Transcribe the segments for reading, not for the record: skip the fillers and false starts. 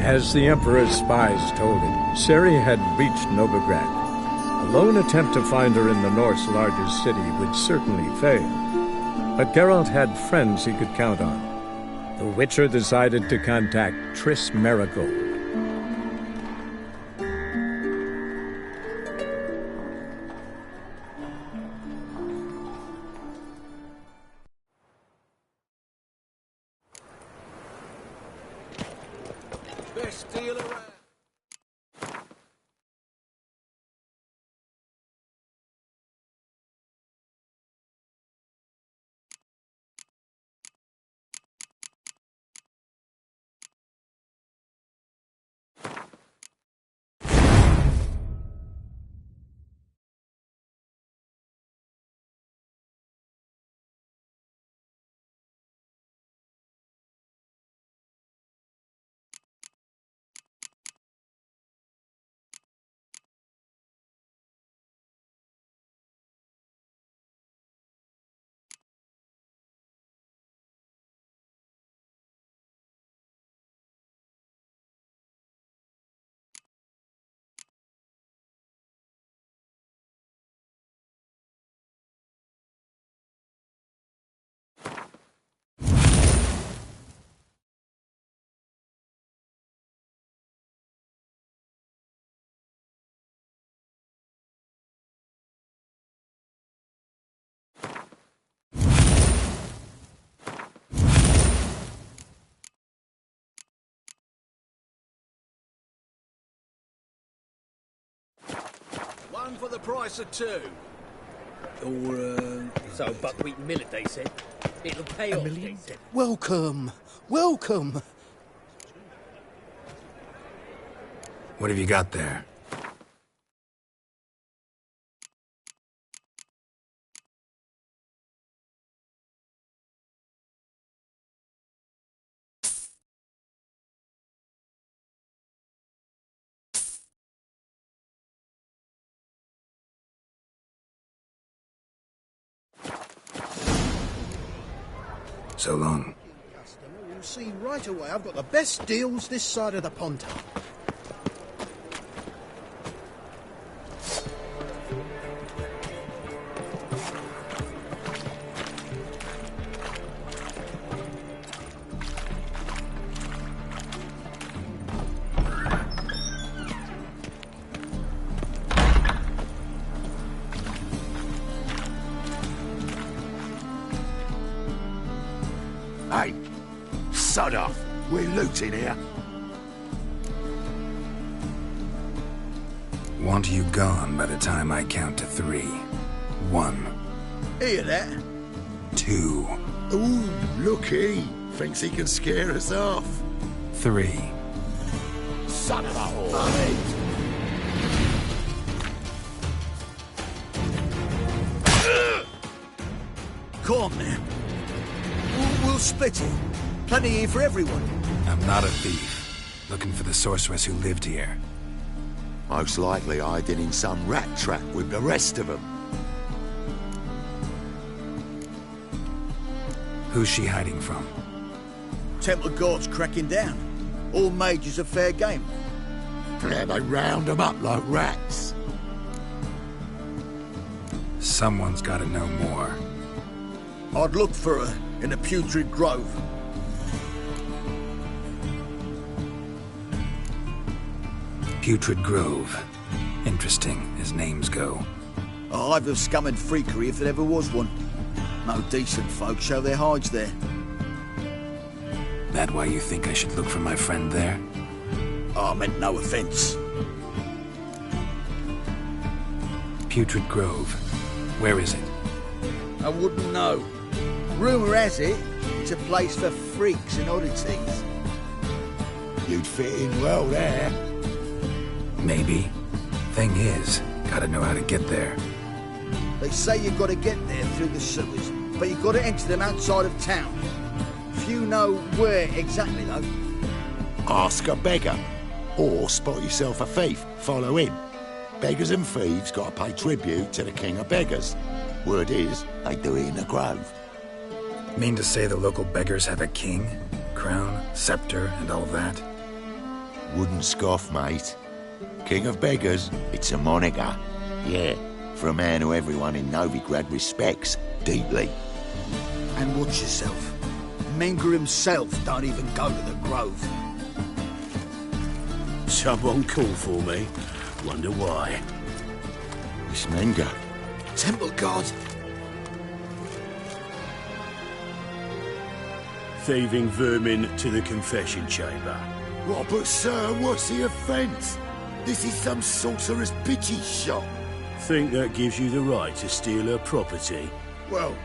As the Emperor's spies told him, Ciri had reached Novigrad. A lone attempt to find her in the North's largest city would certainly fail. But Geralt had friends he could count on. The Witcher decided to contact Triss Merigold. Best deal around. One for the price of two. Or, so buckwheat and millet, they said. It'll pay off, they said. Welcome. Welcome. What have you got there? So long. You'll see right away I've got the best deals this side of the Pontar. Hey, sod off. We're looting here. Want you gone by the time I count to 3. 1. Hear that? 2. Ooh, looky. Thinks he can scare us off. 3. Son of a whore. Come on, man. We'll split it. Plenty here for everyone. I'm not a thief. Looking for the sorceress who lived here. Most likely hiding in some rat trap with the rest of them. Who's she hiding from? Temple Guard's cracking down. All mages are fair game. Yeah, they round them up like rats. Someone's got to know more. I'd look for her in the Putrid Grove. Putrid Grove. Interesting, as names go. A hive of scum and freakery if there ever was one. No decent folk show their hides there. That why you think I should look for my friend there? I meant no offence. Putrid Grove. Where is it? I wouldn't know. Rumour has it, it's a place for freaks and oddities. You'd fit in well there. Maybe. Thing is, gotta know how to get there. They say you've got to get there through the sewers, but you've got to enter them outside of town. Few know where exactly, though. Ask a beggar. Or spot yourself a thief. Follow him. Beggars and thieves got to pay tribute to the king of beggars. Word is, they do it in the grove. Mean to say the local beggars have a king? Crown, scepter, and all that? Wouldn't scoff, mate. King of Beggars, it's a moniker. Yeah, for a man who everyone in Novigrad respects deeply. And watch yourself. Menger himself don't even go to the Grove. Someone called for me. Wonder why. It's Menger. Temple Guard. Thieving vermin to the confession chamber. What, but sir, what's the offence? This is some sorcerer's bitchy shop. Think that gives you the right to steal her property? Well,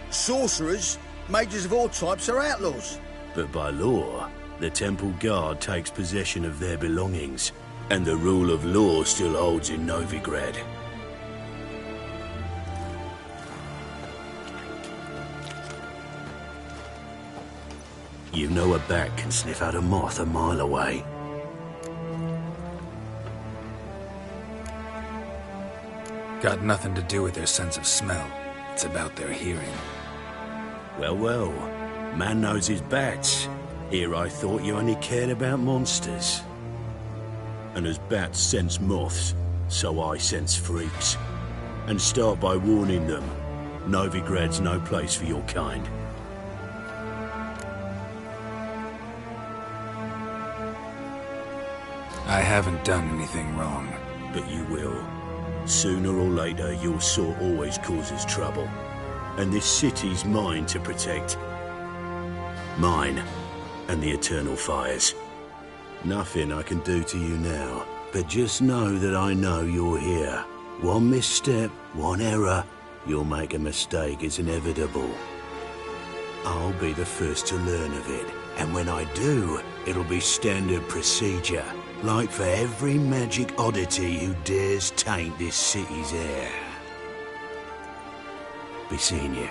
sorcerers, mages of all types are outlaws. But by law, the Temple Guard takes possession of their belongings, and the rule of law still holds in Novigrad. You know a bat can sniff out a moth a mile away. Got nothing to do with their sense of smell. It's about their hearing. Well, well. Man knows his bats. Here I thought you only cared about monsters. And as bats sense moths, so I sense freaks. And start by warning them. Novigrad's no place for your kind. I haven't done anything wrong. But you will. Sooner or later, your sort always causes trouble. And this city's mine to protect. Mine and the eternal fires. Nothing I can do to you now, but just know that I know you're here. One misstep, one error, you'll make a mistake, it's inevitable. I'll be the first to learn of it, and when I do, it'll be standard procedure. Like for every magic oddity who dares taint this city's air. Be seeing you.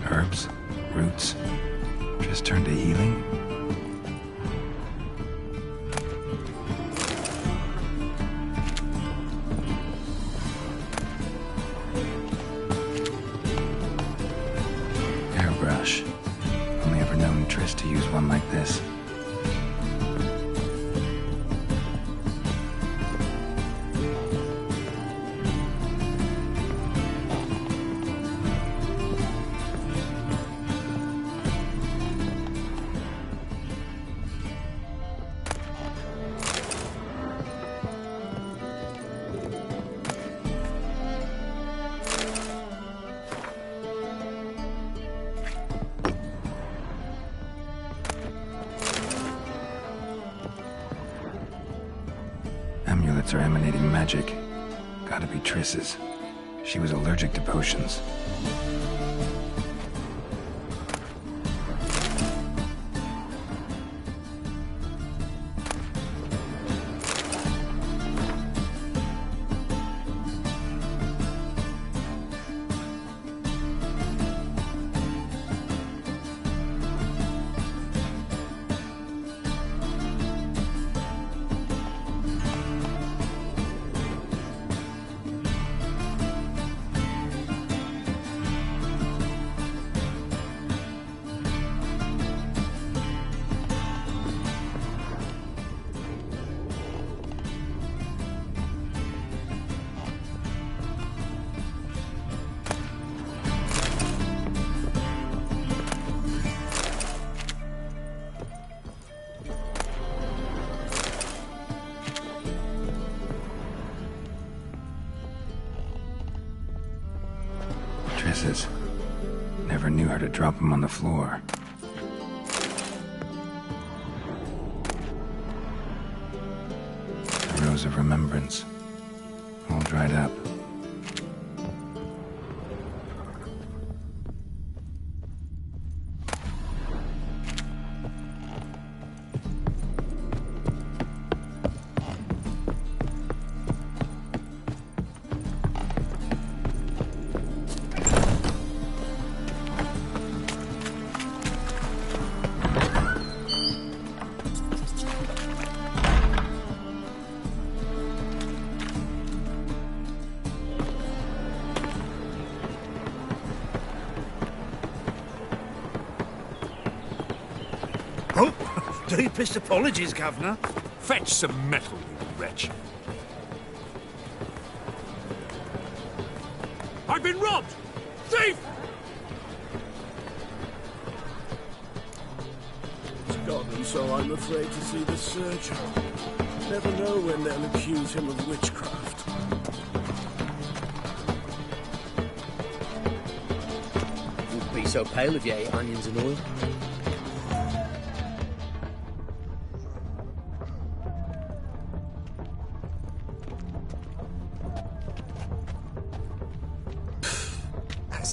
Herbs, roots, just turn to healing. Airbrush. Only ever known Triss to use one like this. Amulets are emanating magic. Gotta be Triss's. She was allergic to potions. pieces. Never knew how to drop them on the floor. The Rose of Remembrance. All dried up. Deepest apologies, Governor. Fetch some metal, you wretch. I've been robbed! Thief! It's gotten so I'm afraid to see the surgeon. Never know when they'll accuse him of witchcraft. Wouldn't be so pale if you ate onions and oil.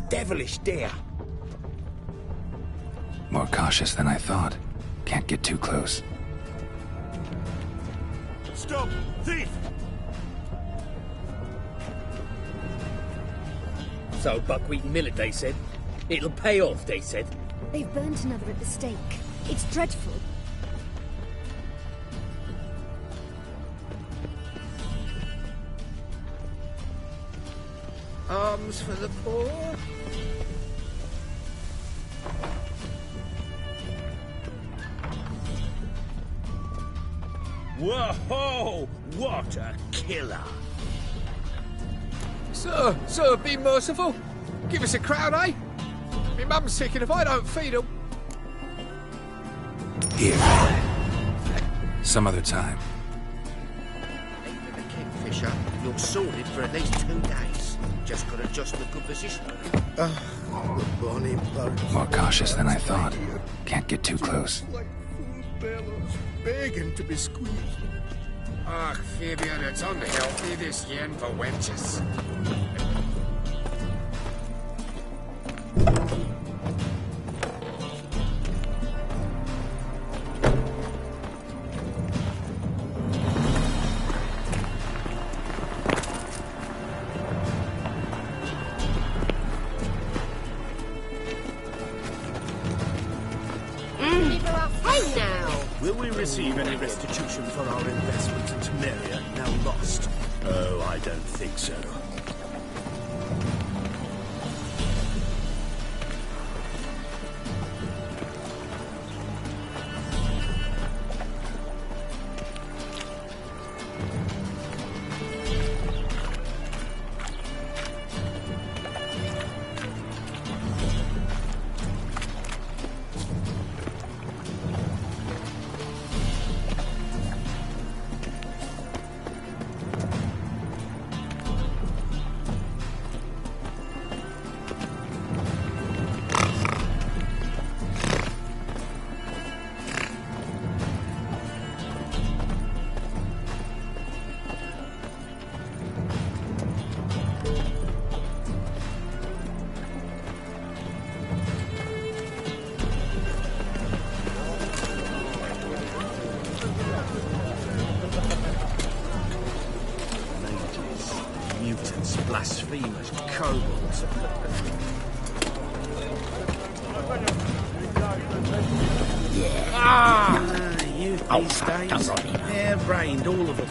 Devilish deer. More cautious than I thought. Can't get too close. Stop! Thief! So buckwheat and millet, they said. It'll pay off, they said. They've burnt another at the stake. It's dreadful. Arms for the poor. Whoa! What a killer! Sir, be merciful. Give us a crown, eh? My mum's sick, and if I don't feed her... Here. Some other time. Even the kingfisher, you're sorted for at least 2 days. Just got to adjust the good position. The bonny bird. More cautious than I thought. Can't get too close. Like food bellows, begging to be squeezed. Ach, Fabian, it's unhealthy, this yen for wenches. Will we receive any restitution for our investment in Temeria, now lost? Oh, I don't think so. Blasphemous kobolds. Youth these days, hair-brained, all of them.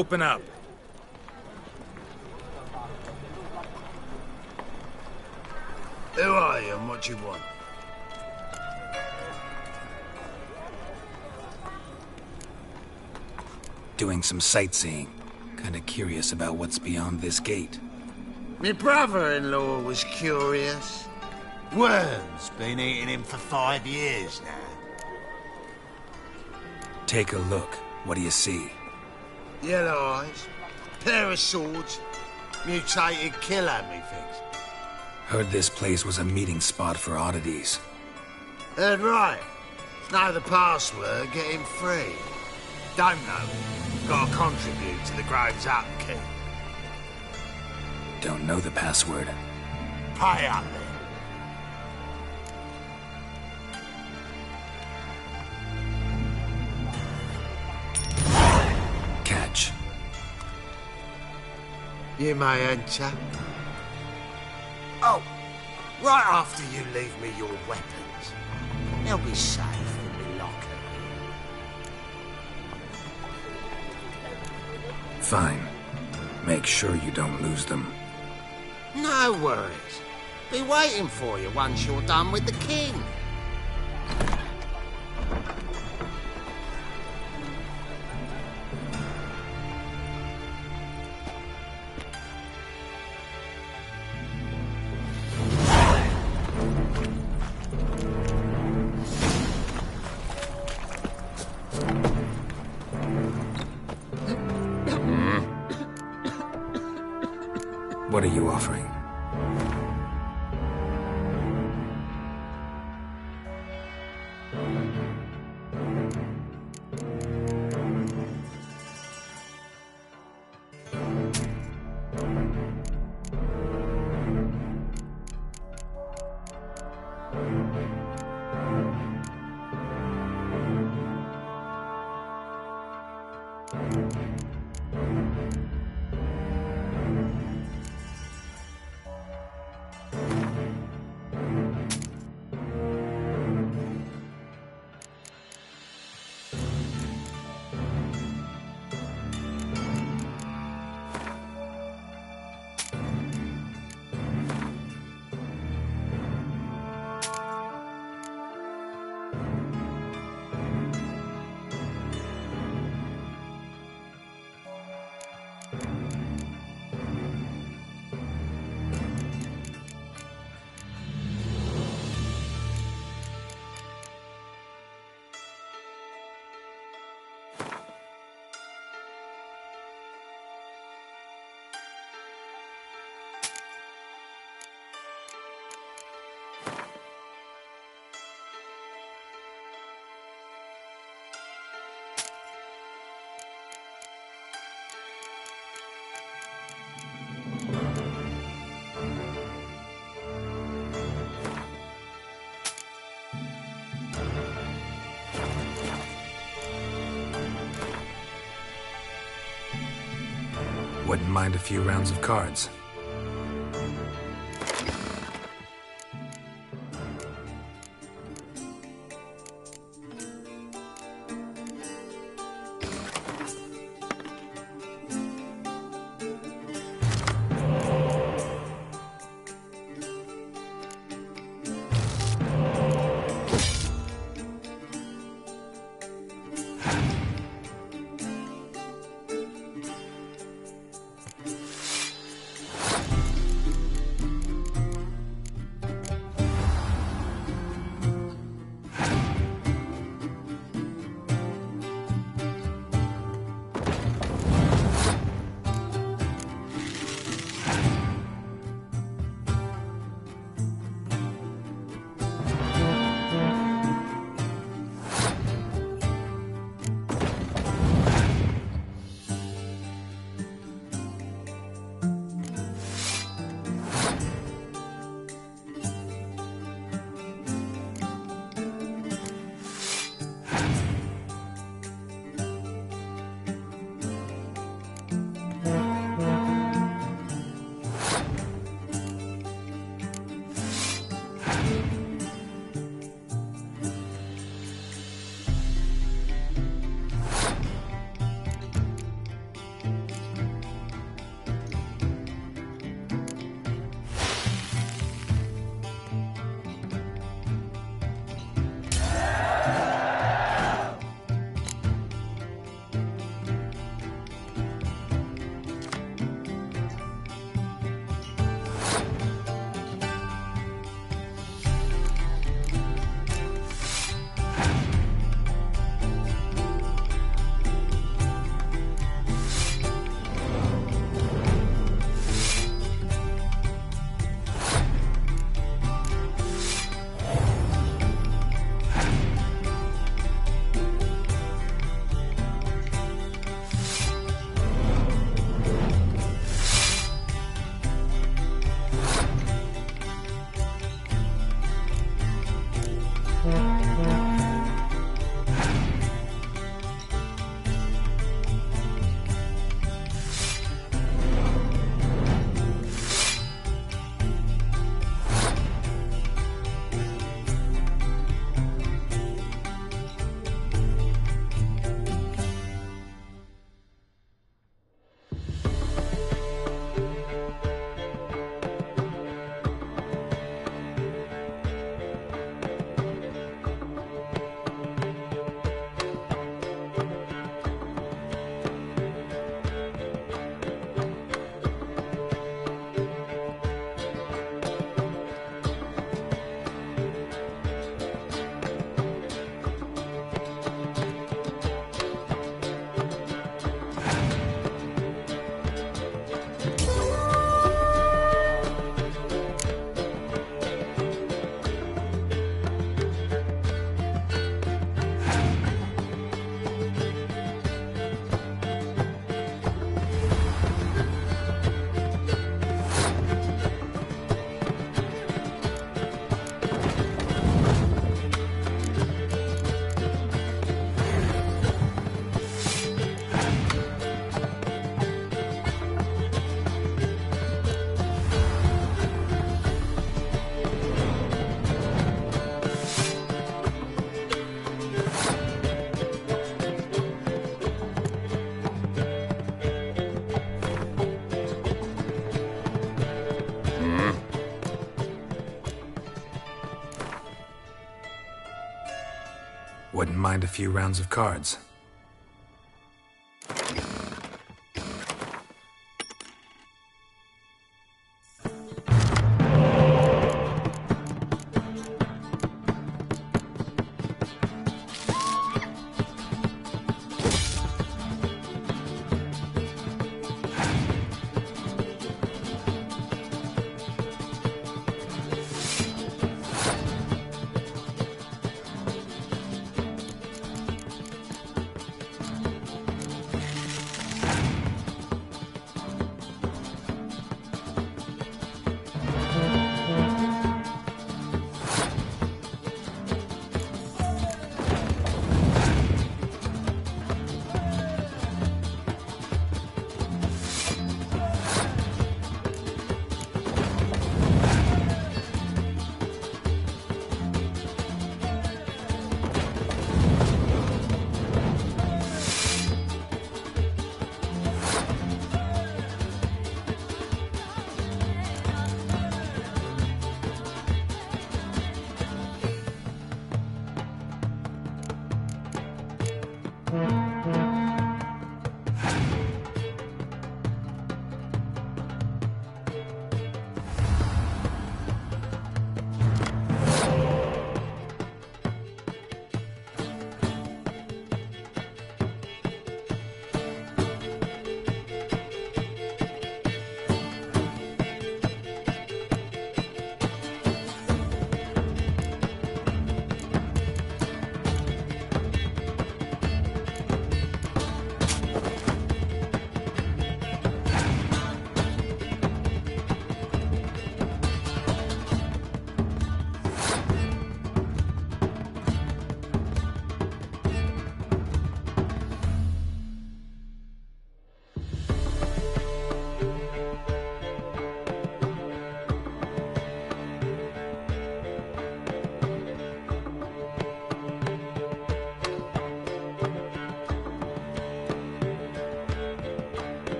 Open up. Who are you and what do you want? Doing some sightseeing. Kinda curious about what's beyond this gate. My brother-in-law was curious. Worms been eating him for 5 years now. Take a look. What do you see? Yellow eyes, pair of swords, mutated killer, methinks. Heard this place was a meeting spot for oddities. Heard right. Know the password, get him free. Don't know. Gotta contribute to the Grove's upkeep. Don't know the password. Pay up then. Catch. You may enter. Oh, right after you leave me your weapons. They'll be safe in me locker. Fine. Make sure you don't lose them. No worries. Be waiting for you once you're done with the king. What are you offering? Wouldn't mind a few rounds of cards. Wouldn't mind a few rounds of cards.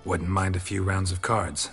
Wouldn't mind a few rounds of cards.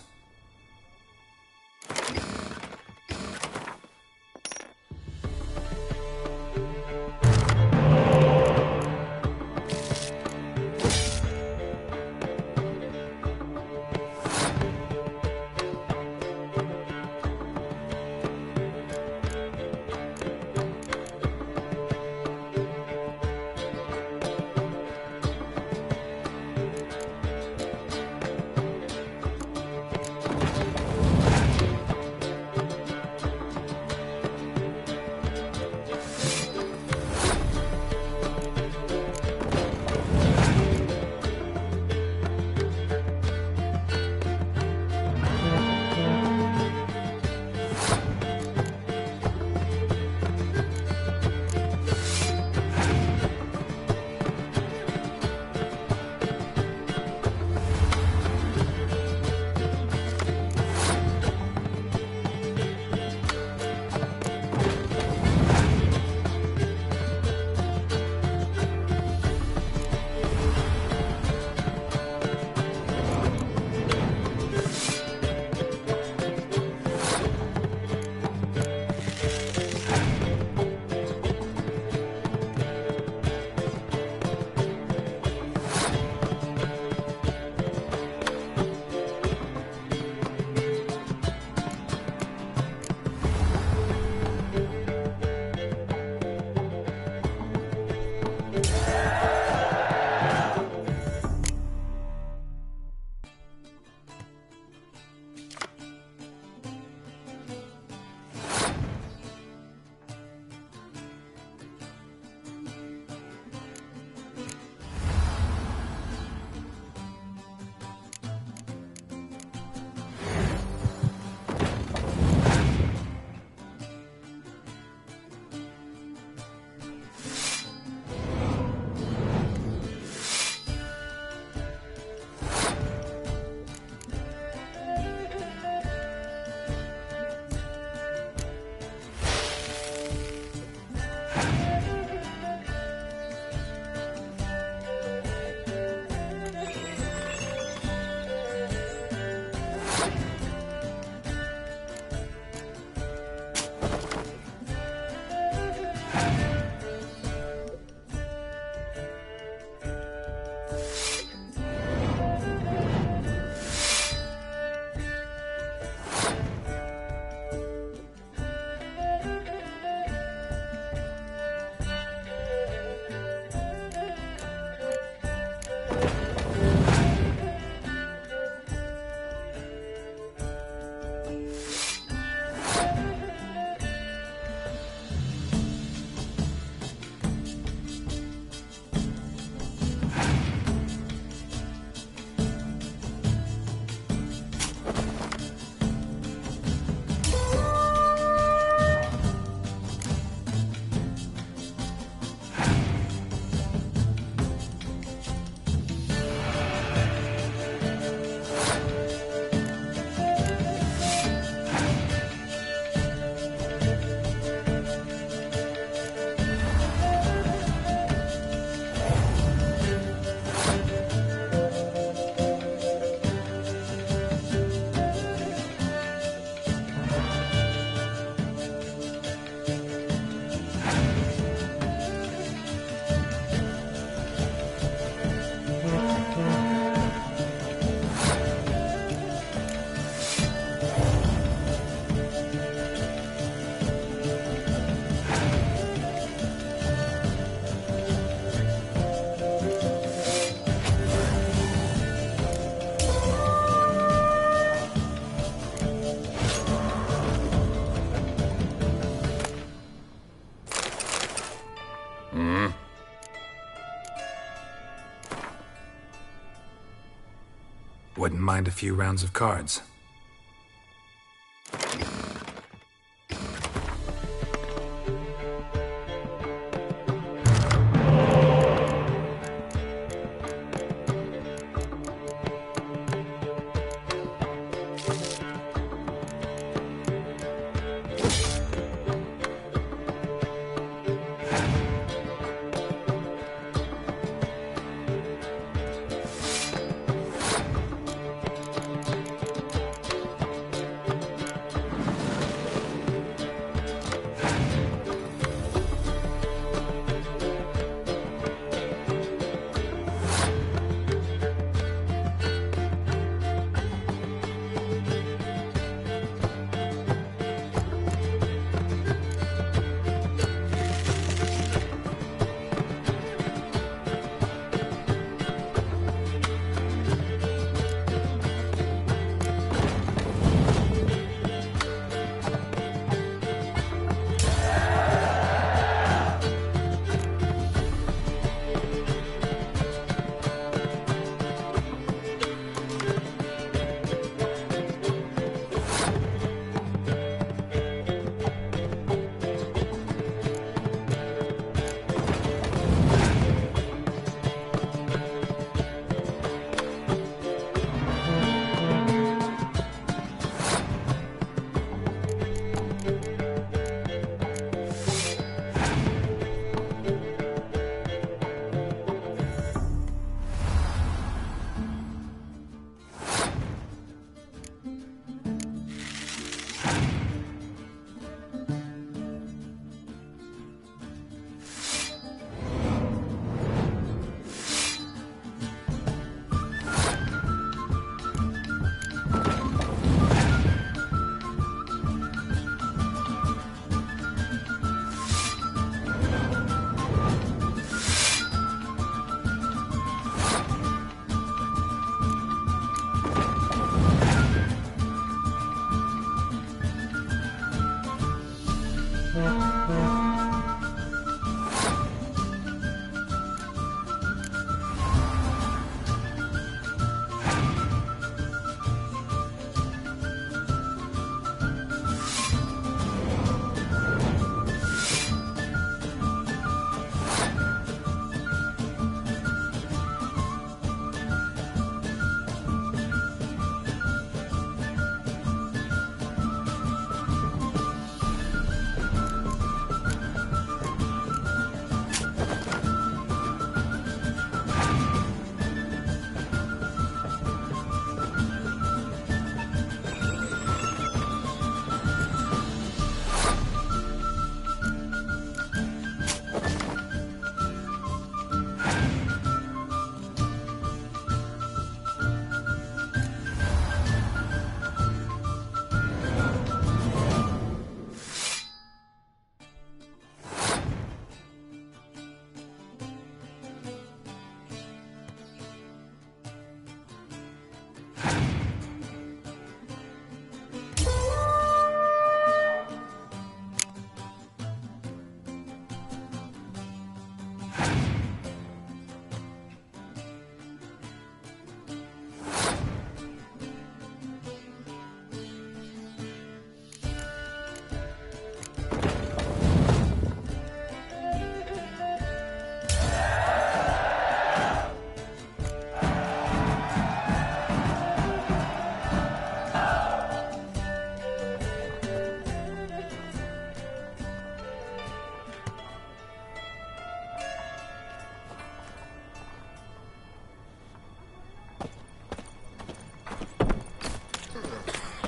Wouldn't mind a few rounds of cards.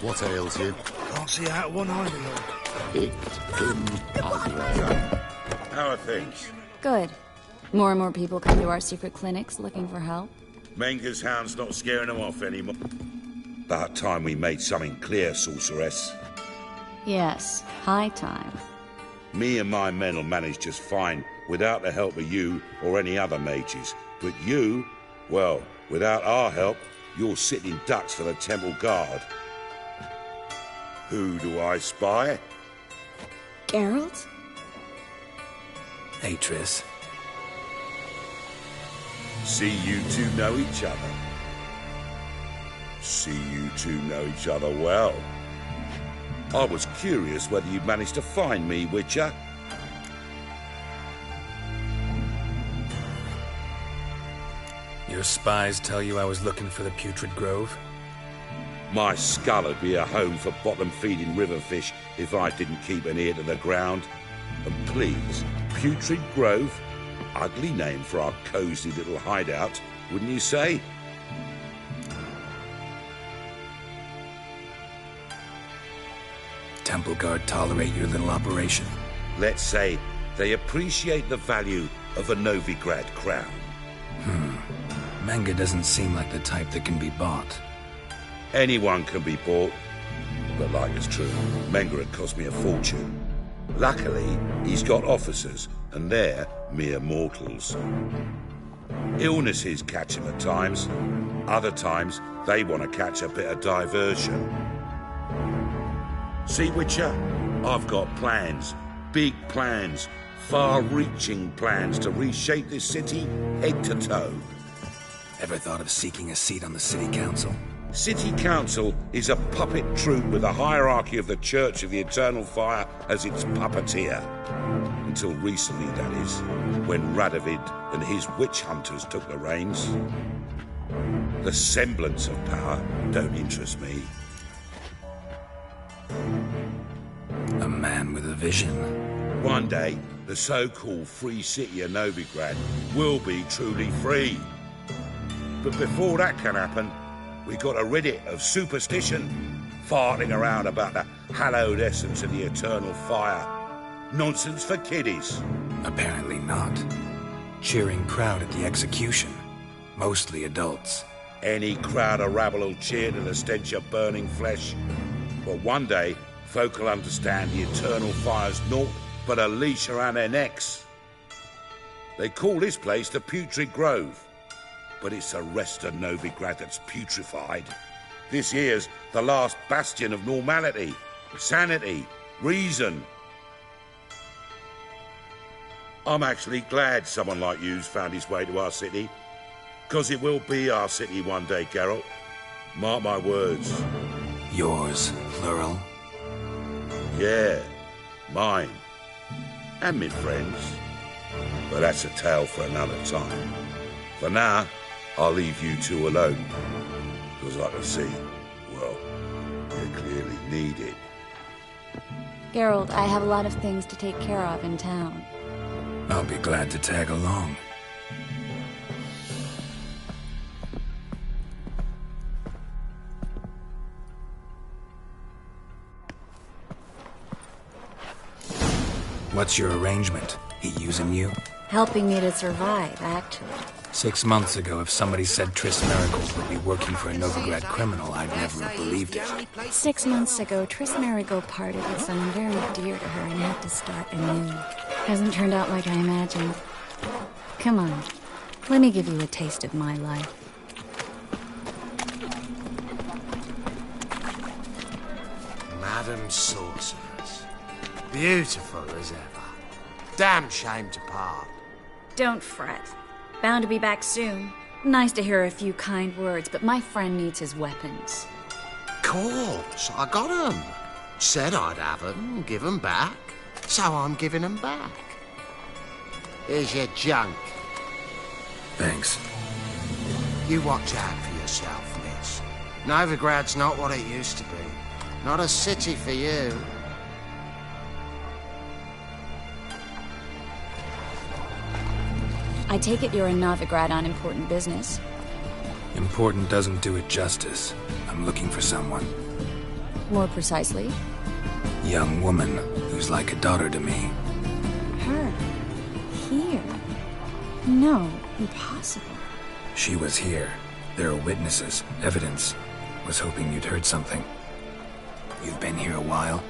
What ails you? Can't see out one eye, my lord. Picked him ugly. How are things? Good. More and more people come to our secret clinics looking for help. Menger's hound's not scaring them off anymore. About time we made something clear, sorceress. Yes, high time. Me and my men will manage just fine without the help of you or any other mages. But you, well, without our help, you're sitting ducks for the temple guard. Who do I spy? Geralt? Hey, Triss. See you two know each other. See, you two know each other well. I was curious whether you'd managed to find me, Witcher. Your spies tell you I was looking for the Putrid Grove? My skull would be a home for bottom-feeding river fish if I didn't keep an ear to the ground. And please, Putrid Grove? Ugly name for our cosy little hideout, wouldn't you say? Temple Guard tolerate your little operation? Let's say they appreciate the value of a Novigrad crown. Menga doesn't seem like the type that can be bought. Anyone can be bought. But like it's true, Menga had cost me a fortune. Luckily, he's got officers, and they're mere mortals. Illnesses catch him at times. Other times, they want to catch a bit of diversion. See, Witcher, I've got plans. Big plans. Far-reaching plans to reshape this city head to toe. Ever thought of seeking a seat on the City Council? City Council is a puppet troupe with a hierarchy of the Church of the Eternal Fire as its puppeteer. Until recently, that is, when Radovid and his witch hunters took the reins. The semblance of power don't interest me. A man with a vision. One day, the so-called free city of Novigrad will be truly free. But before that can happen, we got to rid it of superstition, farting around about the hallowed essence of the eternal fire. Nonsense for kiddies. Apparently not. Cheering crowd at the execution. Mostly adults. Any crowd of rabble will cheer to the stench of burning flesh. But one day, folk will understand the eternal fire's naught but a leash around their necks. They call this place the Putrid Grove. But it's the rest of Novigrad that's putrefied. This here's the last bastion of normality, sanity, reason. I'm actually glad someone like you's found his way to our city. 'Cause it will be our city one day, Geralt. Mark my words. Yours, plural? Yeah, mine. And my friends. But that's a tale for another time. For now, I'll leave you two alone. Because I can see, well, you clearly need it. Geralt, I have a lot of things to take care of in town. I'll be glad to tag along. What's your arrangement? He using you? Helping me to survive, actually. 6 months ago, if somebody said Triss Merigold would be working for a Novigrad criminal, I'd never have believed it. 6 months ago, Triss Merigold parted with someone very dear to her and had to start anew. Hasn't turned out like I imagined. Come on, let me give you a taste of my life. Madam Sorceress. Beautiful as ever. Damn shame to part. Don't fret. Bound to be back soon. Nice to hear a few kind words, but my friend needs his weapons. Course, I got 'em. Said I'd have 'em, give 'em back. So I'm giving 'em back. Here's your junk. Thanks. You watch out for yourself, miss. Novigrad's not what it used to be. Not a city for you. I take it you're in Novigrad on important business. Important doesn't do it justice. I'm looking for someone. More precisely? Young woman who's like a daughter to me. Her? Here? No, impossible. She was here. There are witnesses, evidence. Was hoping you'd heard something. You've been here a while.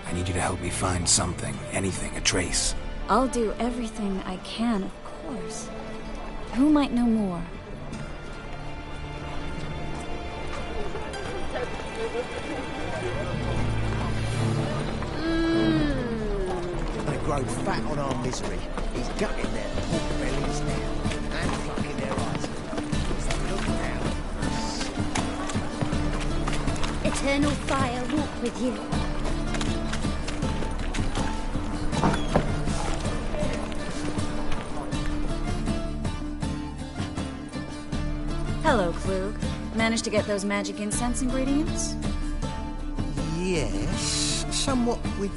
I need you to help me find something, anything, a trace. I'll do everything I can, of course. Who might know more? They've grown fat on our misery. He's gutting their pork bellies now, and plucking their eyes. So look now. eternal fire walk with you. Hello, Klug. Managed to get those magic incense ingredients? Yes, somewhat with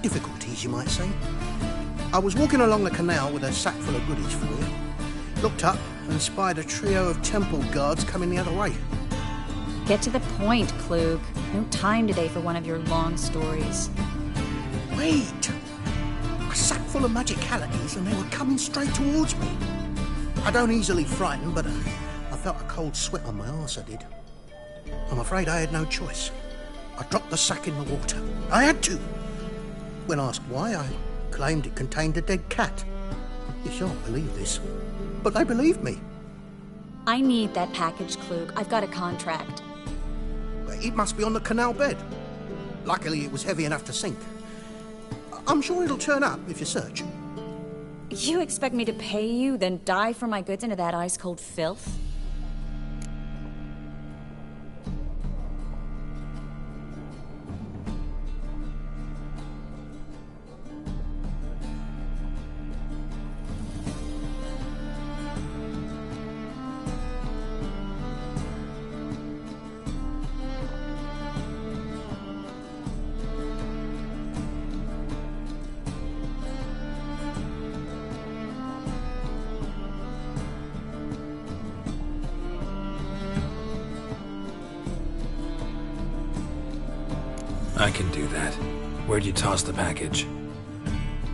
difficulties, you might say. I was walking along the canal with a sack full of goodies for you. Looked up and spied a trio of temple guards coming the other way. Get to the point, Klug. No time today for one of your long stories. Wait! A sack full of magicalities and they were coming straight towards me. I don't easily frighten, but I felt a cold sweat on my arse, I did. I'm afraid I had no choice. I dropped the sack in the water. I had to. When asked why, I claimed it contained a dead cat. You shan't believe this, but they believed me. I need that package, Klug. I've got a contract. It must be on the canal bed. Luckily, it was heavy enough to sink. I'm sure it'll turn up if you search. You expect me to pay you, then dive for my goods into that ice-cold filth? I can do that. Where'd you toss the package?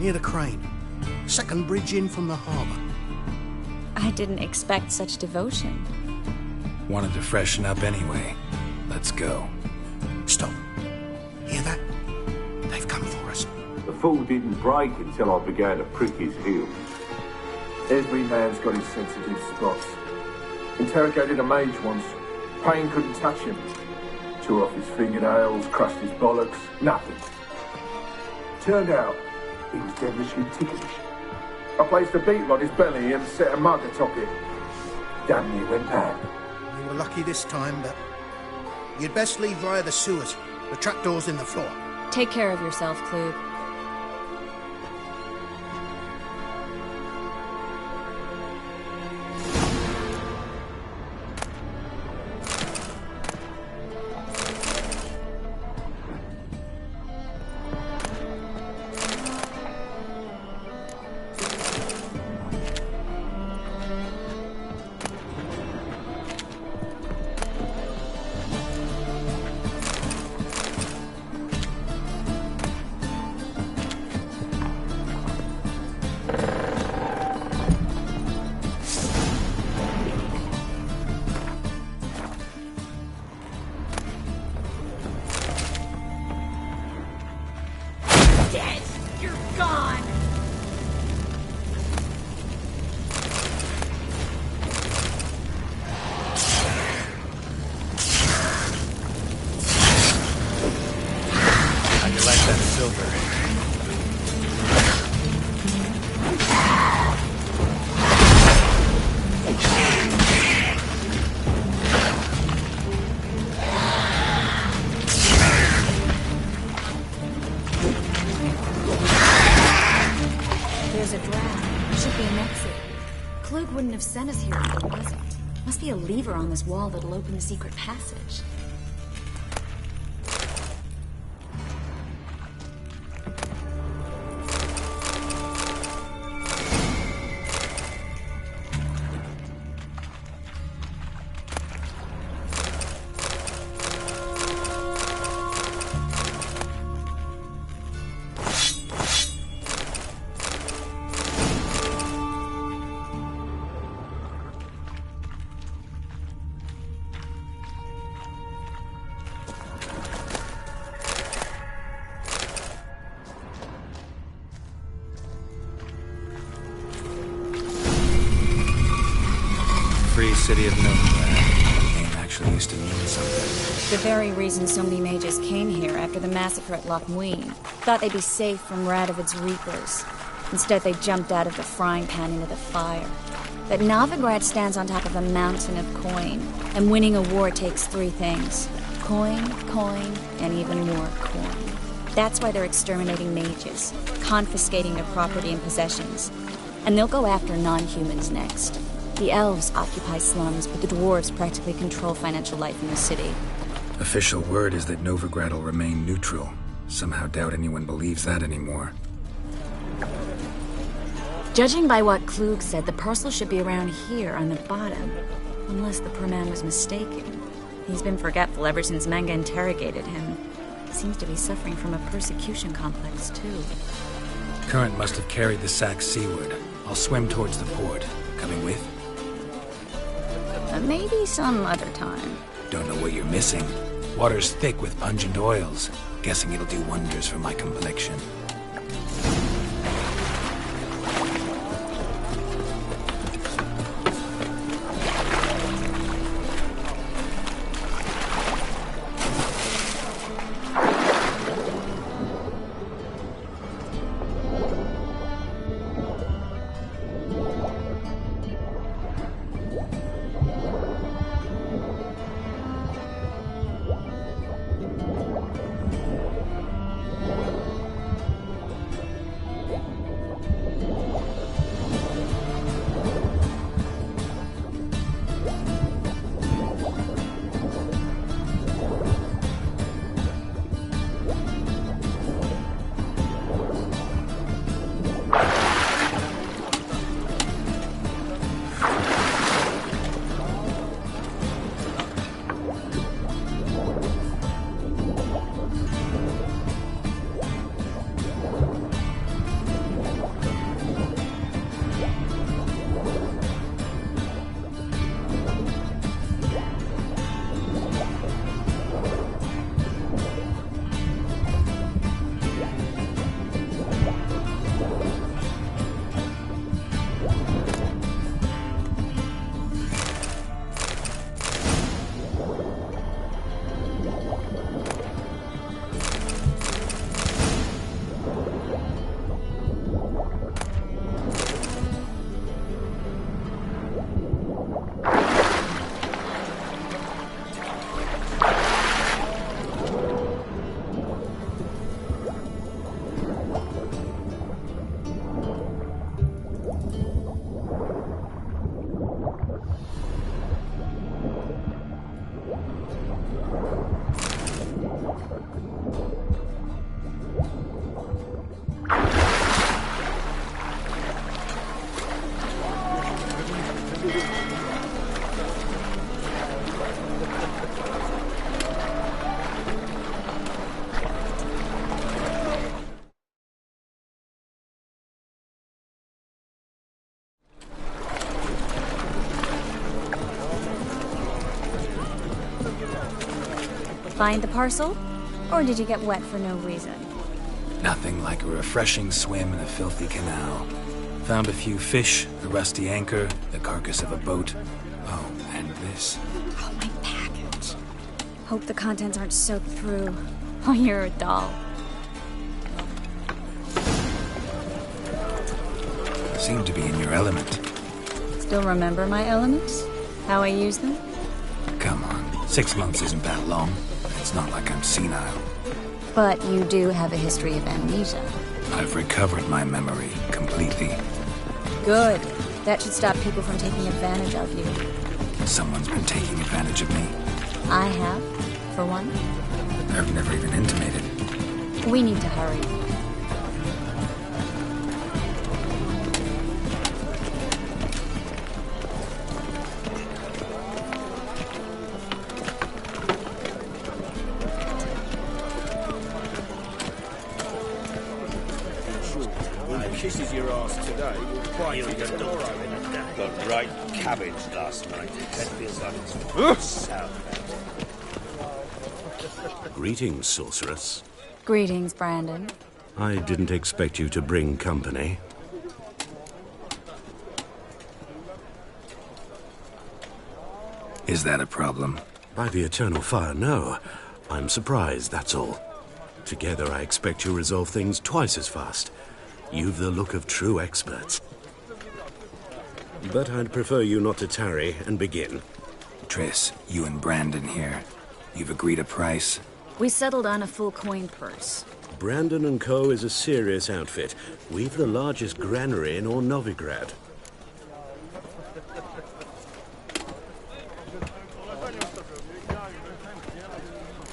Near the crane. Second bridge in from the harbour. I didn't expect such devotion. Wanted to freshen up anyway. Let's go. Stop. Hear that? They've come for us. The fall didn't break until I began to prick his heels. Every man's got his sensitive spots. Interrogated a mage once. Pain couldn't touch him. Tore off his fingernails, crushed his bollocks, nothing. Turned out, he was devilishly ticklish. I placed a beetle on his belly and set a mug atop it. Damn near went mad. You were lucky this time, but you'd best leave via the sewers. The trapdoor's in the floor. Take care of yourself, Klug. Sent us here if there wasn't. Must be a lever on this wall that'll open the secret passage. Free city of Novigrad. The name actually used to mean something. The very reason so many mages came here after the massacre at Loch Muin. Thought they'd be safe from Radovid's reapers. Instead, they jumped out of the frying pan into the fire. But Novigrad stands on top of a mountain of coin, and winning a war takes three things: Coin, and even more coin. That's why they're exterminating mages, confiscating their property and possessions. And they'll go after non-humans next. The elves occupy slums, but the dwarves practically control financial life in the city. Official word is that Novigrad will remain neutral. Somehow doubt anyone believes that anymore. Judging by what Klug said, the parcel should be around here on the bottom. Unless the poor man was mistaken. He's been forgetful ever since Manga interrogated him. Seems to be suffering from a persecution complex, too. Current must have carried the sack seaward. I'll swim towards the port. Coming with? Maybe some other time. Don't know what you're missing. Water's thick with pungent oils. Guessing it'll do wonders for my complexion. Find the parcel? Or did you get wet for no reason? Nothing like a refreshing swim in a filthy canal. Found a few fish, a rusty anchor, the carcass of a boat. Oh, and this. Oh, my package. Hope the contents aren't soaked through. Oh, you're a doll. Seem to be in your element. Still remember my elements? How I use them? Come on, 6 months isn't that long. It's not like I'm senile. But you do have a history of amnesia. I've recovered my memory completely. Good. That should stop people from taking advantage of you. Someone's been taking advantage of me. I have, for one. I've never even intimated. We need to hurry. Kisses your ass today. Quite a door open. Got great cabbage last night. That feels like it's sour. Greetings, sorceress. Greetings, Brandon. I didn't expect you to bring company. Is that a problem? By the eternal fire, no. I'm surprised, that's all. Together, I expect you resolve things twice as fast. You've the look of true experts. But I'd prefer you not to tarry and begin. Triss, you and Brandon here. You've agreed a price? We settled on a full coin purse. Brandon & Co. is a serious outfit. We've the largest granary in all Novigrad.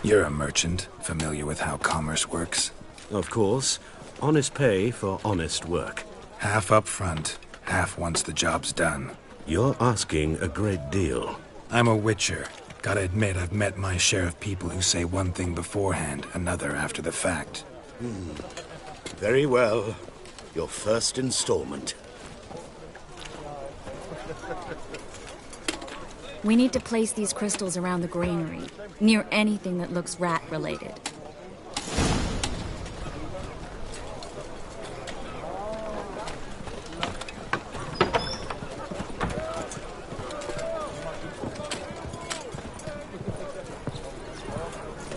You're a merchant, familiar with how commerce works? Of course. Honest pay for honest work. Half up front, half once the job's done. You're asking a great deal. I'm a witcher. Gotta admit, I've met my share of people who say one thing beforehand, another after the fact. Very well. Your first installment. We need to place these crystals around the granary, near anything that looks rat-related.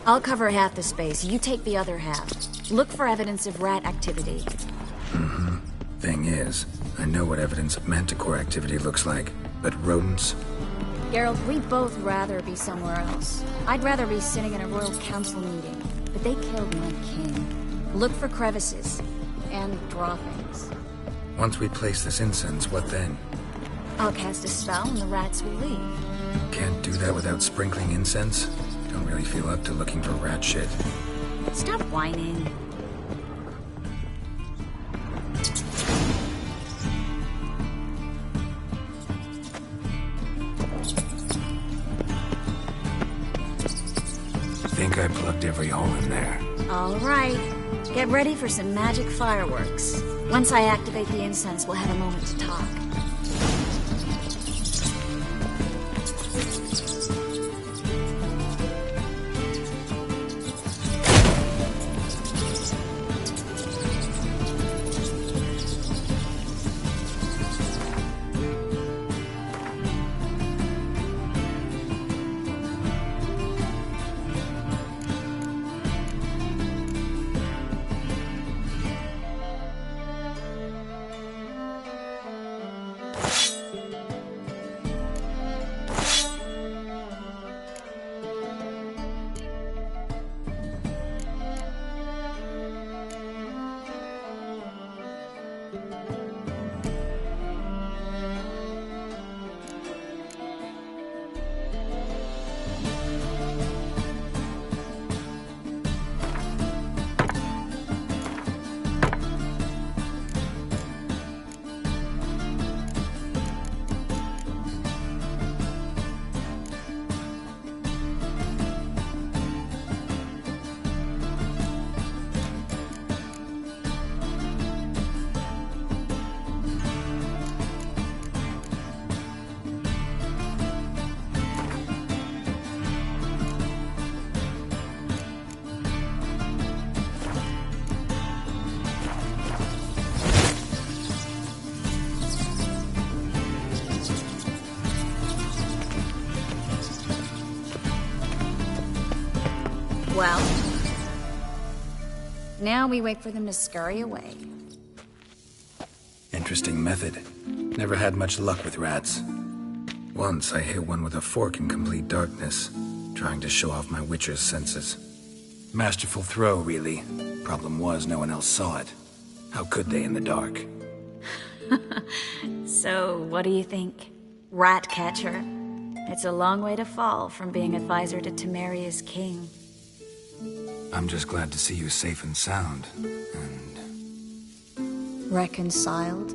I'll cover half the space, you take the other half. Look for evidence of rat activity. Thing is, I know what evidence of manticore activity looks like, but rodents? Geralt, we'd both rather be somewhere else. I'd rather be sitting in a royal council meeting, but they killed my king. Look for crevices, and draw things. Once we place this incense, what then? I'll cast a spell and the rats will leave. Can't do that without sprinkling incense? Don't really feel up to looking for rat shit. Stop whining. Think I plugged every hole in there. All right. Get ready for some magic fireworks. Once I activate the incense, we'll have a moment to talk. Well, now we wait for them to scurry away. Interesting method. Never had much luck with rats. Once I hit one with a fork in complete darkness, trying to show off my witcher's senses. Masterful throw, really. Problem was, no one else saw it. How could they in the dark? So, what do you think? Rat catcher? It's a long way to fall from being advisor to Temeria's king. I'm just glad to see you safe and sound, and... Reconciled?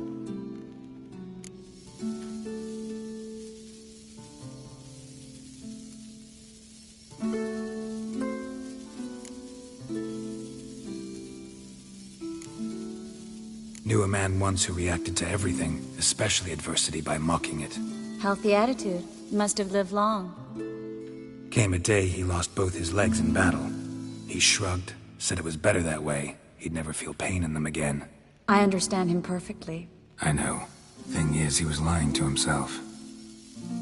Knew a man once who reacted to everything, especially adversity, by mocking it. Healthy attitude. Must have lived long. Came a day he lost both his legs in battle. He shrugged, said it was better that way. He'd never feel pain in them again. I understand him perfectly. I know. Thing is, he was lying to himself.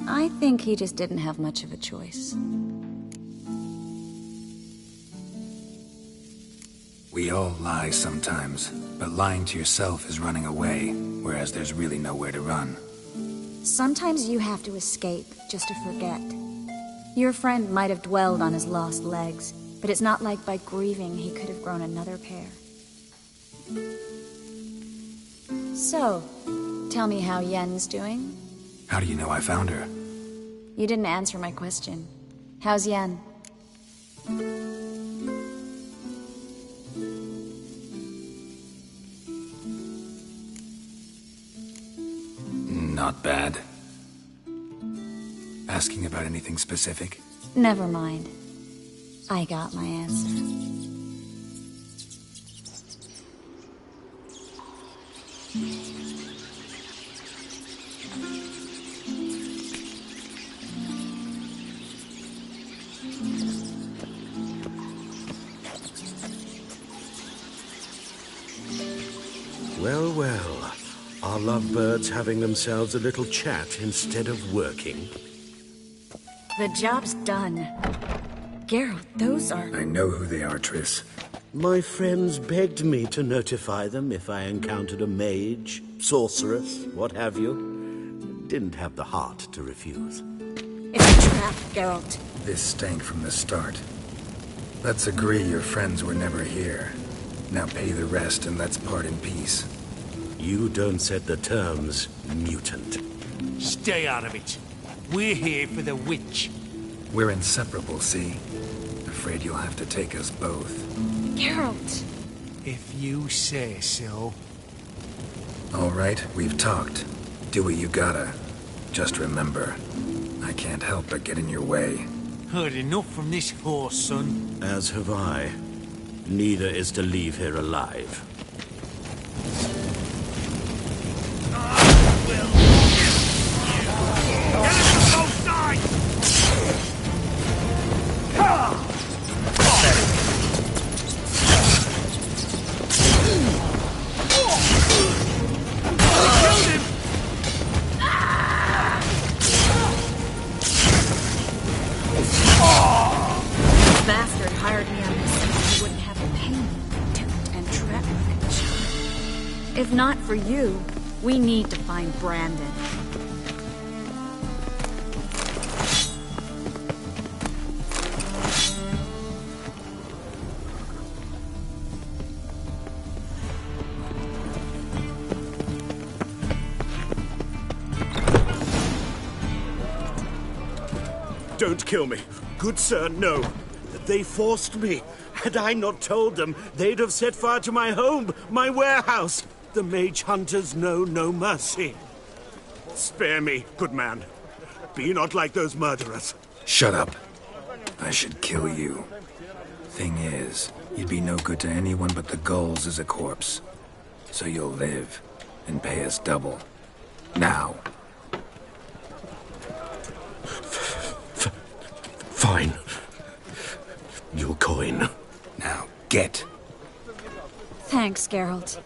I think he just didn't have much of a choice. We all lie sometimes, but lying to yourself is running away, whereas there's really nowhere to run. Sometimes you have to escape just to forget. Your friend might have dwelled on his lost legs, but it's not like by grieving he could have grown another pair. So, tell me how Yen's doing? How do you know I found her? You didn't answer my question. How's Yen? Not bad. Asking about anything specific? Never mind. I got my answer. Well, well. Are lovebirds having themselves a little chat instead of working? The job's done. Geralt, those are... I know who they are, Triss. My friends begged me to notify them if I encountered a mage, sorceress, what have you. Didn't have the heart to refuse. It's a trap, Geralt. This stank from the start. Let's agree your friends were never here. Now pay the rest and let's part in peace. You don't set the terms, mutant. Stay out of it. We're here for the witch. We're inseparable, see? Afraid you'll have to take us both. Geralt! If you say so. All right, we've talked. Do what you gotta. Just remember, I can't help but get in your way. Heard enough from this horse, son. As have I. Neither is to leave here alive. Bastard hired me on this so he wouldn't have to pay me. Tempt and trap like a child. If not for you, we need to find Brandon. Don't kill me. Good sir, no. They forced me. Had I not told them, they'd have set fire to my home, my warehouse. The mage hunters know no mercy. Spare me, good man. Be not like those murderers. Shut up. I should kill you. Thing is, you'd be no good to anyone but the gulls as a corpse. So you'll live, and pay us double. Now. Fine. Your coin. Now, get. Thanks, Geralt.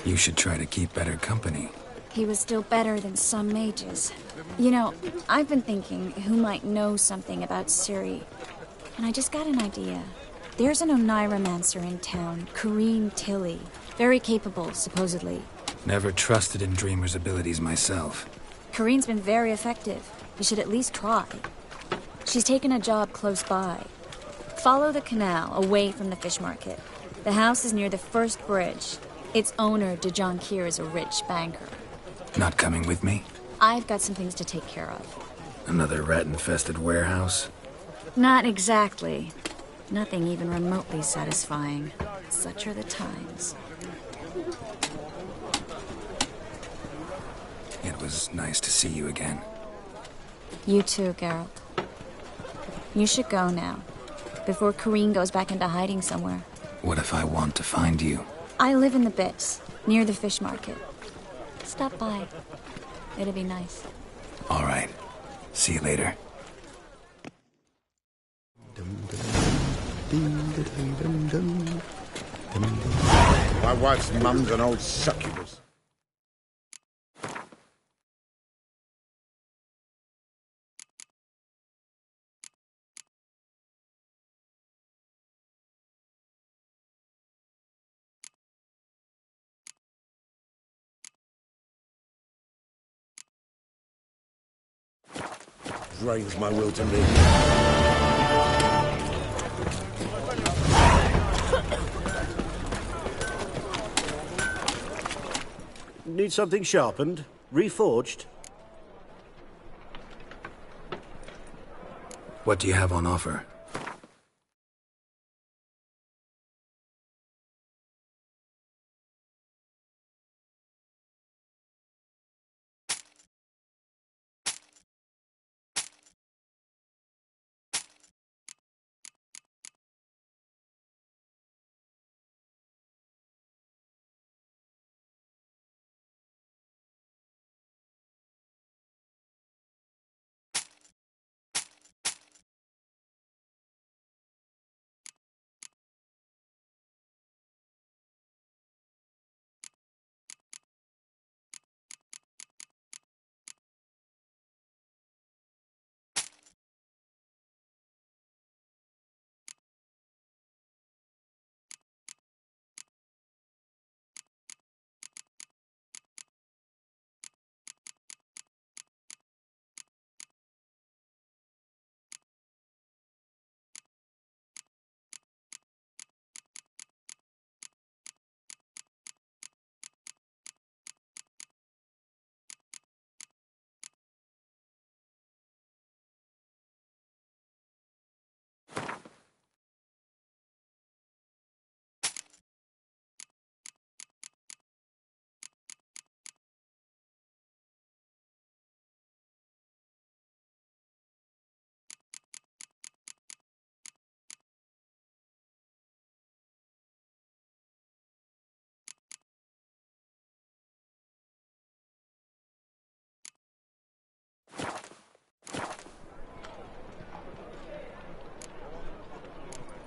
You should try to keep better company. He was still better than some mages. You know, I've been thinking who might know something about Ciri. And I just got an idea. There's an Oneiromancer in town, Corrine Tilly. Very capable, supposedly. Never trusted in Dreamer's abilities myself. Corrine's been very effective. You should at least try. She's taken a job close by. Follow the canal, away from the fish market. The house is near the first bridge. Its owner, Dejon Kier, is a rich banker. Not coming with me? I've got some things to take care of. Another rat-infested warehouse? Not exactly. Nothing even remotely satisfying. Such are the times. It was nice to see you again. You too, Geralt. You should go now, before Corrine goes back into hiding somewhere. What if I want to find you? I live in the Bits, near the fish market. Stop by. It'll be nice. All right. See you later. My wife's mum's an old succubus. drains my will to live. Need something sharpened? Reforged? What do you have on offer?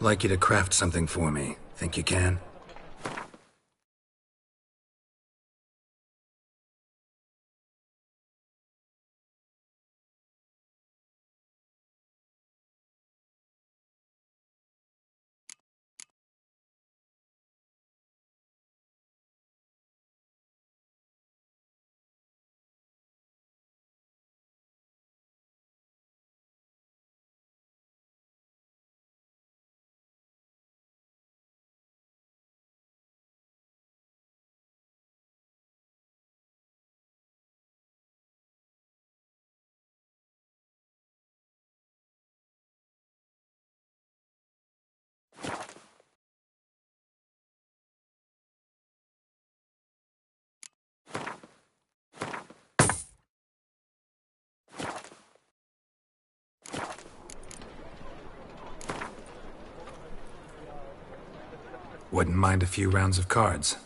Like you to craft something for me. Think you can? Wouldn't mind a few rounds of cards.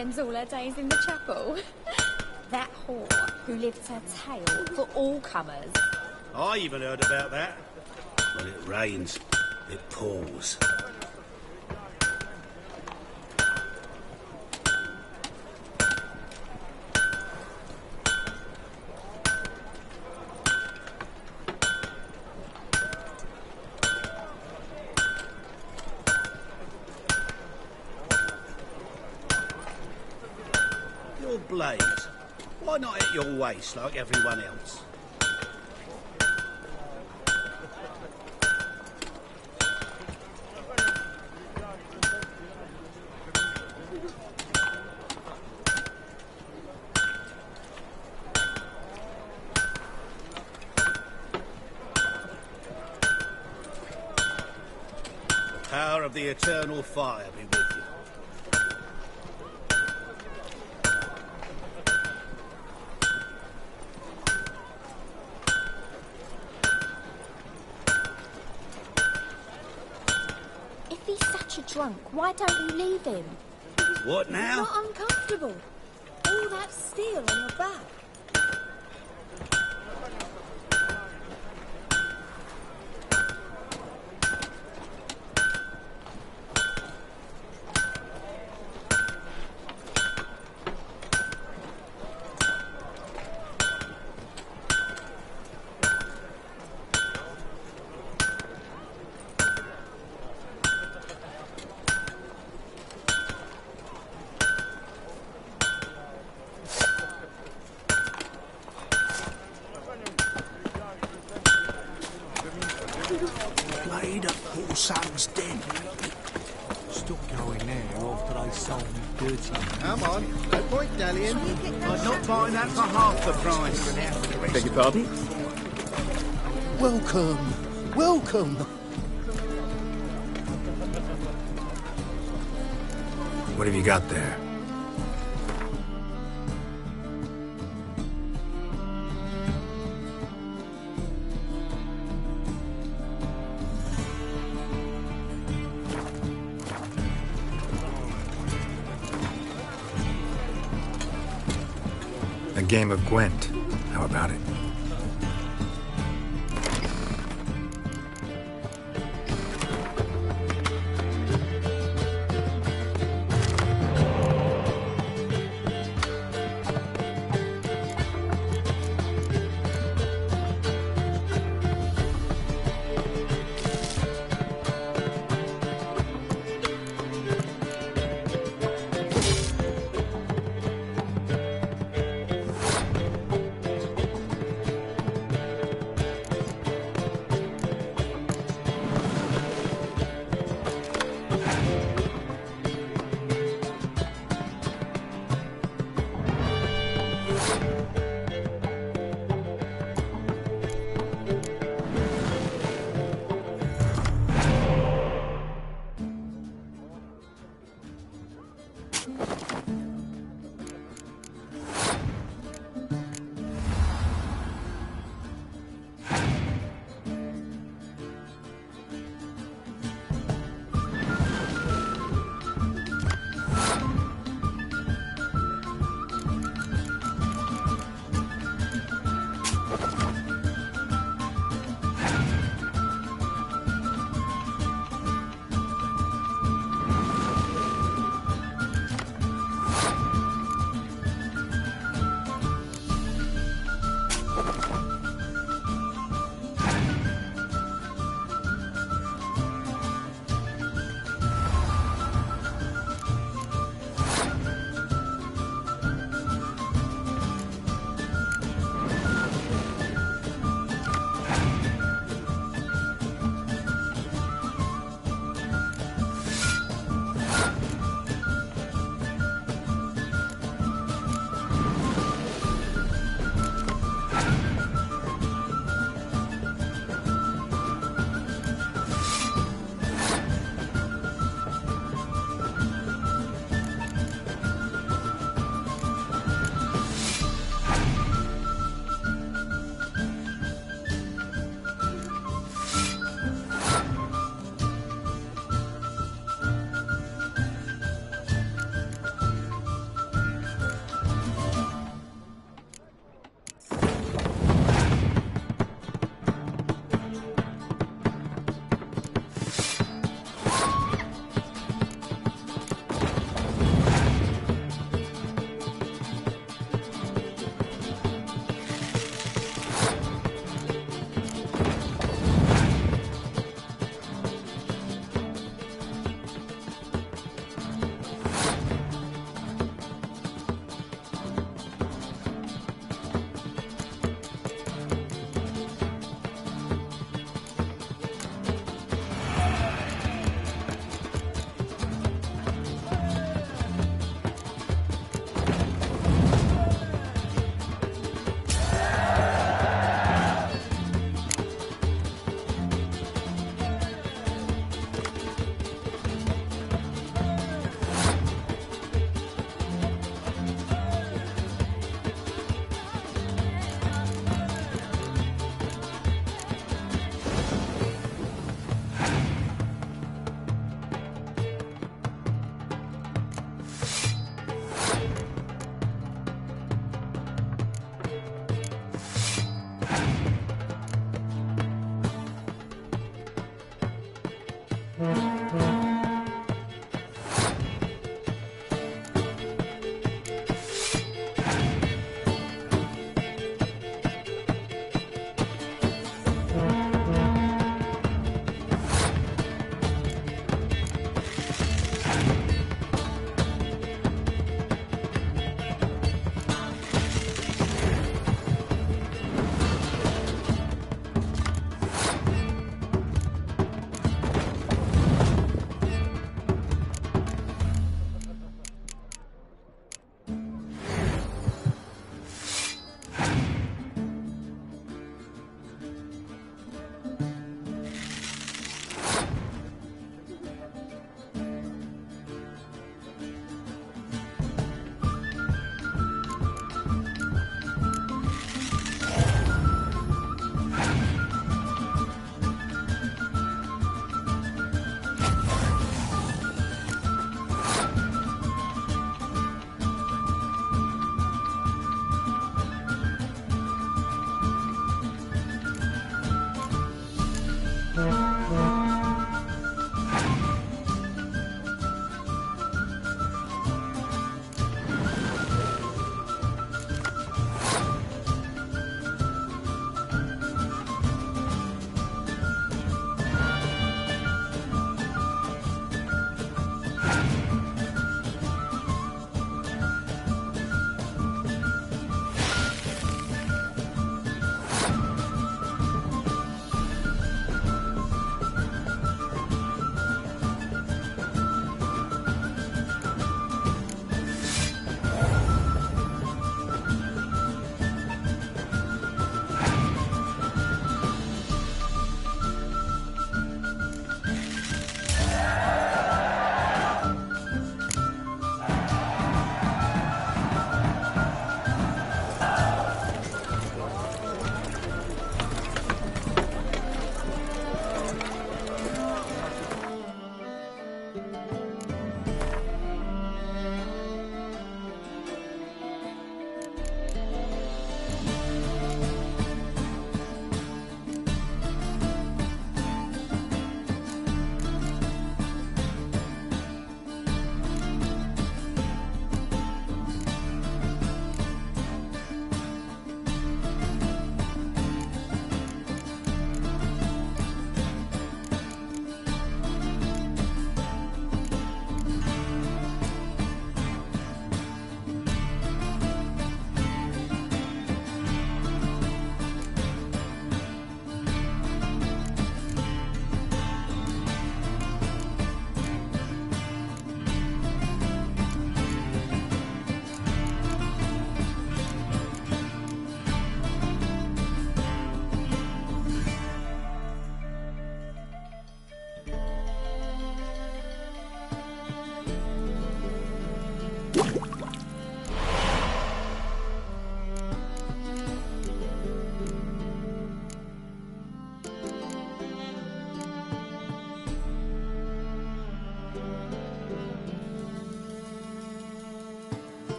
spends all her days in the chapel. That whore who lifts her tail for all comers. I even heard about that. When it rains, it pours. Your blade. Why not at your waist like everyone else? Power of the eternal fire be with you. If he's such a drunk, why don't you leave him? What now? Not uncomfortable. All that steel on your back. Blade at poor son's den. Stop going there after they sold me dirty. Come on, no point dallying. I'm not buying that for half the price. Beg your pardon? Welcome, welcome. What have you got there? A game of Gwent. How about it?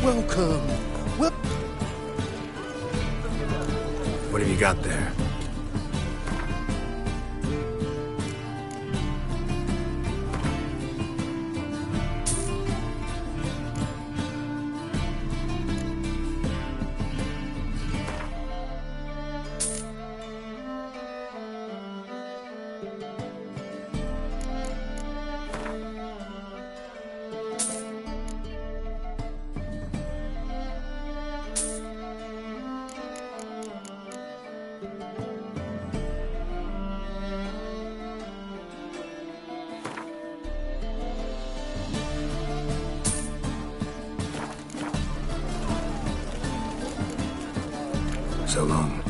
Welcome. What have you got there? So long.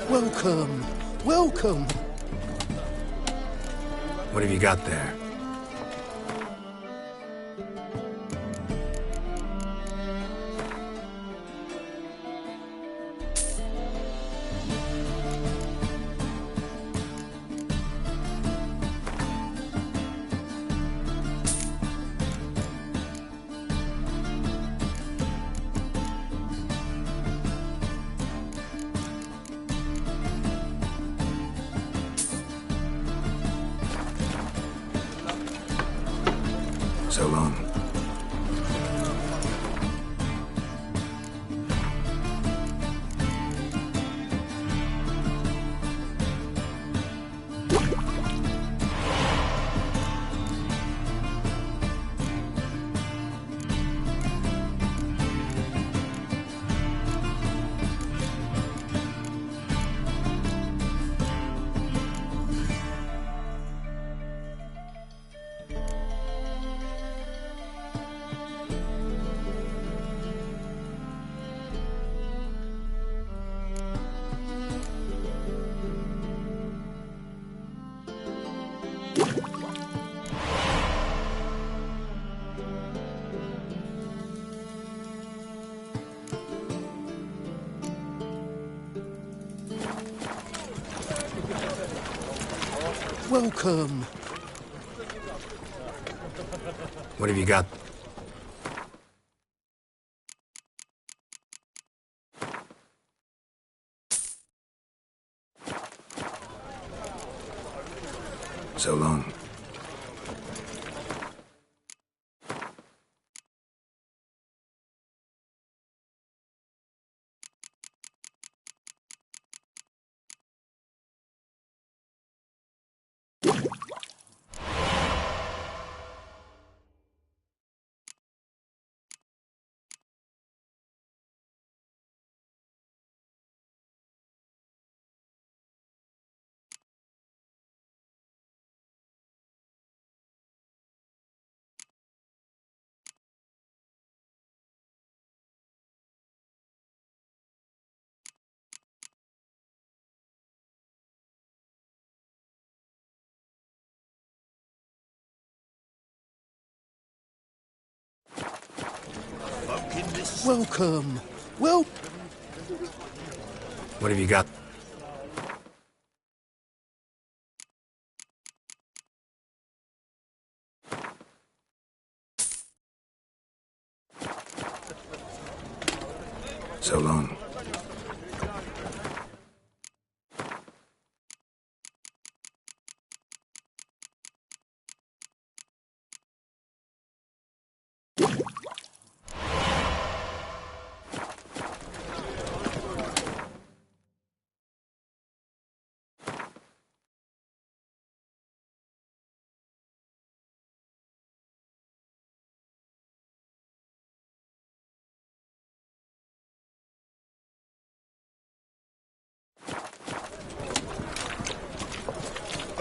Welcome. Welcome. What have you got there? So long. Welcome. What have you got? So long. Welcome. Well... What have you got? So long.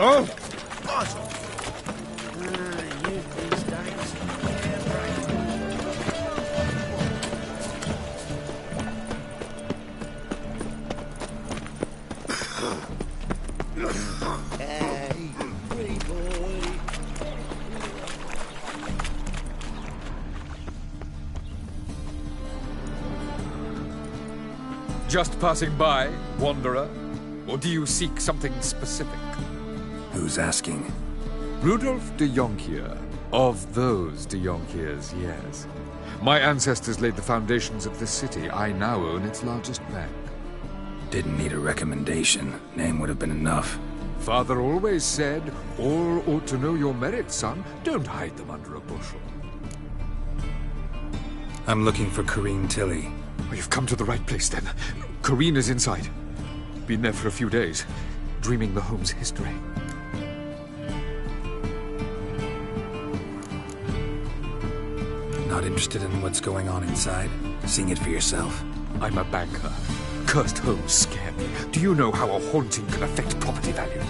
Oh! Just passing by, wanderer? Or do you seek something specific? Who's asking? Rudolf de Jonkier. Of those de Jonkiers, yes. My ancestors laid the foundations of this city. I now own its largest bank. Didn't need a recommendation. Name would have been enough. Father always said, all ought to know your merits, son. Don't hide them under a bushel. I'm looking for Corrine Tilly. Oh, you've come to the right place, then. Corrine is inside. Been there for a few days, dreaming the home's history. Not interested in what's going on inside? Seeing it for yourself? I'm a banker. Cursed homes scare me. Do you know how a haunting can affect property value?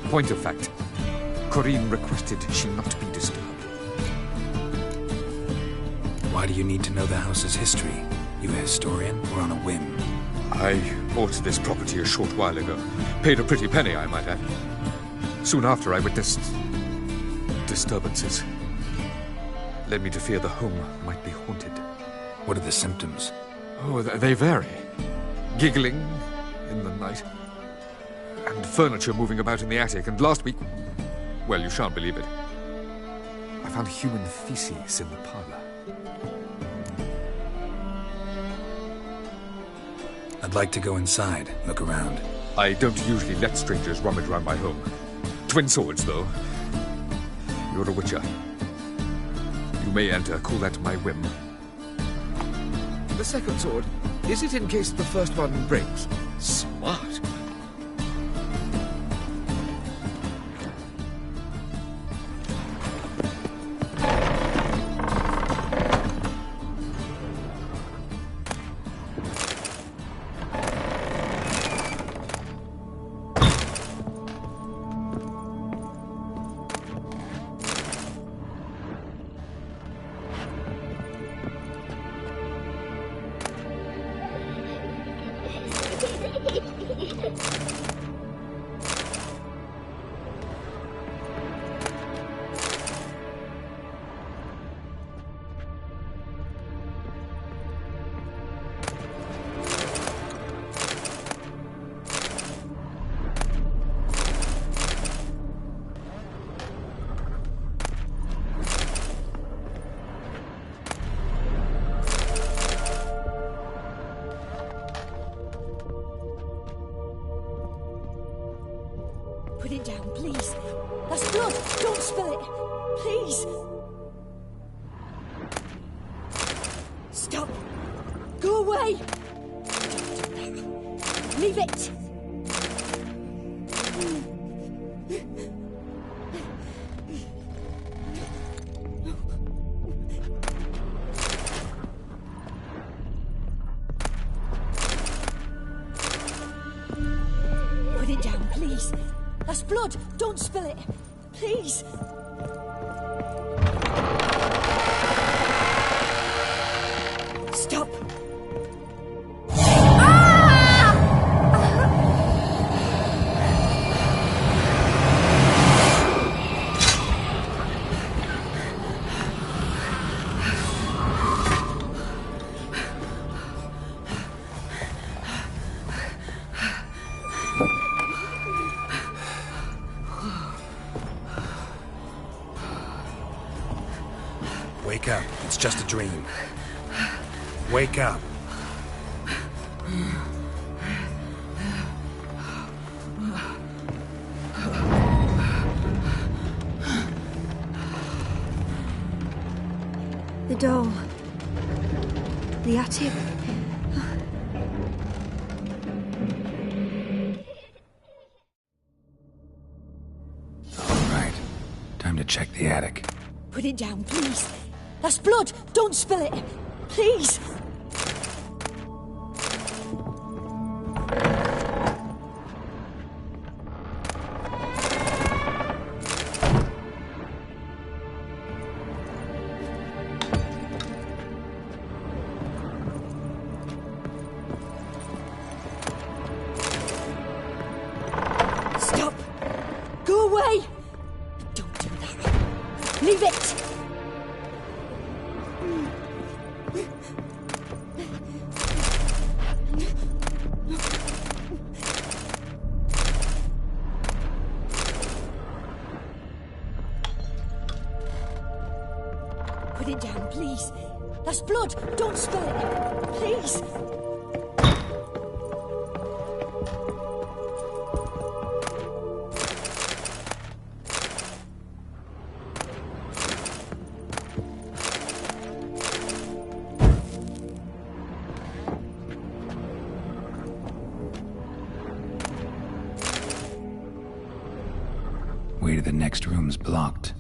Point of fact, Corrine requested she not be disturbed. Why do you need to know the house's history? You a historian or on a whim? I bought this property a short while ago. Paid a pretty penny, I might add. Soon after, I witnessed disturbances. Led me to fear the home might be haunted. What are the symptoms? Oh, they vary. Giggling in the night. And furniture moving about in the attic. And last week, well, you shan't believe it, I found human feces in the parlor. I'd like to go inside, look around. I don't usually let strangers rummage around my home. Twin swords, though. You're a witcher. You may enter, call that my whim. The second sword, is it in case the first one breaks? Smart. That's blood! Don't spill it! Please! Stop! Go away! Leave it! Put it down, please. That's blood! Don't spill it! Please! Stop! Wake up. It's just a dream. Wake up. The doll. The attic. All right. Time to check the attic. Put it down, please. That's blood! Don't spill it! Please! Stop! Go away! Don't do that. Leave it! Put it down, please. That's blood. Don't spill it. Please. Way to the next room's blocked.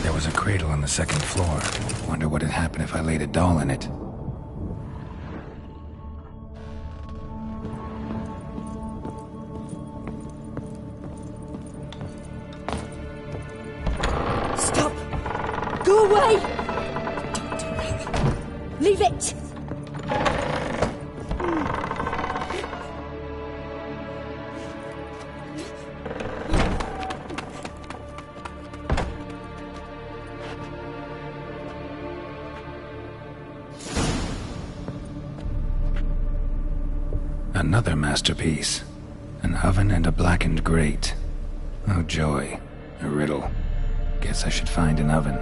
There was a cradle on the second floor. Wonder what had happened if I laid a doll in it. Stop! Go away! Don't do that. Leave it! Another masterpiece. An oven and a blackened grate. Oh joy. A riddle. Guess I should find an oven.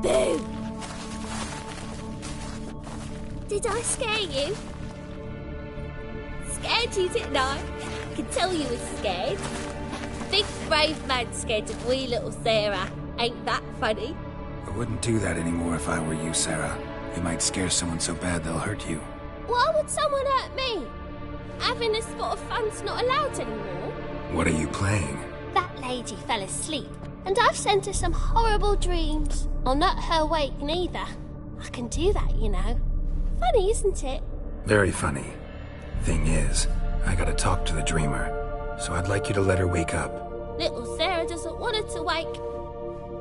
Boo! Did I scare you? Scared you, didn't I? I can tell you were scared. Big brave man scared of wee little Sarah. Ain't that funny? I wouldn't do that anymore if I were you, Sarah. You might scare someone so bad they'll hurt you. Why would someone hurt me? Having a spot of fun's not allowed anymore. What are you playing? That lady fell asleep, and I've sent her some horrible dreams. I'll not her wake neither. I can do that, you know. Funny, isn't it? Very funny. Thing is, I gotta talk to the dreamer, so I'd like you to let her wake up. Little Sarah doesn't want her to wake.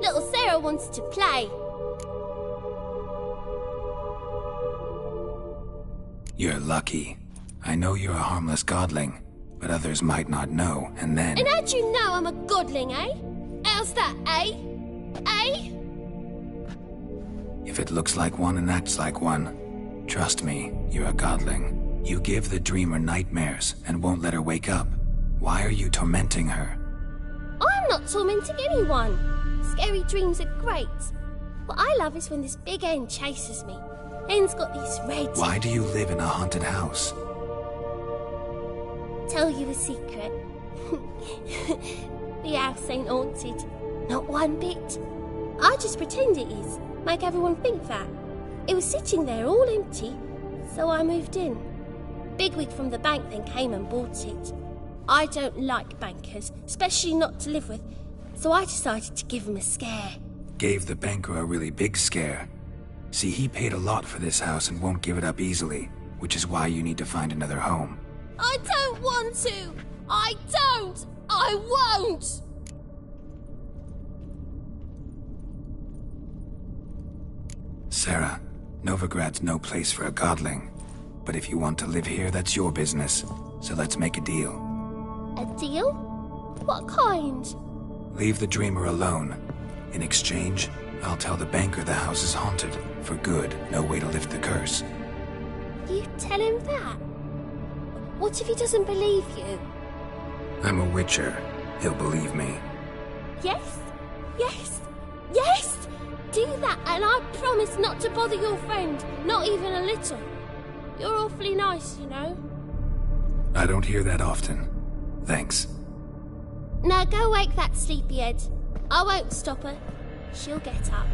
Little Sarah wants to play. You're lucky. I know you're a harmless godling, but others might not know, and then... And how'd you know I'm a godling, eh? How's that, eh? Eh? If it looks like one and acts like one, trust me, you're a godling. You give the dreamer nightmares and won't let her wake up. Why are you tormenting her? I'm not tormenting anyone. Scary dreams are great. What I love is when this big hen chases me. Hen's got these red... Why do you live in a haunted house? Tell you a secret. The house ain't haunted. Not one bit. I just pretend it is. Make everyone think that. It was sitting there all empty, so I moved in. Bigwig from the bank then came and bought it. I don't like bankers, especially not to live with, so I decided to give him a scare. Gave the banker a really big scare. See, he paid a lot for this house and won't give it up easily, which is why you need to find another home. I don't want to! I don't! I won't! Sarah, Novigrad's no place for a godling. But if you want to live here, that's your business. So let's make a deal. A deal? What kind? Leave the dreamer alone. In exchange, I'll tell the banker the house is haunted. For good, no way to lift the curse. You tell him that? What if he doesn't believe you? I'm a witcher. He'll believe me. Yes? Yes? Yes! Do that, and I promise not to bother your friend. Not even a little. You're awfully nice, you know. I don't hear that often. Thanks. Now go wake that sleepyhead. I won't stop her. She'll get up.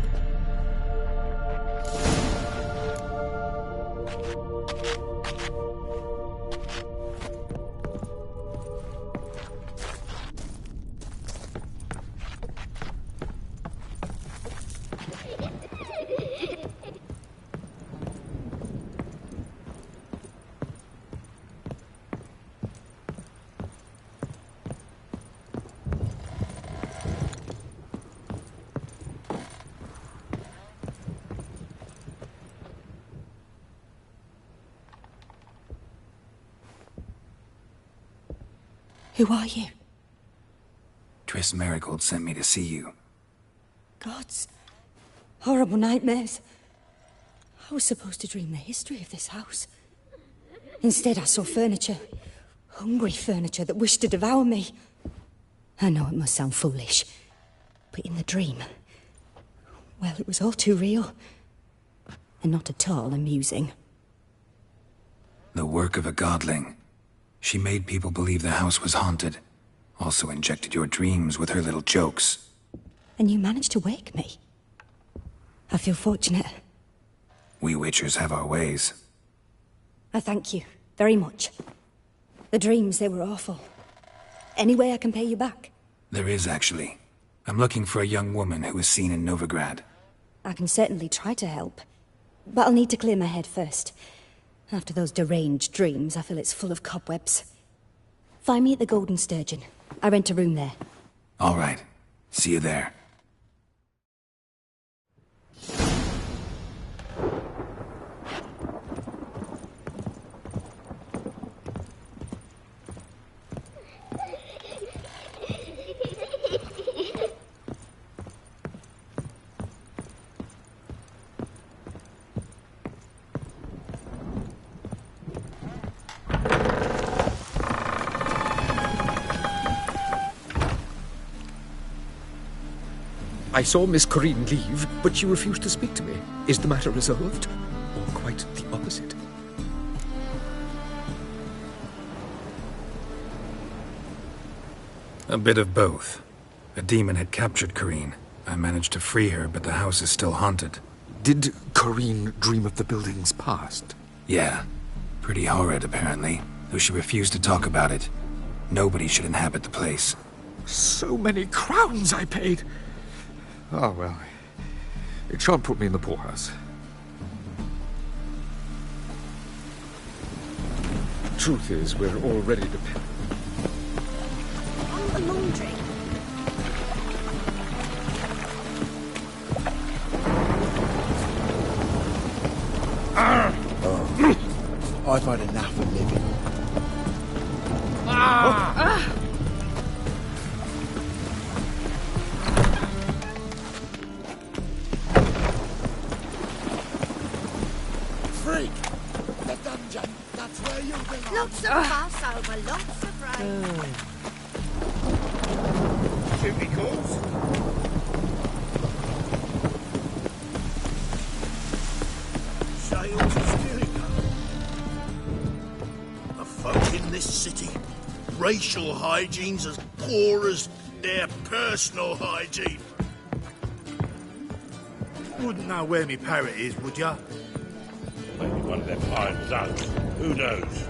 Who are you? Triss Merigold sent me to see you. Gods. Horrible nightmares. I was supposed to dream the history of this house. Instead, I saw furniture. Hungry furniture that wished to devour me. I know it must sound foolish, but in the dream, well, it was all too real. And not at all amusing. The work of a godling. She made people believe the house was haunted. Also injected your dreams with her little jokes. And you managed to wake me. I feel fortunate. We witchers have our ways. I thank you very much. The dreams, they were awful. Any way I can pay you back? There is, actually. I'm looking for a young woman who was seen in Novigrad. I can certainly try to help. But I'll need to clear my head first. After those deranged dreams, I feel it's full of cobwebs. Find me at the Golden Sturgeon. I rent a room there. All right. See you there. I saw Miss Corinne leave, but she refused to speak to me. Is the matter resolved? Or quite the opposite? A bit of both. A demon had captured Corinne. I managed to free her, but the house is still haunted. Did Corinne dream of the building's past? Yeah. Pretty horrid, apparently. Though she refused to talk about it. Nobody should inhabit the place. So many crowns I paid! Oh, well. It shan't put me in the poorhouse. Truth is, we're already dependent. On the laundry. I've had enough of living. Freak! The dungeon! That's where you belong! Lots of fuss over lots of rain. Chimney calls? Sales is killing her. The folk in this city, racial hygiene's as poor as their personal hygiene. Wouldn't know where me parrot is, would ya? Maybe one of them iron sons. Who knows?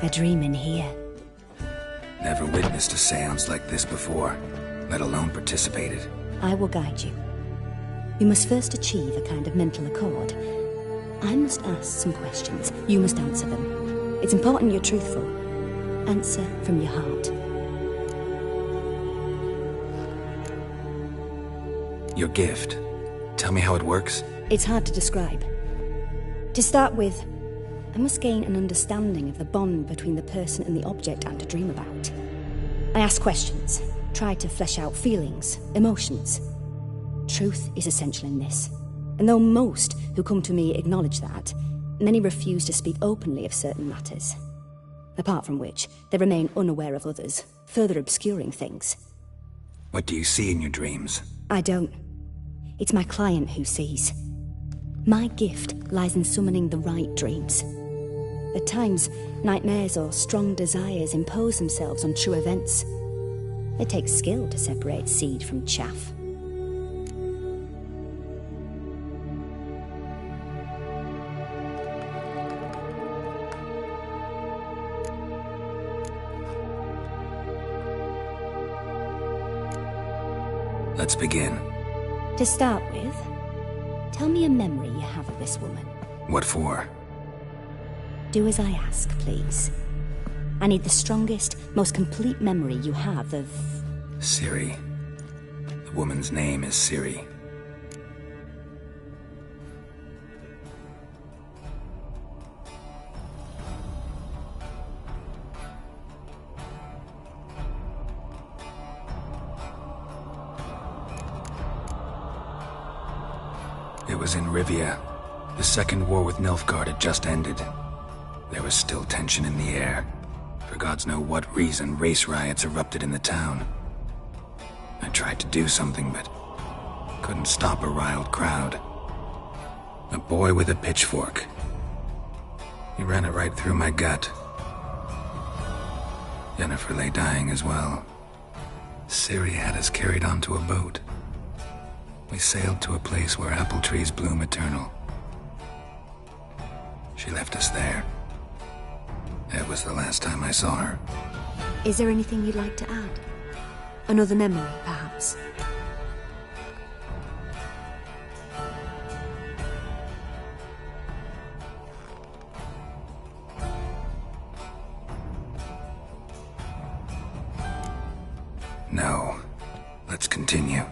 A dream in here. Never witnessed a seance like this before, let alone participated. I will guide you. You must first achieve a kind of mental accord. I must ask some questions. You must answer them. It's important you're truthful. Answer from your heart. Your gift. Tell me how it works. It's hard to describe. To start with, I must gain an understanding of the bond between the person and the object I'm to dream about. I ask questions, try to flesh out feelings, emotions. Truth is essential in this. And though most who come to me acknowledge that, many refuse to speak openly of certain matters. Apart from which, they remain unaware of others, further obscuring things. What do you see in your dreams? I don't. It's my client who sees. My gift lies in summoning the right dreams. At times, nightmares or strong desires impose themselves on true events. It takes skill to separate seed from chaff. Let's begin. To start with, tell me a memory you have of this woman. What for? Do as I ask, please. I need the strongest, most complete memory you have of... Ciri. The woman's name is Ciri. It was in Rivia. The second war with Nilfgaard had just ended. There was still tension in the air. For gods know what reason, race riots erupted in the town. I tried to do something, but couldn't stop a riled crowd. A boy with a pitchfork. He ran it right through my gut. Yennefer lay dying as well. Ciri had us carried onto a boat. We sailed to a place where apple trees bloom eternal. She left us there. That was the last time I saw her. Is there anything you'd like to add? Another memory, perhaps? No. Let's continue.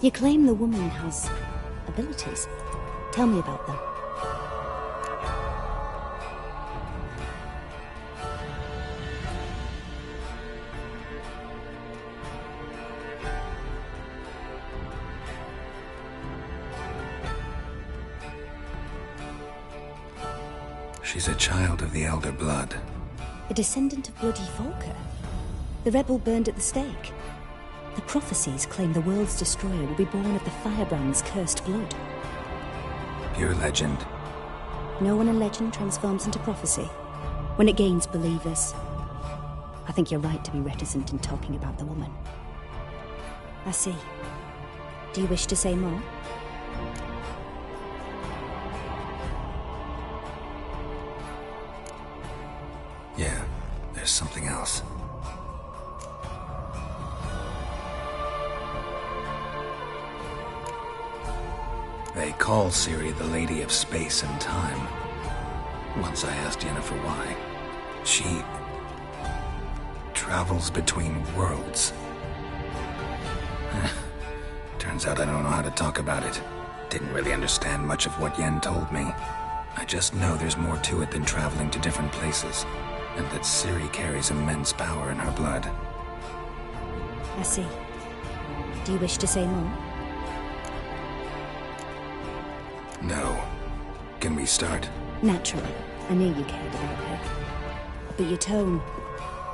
You claim the woman has abilities. Tell me about them. She's a child of the Elder Blood. A descendant of bloody Volker. The rebel burned at the stake. The prophecies claim the world's destroyer will be born of the Firebrand's cursed blood. Pure legend. No one in legend transforms into prophecy. When it gains believers. I think you're right to be reticent in talking about the woman. I see. Do you wish to say more? Yeah, there's something else. They call Ciri the Lady of Space and Time. Once I asked Yennefer why. She travels between worlds. Turns out I don't know how to talk about it. Didn't really understand much of what Yen told me. I just know there's more to it than traveling to different places, and that Ciri carries immense power in her blood. I see. Do you wish to say more? No. Can we start? Naturally. I knew you cared about her. But your tone,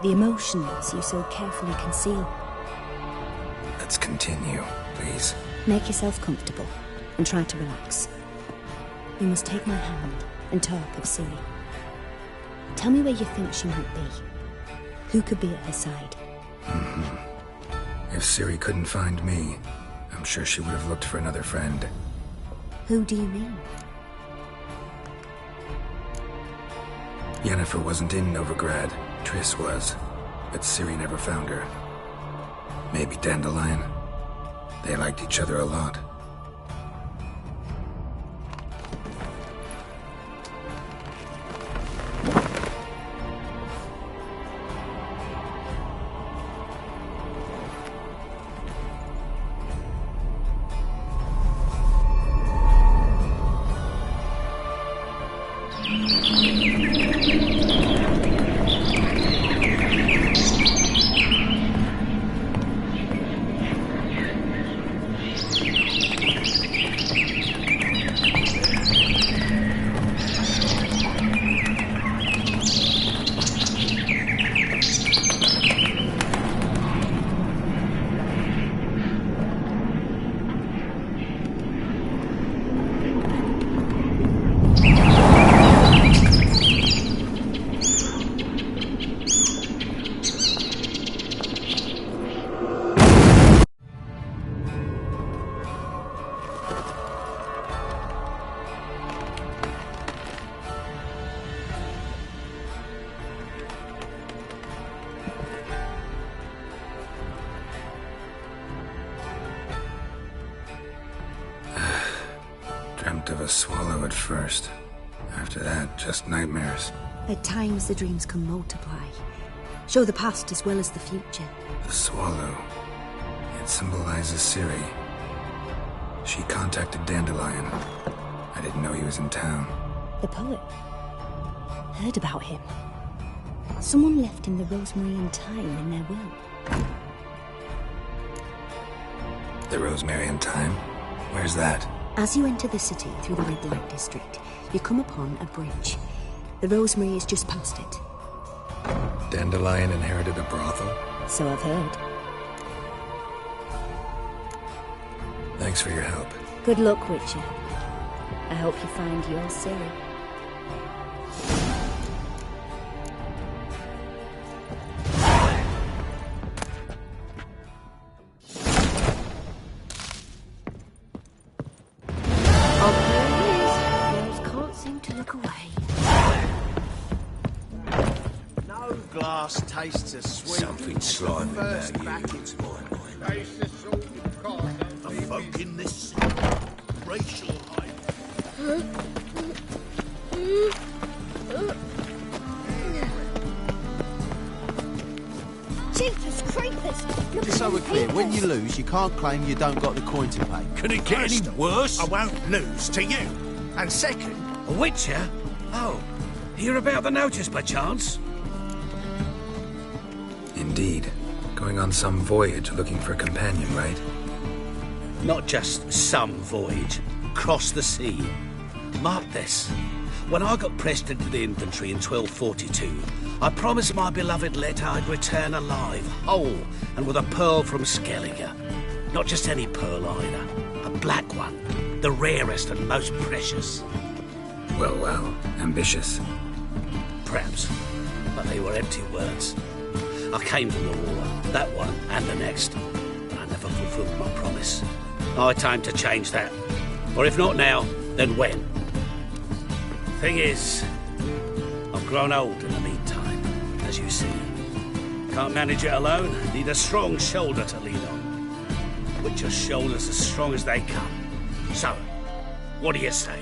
the emotions you so carefully conceal. Let's continue, please. Make yourself comfortable and try to relax. You must take my hand and talk of Ciri. Tell me where you think she might be. Who could be at her side? If Ciri couldn't find me, I'm sure she would have looked for another friend. Who do you mean? Yennefer wasn't in Novigrad. Triss was. But Ciri never found her. Maybe Dandelion. They liked each other a lot. Dreamt of a swallow at first. After that, just nightmares. At times the dreams can multiply. Show the past as well as the future. The swallow. It symbolizes Ciri. She contacted Dandelion. I didn't know he was in town. The poet. Heard about him. Someone left him the Rosemary and Thyme in their will. The Rosemary and Thyme? Where's that? As you enter the city through the Red Light District, you come upon a bridge. The Rosemary is just past it. Dandelion inherited a brothel? So I've heard. Thanks for your help. Good luck, Witcher. I hope you find your Ciri. Tastes as sweet. Something slimy First about back you. it's mine. Taste the salt of corn. A folk in this racial hype. Jeepers creepers! Look Just so we're clear, when you lose, you can't claim you don't got the coin to pay. Can it get any worse? I won't lose to you. And second... A witcher? Oh, hear about the notice by chance? Indeed. Going on some voyage looking for a companion, right? Not just some voyage. Cross the sea. Mark this. When I got pressed into the infantry in 1242, I promised my beloved Let I'd return alive, whole, and with a pearl from Skellige. Not just any pearl either. A black one. The rarest and most precious. Well, ambitious. Perhaps. But they were empty words. I came from the war, that one and the next, but I never fulfilled my promise. High time to change that. Or if not now, then when? Thing is, I've grown old in the meantime, as you see. Can't manage it alone, need a strong shoulder to lean on. Witcher's shoulders as strong as they come. So, what do you say?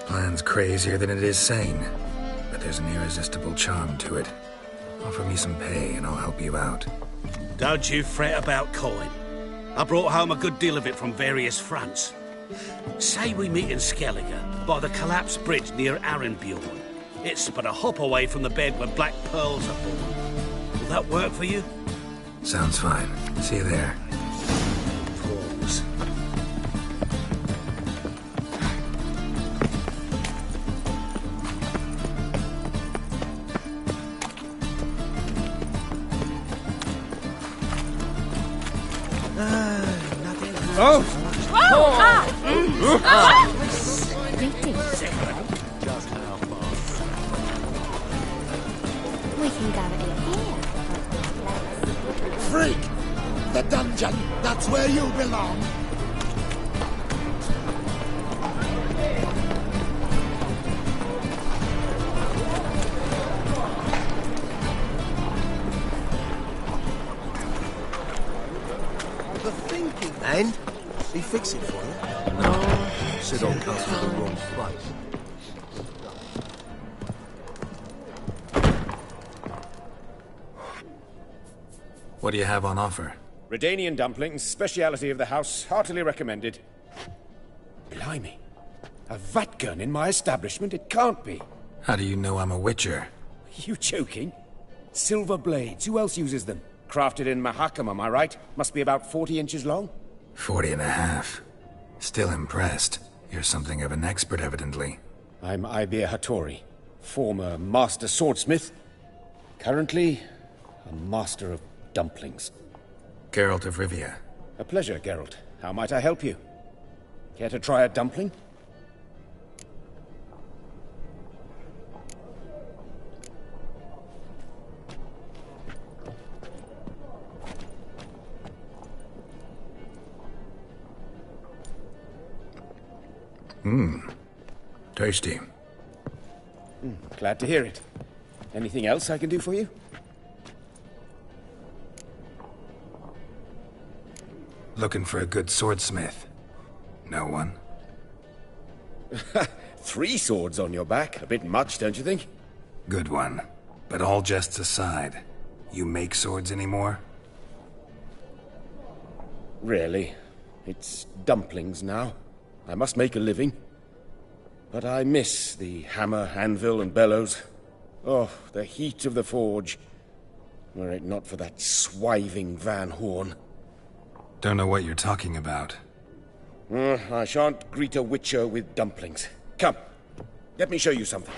Plan's crazier than it is sane, but there's an irresistible charm to it. Offer me some pay and I'll help you out. Don't you fret about coin. I brought home a good deal of it from various fronts. Say we meet in Skellige, by the collapsed bridge near Arenbjorn. It's but a hop away from the bed where black pearls are born. Will that work for you? Sounds fine. See you there. Pause. We can go in here. Freak! The dungeon! That's where you belong! The thinking man. He fix it for you? No. Said I'll come to the wrong place. What do you have on offer? Redanian dumplings, speciality of the house, heartily recommended. Blimey. A vatgun in my establishment? It can't be. How do you know I'm a witcher? You joking? Silver blades, who else uses them? Crafted in Mahakam, am I right? Must be about 40 inches long? 40 and a half. Still impressed. You're something of an expert, evidently. I'm Ibir Hattori, former master swordsmith. Currently, a master of dumplings. Geralt of Rivia. A pleasure, Geralt. How might I help you? Care to try a dumpling? Tasty. Glad to hear it. Anything else I can do for you? Looking for a good swordsmith. No one? 3 swords on your back. A bit much, don't you think? Good one. But all jests aside, you make swords anymore? Really. It's dumplings now. I must make a living. But I miss the hammer, anvil, and bellows. Oh, the heat of the forge. Were it not for that swiving Van Horn. Don't know what you're talking about. I shan't greet a witcher with dumplings. Come, let me show you something.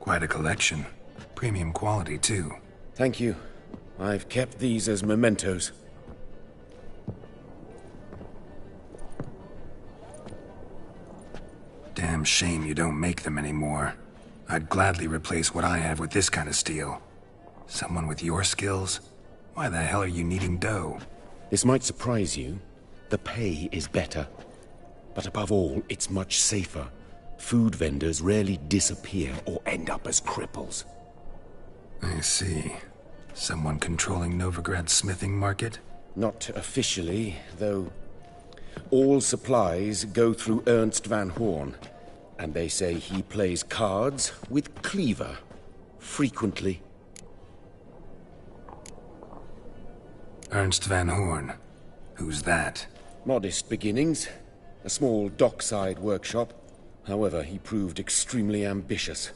Quite a collection. Premium quality, too. Thank you. I've kept these as mementos. Damn shame you don't make them anymore. I'd gladly replace what I have with this kind of steel. Someone with your skills? Why the hell are you needing dough? This might surprise you. The pay is better. But above all, it's much safer. Food vendors rarely disappear or end up as cripples. I see. Someone controlling Novigrad's smithing market? Not officially, though All supplies go through Ernst Van Horn, and they say he plays cards with Cleaver, frequently. Ernst Van Horn. Who's that? Modest beginnings. A small dockside workshop. However, he proved extremely ambitious.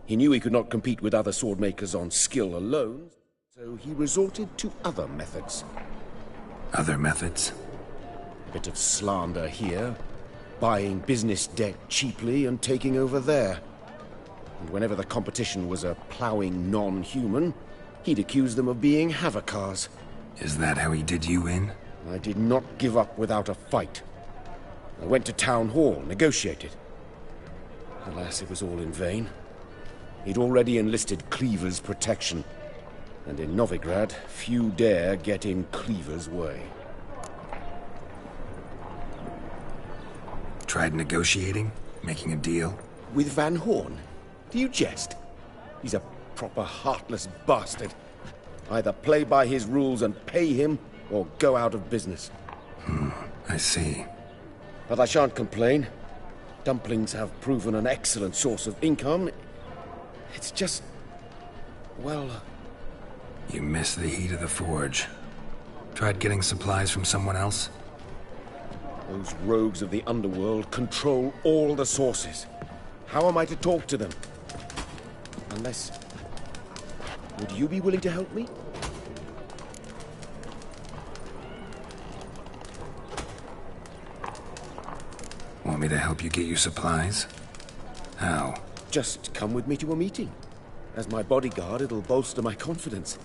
He knew he could not compete with other swordmakers on skill alone, so he resorted to other methods. Other methods? A bit of slander here, buying business debt cheaply and taking over there. And whenever the competition was a ploughing non-human, he'd accuse them of being Havocars. Is that how he did you in? I did not give up without a fight. I went to Town Hall, negotiated. Alas, it was all in vain. He'd already enlisted Cleaver's protection, and in Novigrad, few dare get in Cleaver's way. Tried negotiating? Making a deal? With Van Horn? Do you jest? He's a proper heartless bastard. Either play by his rules and pay him, or go out of business. I see. But I shan't complain. Dumplings have proven an excellent source of income. It's just... well... You miss the heat of the forge. Tried getting supplies from someone else? Those rogues of the underworld control all the sources. How am I to talk to them? Unless... would you be willing to help me? Want me to help you get your supplies? How? Just come with me to a meeting. As my bodyguard, it'll bolster my confidence.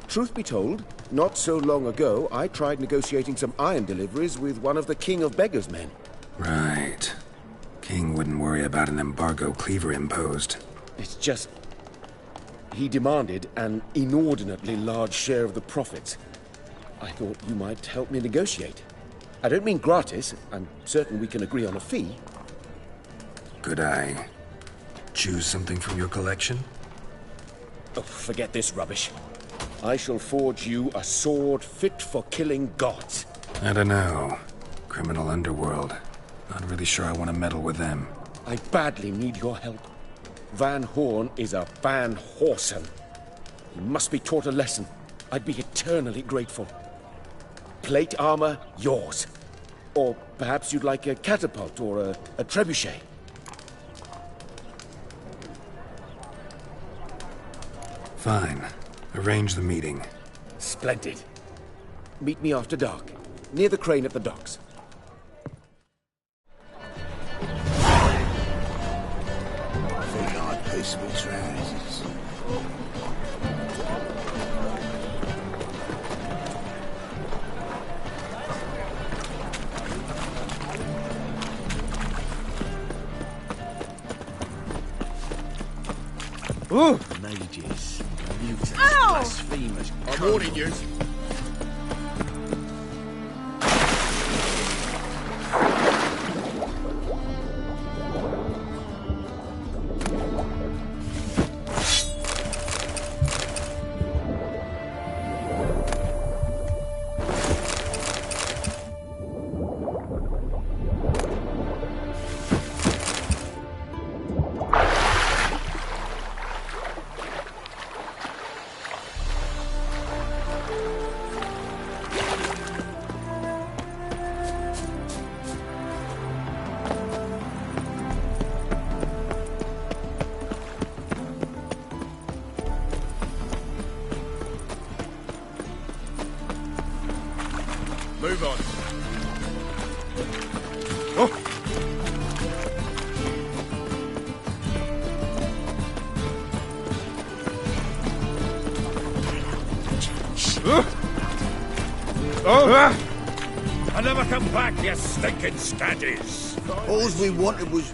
Truth be told, not so long ago, I tried negotiating some iron deliveries with one of the King of Beggars' men. Right. King wouldn't worry about an embargo Cleaver imposed. It's just... he demanded an inordinately large share of the profits. I thought you might help me negotiate. I don't mean gratis. I'm certain we can agree on a fee. Could I choose something from your collection? Oh, forget this rubbish. I shall forge you a sword fit for killing gods. I don't know. Criminal underworld. Not really sure I want to meddle with them. I badly need your help. Van Horn is a Van Horsen. He must be taught a lesson. I'd be eternally grateful. Plate armor, yours. Or perhaps you'd like a catapult or a trebuchet. Fine. Arrange the meeting. Splendid. Meet me after dark, near the crane at the docks. I think I'd piss my trousers. Ooh! Mages, mutants, Ow! blasphemers. I'm warning you. Move on. Oh! I never come back, you stinking standies. All we wanted was...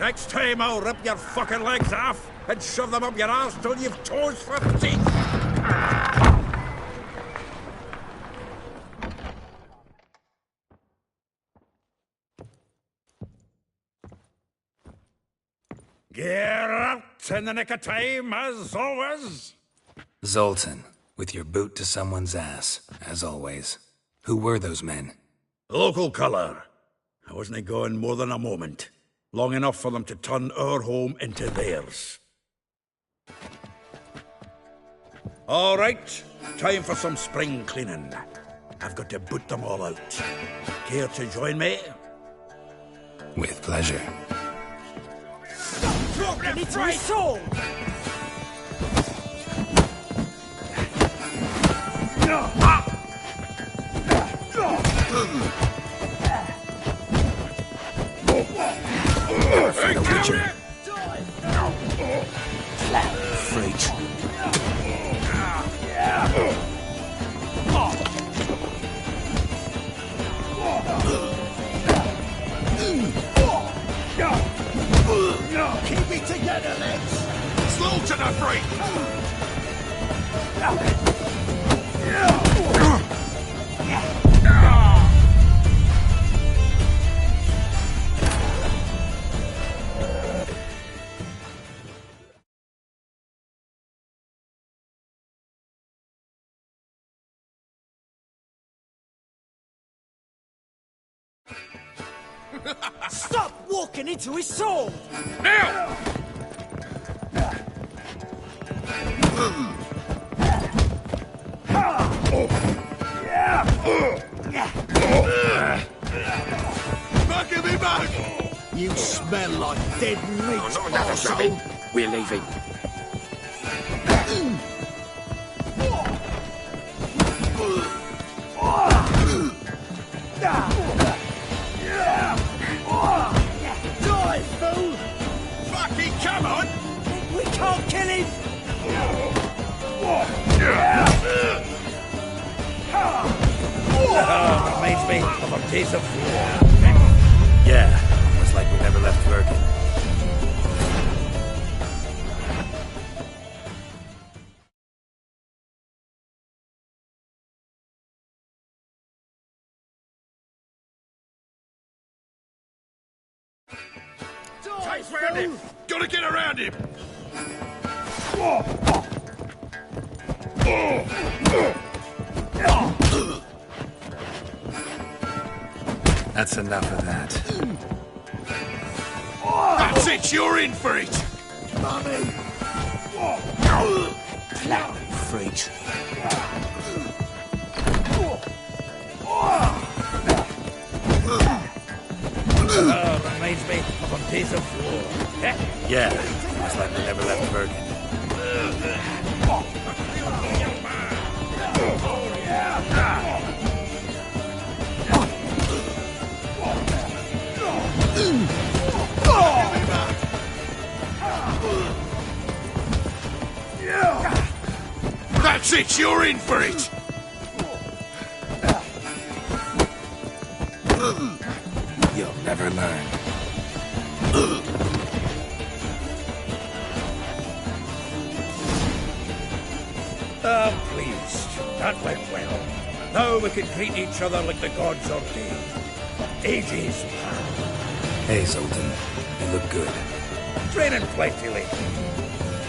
Next time I'll rip your fucking legs off and shove them up your arse till you've toes for teeth. Get out! Just in the nick of time, as always. Zoltan, with your boot to someone's ass, as always. Who were those men? Local colour. I wasn't gone more than a moment. Long enough for them to turn our home into theirs. All right, time for some spring cleaning. I've got to boot them all out. Care to join me? With pleasure. Drop it into his soul! For the Witcher. Clown freak. Keep it together, lads! Slow to the freak! Stop walking into his soul! Now! Give me back! You smell like dead meat, arsehole. We're leaving. Die, fool! Fucking come on! We can't kill him! Reminds me of our days of war. Yeah, almost like we never left Bergen. Chase round him! Gotta get around him! That's enough of that. That's it! You're in for it! Mummy! Clown freak. Reminds me of our days of war. Yeah, almost like we never left Bergen. That's it! You're in for it! You'll never learn. Pleased. That went well. Now we can treat each other like the gods ordained. Ages past. Hey, Zoltan. You look good. Training plenty lately.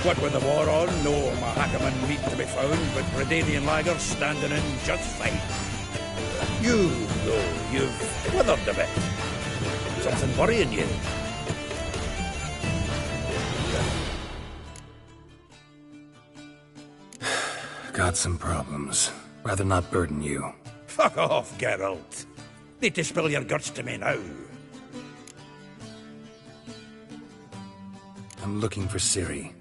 What with the war on, no Mahakaman meat to be found, but Bredanian lagers standing in just fine. You, though, you've withered a bit. Something worrying you? Got some problems. Rather not burden you. Fuck off, Geralt. Need to spill your guts to me now. I'm looking for Ciri.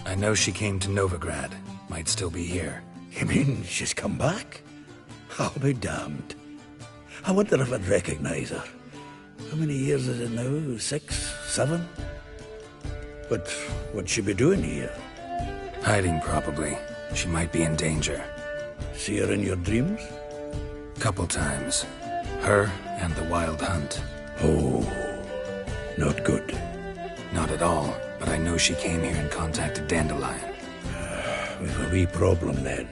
I know she came to Novigrad. Might still be here. You mean she's come back? I'll be damned. I wonder if I'd recognize her. How many years is it now? 6, 7? But what'd she be doing here? Hiding, probably. She might be in danger. See her in your dreams? Couple times. Her and the Wild Hunt. Oh, not good. Not at all, but I know she came here and contacted Dandelion. We've a wee problem then.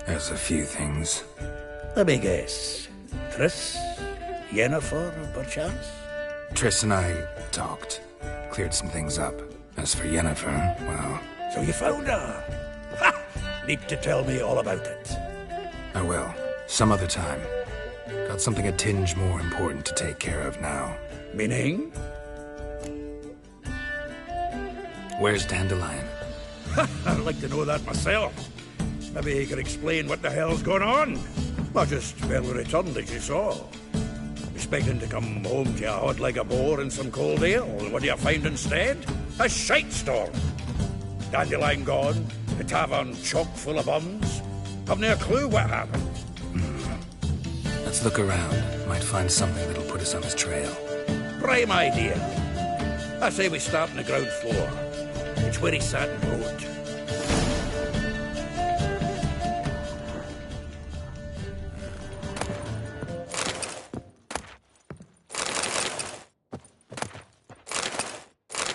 There's a few things. Let me guess. Triss? Yennefer, perchance? Triss and I talked. Cleared some things up. As for Yennefer, well... So you found her? Ha! Need to tell me all about it. I will. Some other time. Got something a tinge more important to take care of now. Meaning? Where's Dandelion? I'd like to know that myself. Maybe he could explain what the hell's going on. I just barely returned, as you saw. Expecting to come home to you hot like a boar in some cold ale, and what do you find instead? A shite storm. Dandelion gone, the tavern chock full of bums. Haven't a clue what happened. Let's look around. Might find something that'll put us on his trail. Prime idea. I say we start on the ground floor. It's where he sat and wrote.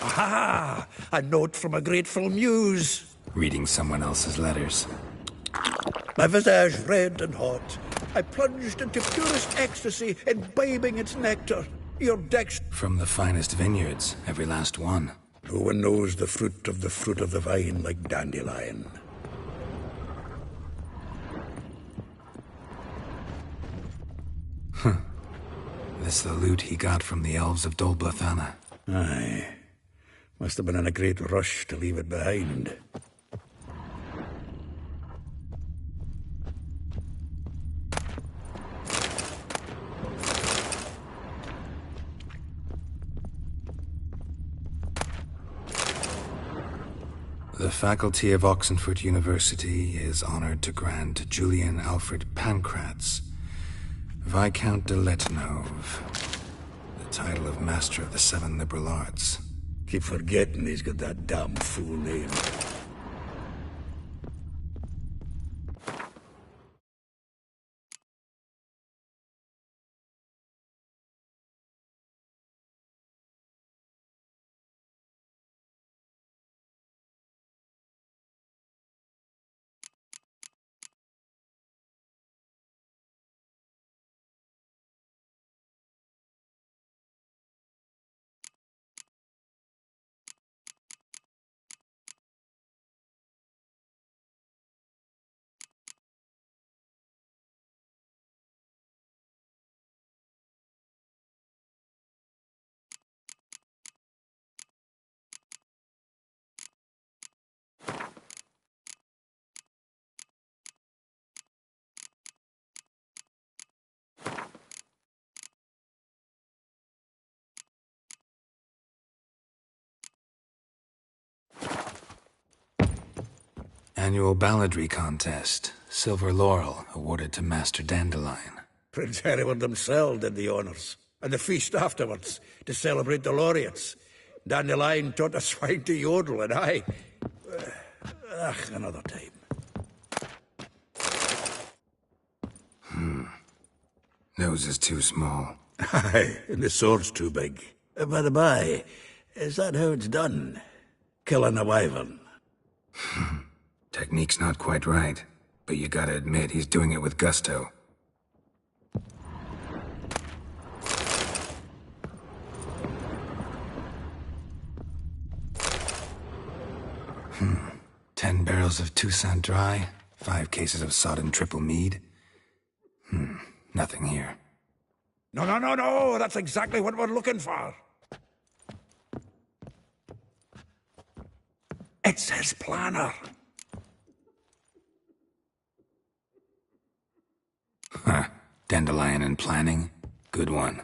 Aha! A note from a grateful muse. Reading someone else's letters. My visage red and hot. I plunged into purest ecstasy, imbibing its nectar. Your decks... From the finest vineyards, every last one. No one knows the fruit of the vine like Dandelion. This the loot he got from the elves of Dol Blathanna. Aye. Must have been in a great rush to leave it behind. The faculty of Oxenford University is honored to grant Julian Alfred Pancratz, Viscount de Letnov, the title of Master of the Seven Liberal Arts. Keep forgetting he's got that damn fool name. Annual balladry contest. Silver laurel awarded to Master Dandelion. Prince Hereward himself did the honours. And the feast afterwards, to celebrate the laureates. Dandelion taught a swine to yodel, and I... another time. Nose is too small. Aye, and the sword's too big. By the by, is that how it's done? Killing a wyvern? Technique's not quite right, but you gotta admit he's doing it with gusto. Hmm. 10 barrels of Toussaint Dry, 5 cases of sodden triple mead. Nothing here. No, that's exactly what we're looking for. It's his planner. Huh. Dandelion and planning? Good one.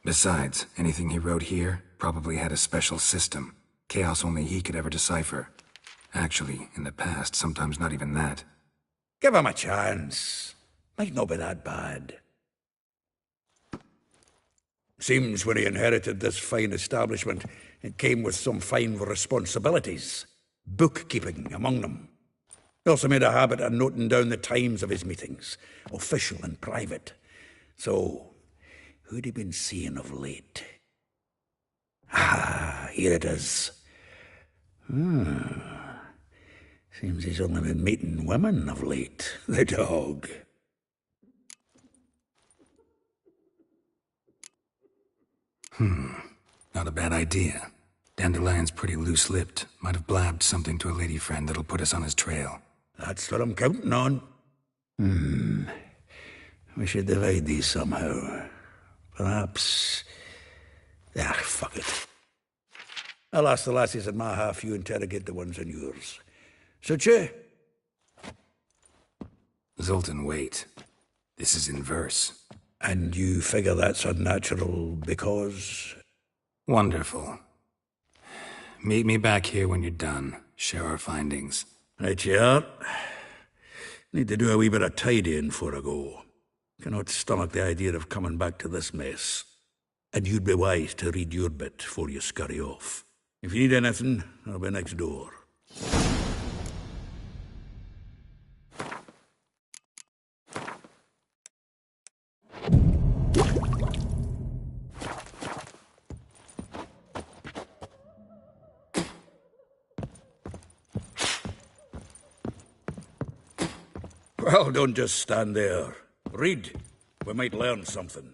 Besides, anything he wrote here probably had a special system. Chaos only he could ever decipher. Actually, in the past, sometimes not even that. Give him a chance. Might not be that bad. Seems when he inherited this fine establishment, it came with some fine responsibilities. Bookkeeping among them. He also made a habit of noting down the times of his meetings, official and private. So, who'd he been seeing of late? Ah, here it is. Seems he's only been meeting women of late, the dog. Not a bad idea. Dandelion's pretty loose-lipped. Might have blabbed something to a lady friend that'll put us on his trail. That's what I'm counting on. We should divide these somehow. Perhaps... fuck it. I'll ask the lassies in my half, you interrogate the ones in yours. Such you? Zoltan, wait. This is in verse. And you figure that's unnatural because... Wonderful. Meet me back here when you're done. Share our findings. Right you are. Need to do a wee bit of tidying before I go. Cannot stomach the idea of coming back to this mess. And you'd be wise to read your bit before you scurry off. If you need anything, I'll be next door. Well, don't just stand there. Read. We might learn something.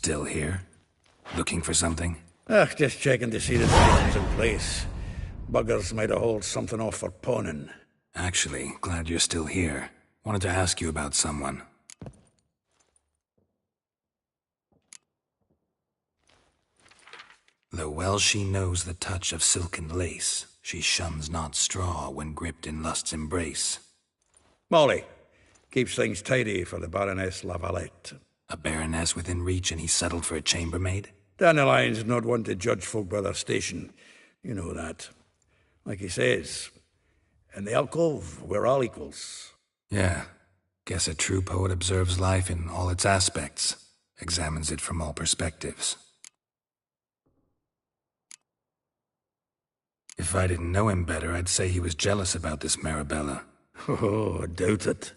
Still here? Looking for something? Just checking to see that everything's in place. Buggers might have hauled something off for pawning. Actually, glad you're still here. Wanted to ask you about someone. Though well she knows the touch of silken lace, she shuns not straw when gripped in lust's embrace. Molly keeps things tidy for the Baroness Lavalette. A baroness within reach and he's settled for a chambermaid? Dandelion's not one to judge folk by their station. You know that. Like he says, in the alcove, we're all equals. Yeah. Guess a true poet observes life in all its aspects, examines it from all perspectives. If I didn't know him better, I'd say he was jealous about this Marabella. Oh, I doubt it.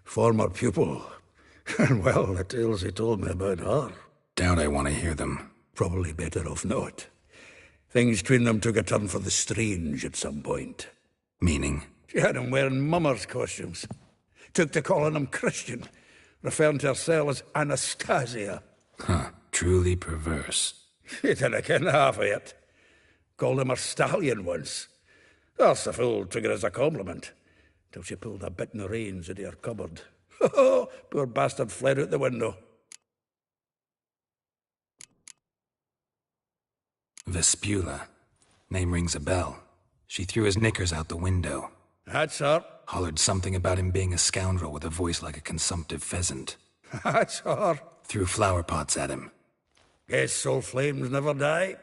Former pupil. And well, the tales he told me about her. Doubt I want to hear them. Probably better off not. Things between them took a turn for the strange at some point. Meaning? She had him wearing mummers' costumes. Took to calling him Christian, referring to herself as Anastasia. Huh, truly perverse. She didn't ken half of it. Called him her stallion once. That's the fool took it as a compliment, till she pulled a bit in the reins out of her cupboard. Poor bastard fled out the window. Vespula. Name rings a bell. She threw his knickers out the window. That's her. Hollered something about him being a scoundrel with a voice like a consumptive pheasant. That's her. Threw flower pots at him. Guess soul flames never die.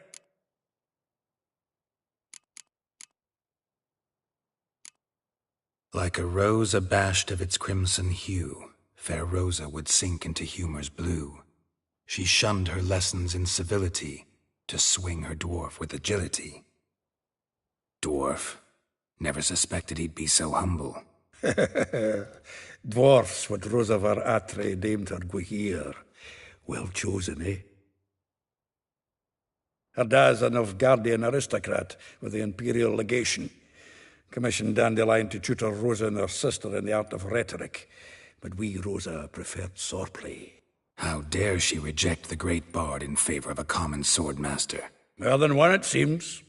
Like a rose abashed of its crimson hue, fair Rosa would sink into humor's blue. She shunned her lessons in civility to swing her dwarf with agility. Dwarf. Never suspected he'd be so humble. Dwarfs what Rosavar Atre deemed her Gwyhir. Well chosen, eh? Her dad's a Nilfgaardian aristocrat with the Imperial Legation. Commissioned Dandelion to tutor Rosa and her sister in the art of rhetoric. But we, Rosa, preferred swordplay. How dare she reject the great bard in favor of a common swordmaster? More than one, it seems.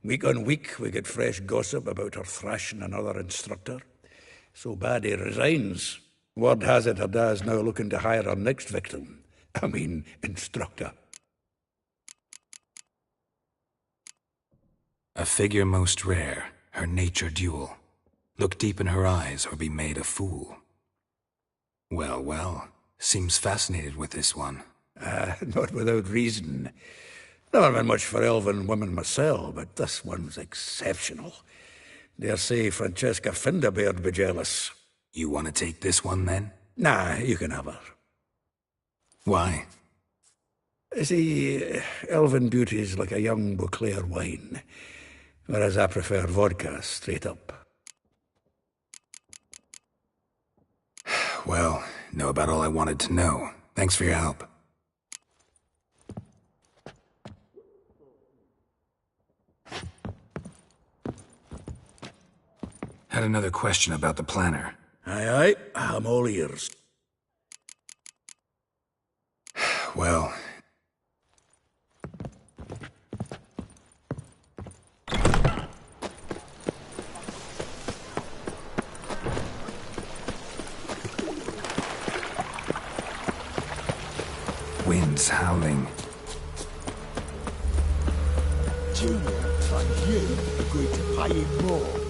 Week on week, we get fresh gossip about her thrashing another instructor. So bad he resigns. Word has it her dad's now looking to hire her next victim. Instructor. A figure most rare, her nature dual. Look deep in her eyes or be made a fool. Well, well, seems fascinated with this one. Not without reason. Never been much for elven women myself, but this one's exceptional. Dare say Francesca Findabaird be jealous. You want to take this one, then? Nah, you can have her. Why? See, elven beauty's like a young Beauclair wine, whereas I prefer vodka straight up. Well, know about all I wanted to know. Thanks for your help. Had another question about the planner. Aye, I'm all ears. Well... Wind's howling. Junior, and you agreed to pay him more.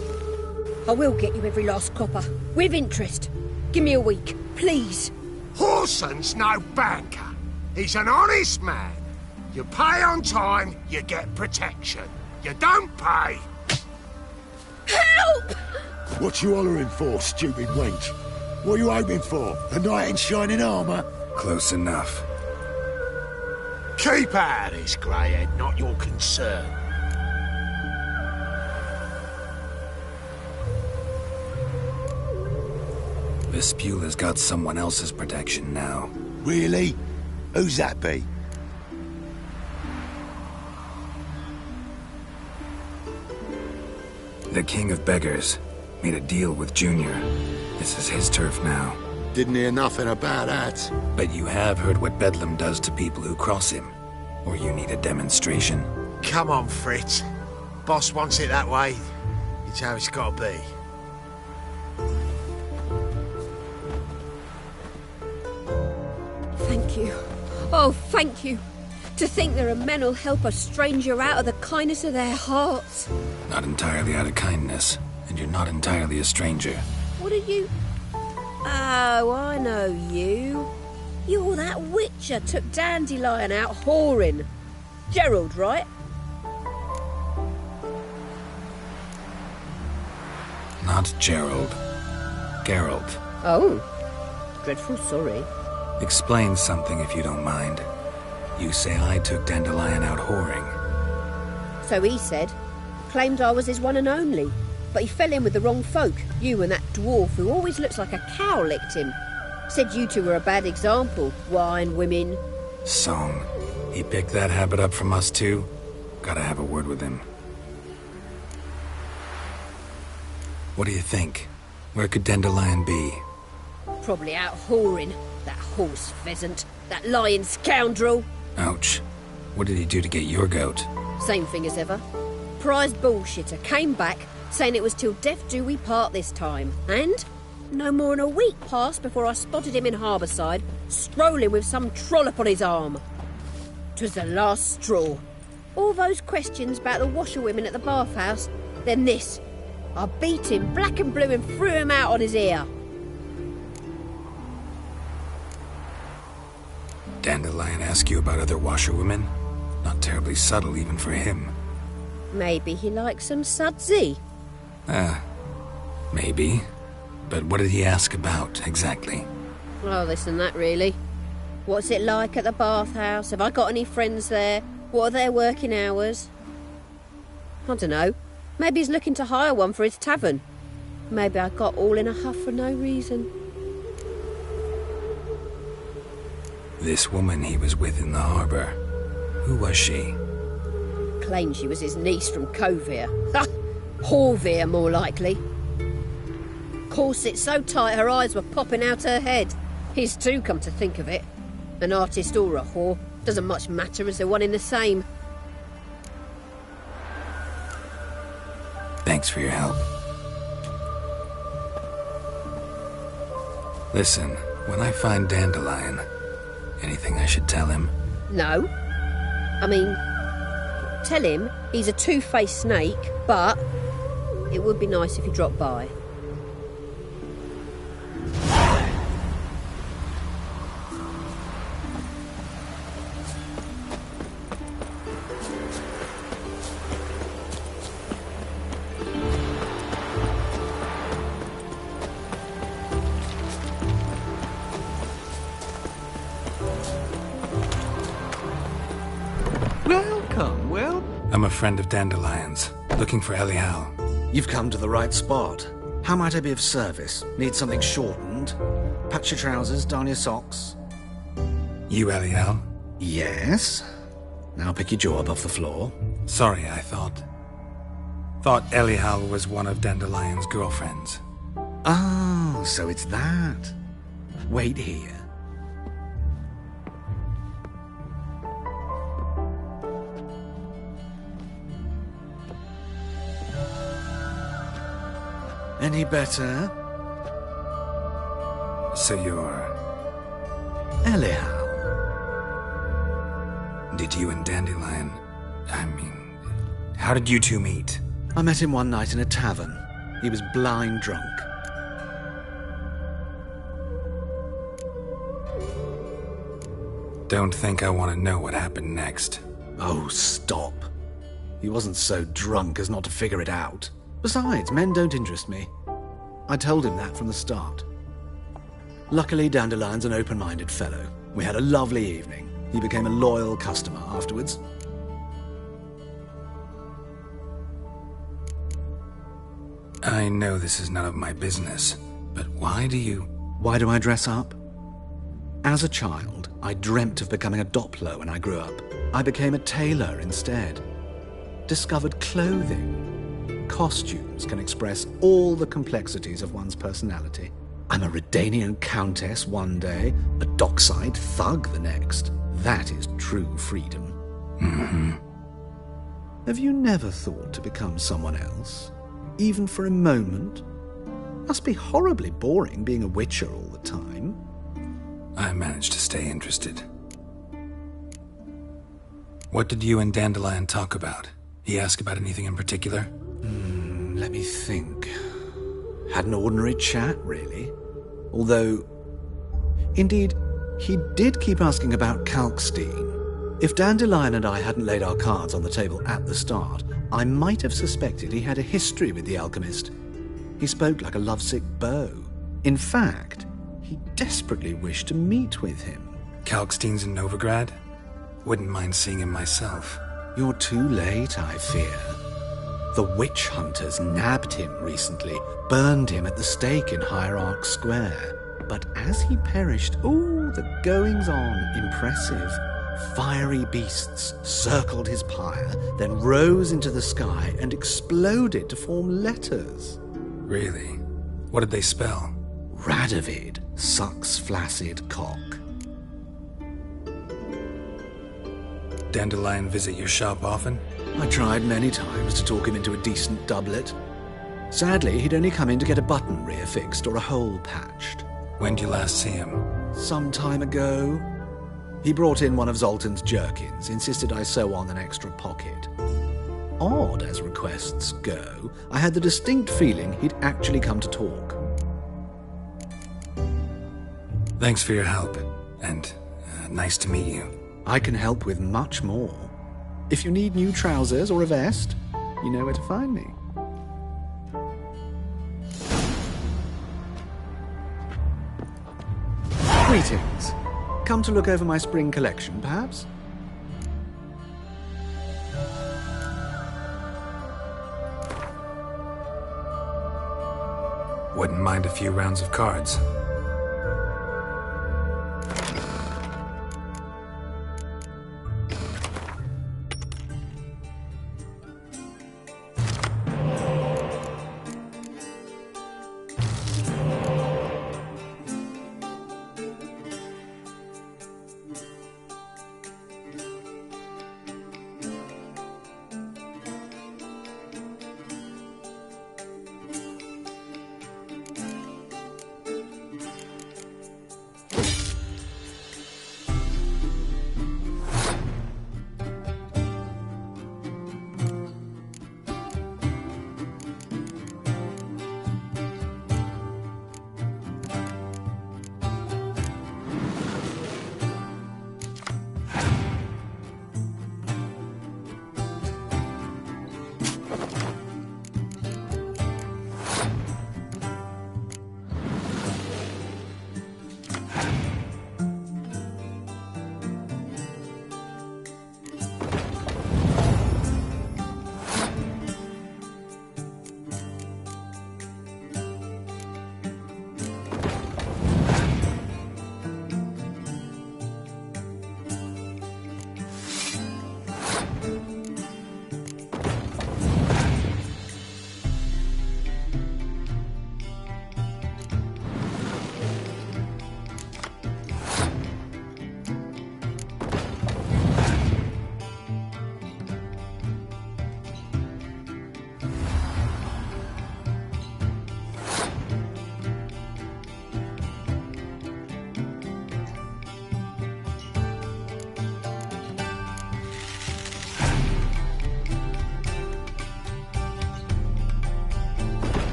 I will get you every last copper, with interest. Give me a week, please. Horson's no banker. He's an honest man. You pay on time, you get protection. You don't pay... Help! What you hollering for, stupid wench? What are you hoping for? A knight in shining armour? Close enough. Keep out of this, Greyhead, not your concern. Vespula's got someone else's protection now. Really? Who's that be? The King of Beggars made a deal with Junior. This is his turf now. Didn't hear nothing about that. But you have heard what Bedlam does to people who cross him. Or you need a demonstration. Come on, Fritz. Boss wants it that way. It's how it's got to be. Thank you. Oh, thank you. To think there are men who'll help a stranger out of the kindness of their hearts. Not entirely out of kindness, and you're not entirely a stranger. What are you... Oh, I know you. You're that witcher took Dandelion out whoring. Gerald, right? Not Gerald. Geralt. Oh. Dreadful sorry. Explain something if you don't mind. You say I took Dandelion out whoring. So he said. Claimed I was his one and only. But he fell in with the wrong folk. You and that dwarf who always looks like a cow licked him. Said you two were a bad example. Wine, women. Song. He picked that habit up from us too? Gotta have a word with him. What do you think? Where could Dandelion be? Probably out whoring. That horse pheasant. That lying scoundrel. Ouch. What did he do to get your goat? Same thing as ever. Prized bullshitter came back, saying it was till death do we part this time. And No more than a week passed before I spotted him in Harbourside, strolling with some trollop on his arm. 'Twas the last straw. All those questions about the washerwomen at the bathhouse, then this. I beat him black and blue and threw him out on his ear. Dandelion ask you about other washerwomen? Not terribly subtle even for him. Maybe he likes some sudsy. Maybe. But what did he ask about, exactly? Oh, this and that, really. What's it like at the bathhouse? Have I got any friends there? What are their working hours? I don't know. Maybe he's looking to hire one for his tavern. Maybe I got all in a huff for no reason. This woman he was with in the harbour, who was she? Claimed she was his niece from Kovir. Ha! Horvir, more likely. Corset so tight her eyes were popping out her head. His too, come to think of it. An artist or a whore. Doesn't much matter as they're one in the same. Thanks for your help. Listen, when I find Dandelion, anything I should tell him? No. I mean, tell him he's a two-faced snake, but it would be nice if he dropped by. I'm a friend of Dandelion's, looking for Elial. You've come to the right spot. How might I be of service? Need something shortened? Patch your trousers, darn your socks. You Elial? Yes. Now pick your jaw up off the floor. Sorry, I thought Elial was one of Dandelion's girlfriends. Oh, so it's that. Wait here. Any better? So you're... Elial. Did you and Dandelion... how did you two meet? I met him one night in a tavern. He was blind drunk. Don't think I want to know what happened next. Oh, stop. He wasn't so drunk as not to figure it out. Besides, men don't interest me. I told him that from the start. Luckily, Dandelion's an open-minded fellow. We had a lovely evening. He became a loyal customer afterwards. I know this is none of my business, but why do I dress up? As a child, I dreamt of becoming a Doppler when I grew up. I became a tailor instead. Discovered clothing. Costumes can express all the complexities of one's personality. I'm a Redanian countess one day, a dockside thug the next. That is true freedom. Mm-hmm. Have you never thought to become someone else? Even for a moment? Must be horribly boring being a witcher all the time. I managed to stay interested. What did you and Dandelion talk about? He asked about anything in particular? Let me think. Had an ordinary chat, really. Although, indeed, he did keep asking about Kalkstein. If Dandelion and I hadn't laid our cards on the table at the start, I might have suspected he had a history with the alchemist. He spoke like a lovesick beau. In fact, he desperately wished to meet with him. Kalkstein's in Novigrad? Wouldn't mind seeing him myself. You're too late, I fear. The witch hunters nabbed him recently, burned him at the stake in Hierarch Square. But as he perished, the goings-on impressive. Fiery beasts circled his pyre, then rose into the sky and exploded to form letters. Really? What did they spell? Radovid sucks flaccid cock. Dandelion visit your shop often? I tried many times to talk him into a decent doublet. Sadly, he'd only come in to get a button rear fixed or a hole patched. When did you last see him? Some time ago. He brought in one of Zoltan's jerkins, insisted I sew on an extra pocket. Odd as requests go, I had the distinct feeling he'd actually come to talk. Thanks for your help, and nice to meet you. I can help with much more. If you need new trousers or a vest, you know where to find me. Greetings. Come to look over my spring collection, perhaps? Wouldn't mind a few rounds of cards.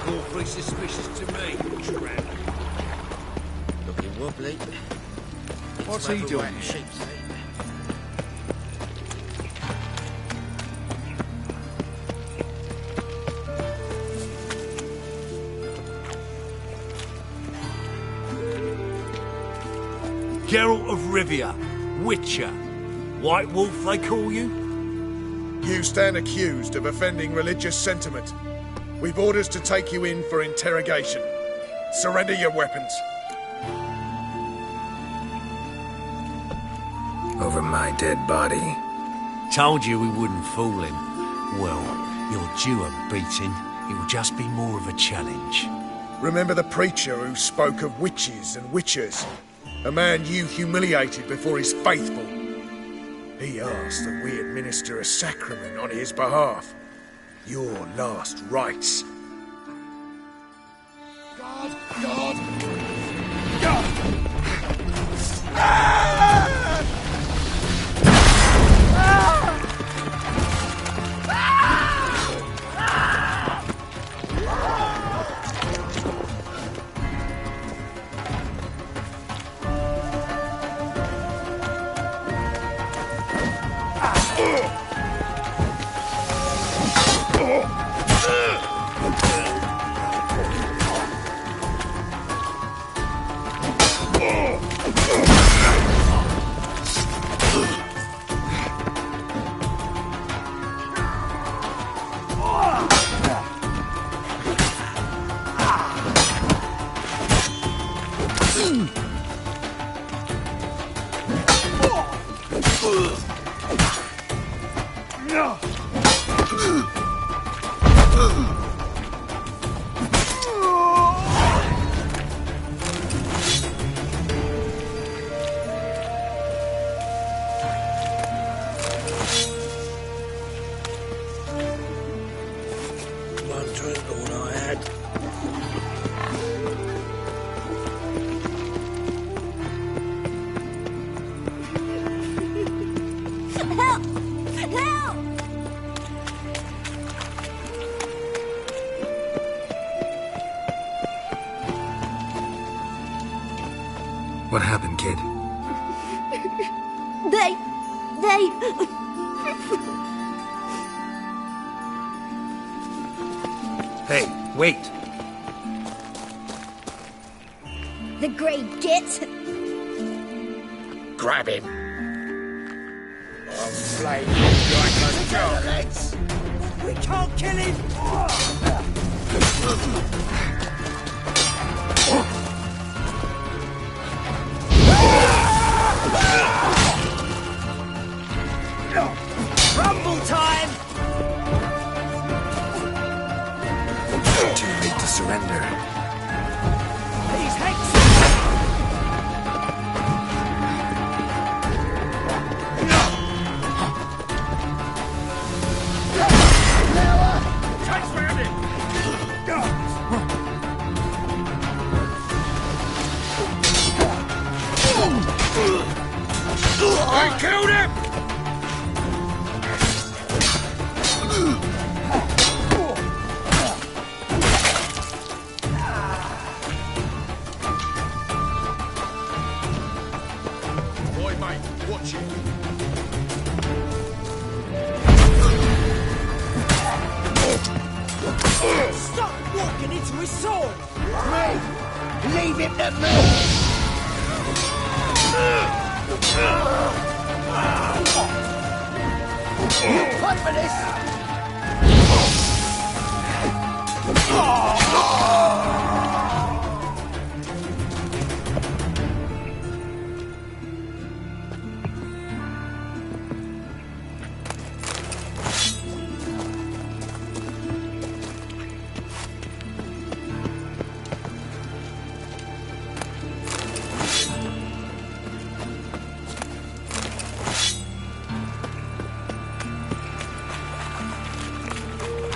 look awfully suspicious to me, tramp. Looking wobbly. What's he doing? Geralt of Rivia, Witcher. White Wolf, they call you? You stand accused of offending religious sentiment. We've orders to take you in for interrogation. Surrender your weapons. Over my dead body. Told you we wouldn't fool him. Well, you're due a beating. It will just be more of a challenge. Remember the preacher who spoke of witches and witchers? A man you humiliated before his faithful. He asked that we administer a sacrament on his behalf. Your last rites. God! God! What happened, kid? They... Hey, wait! The Grey Git. Grab him. I'll flay you like a dog. We can't kill him! Rumble time! Too late to surrender. These hexes! Chase round him! I killed him! Boy, mate, watch it. Stop walking into his sword! Me! Leave him to me! Fight for this!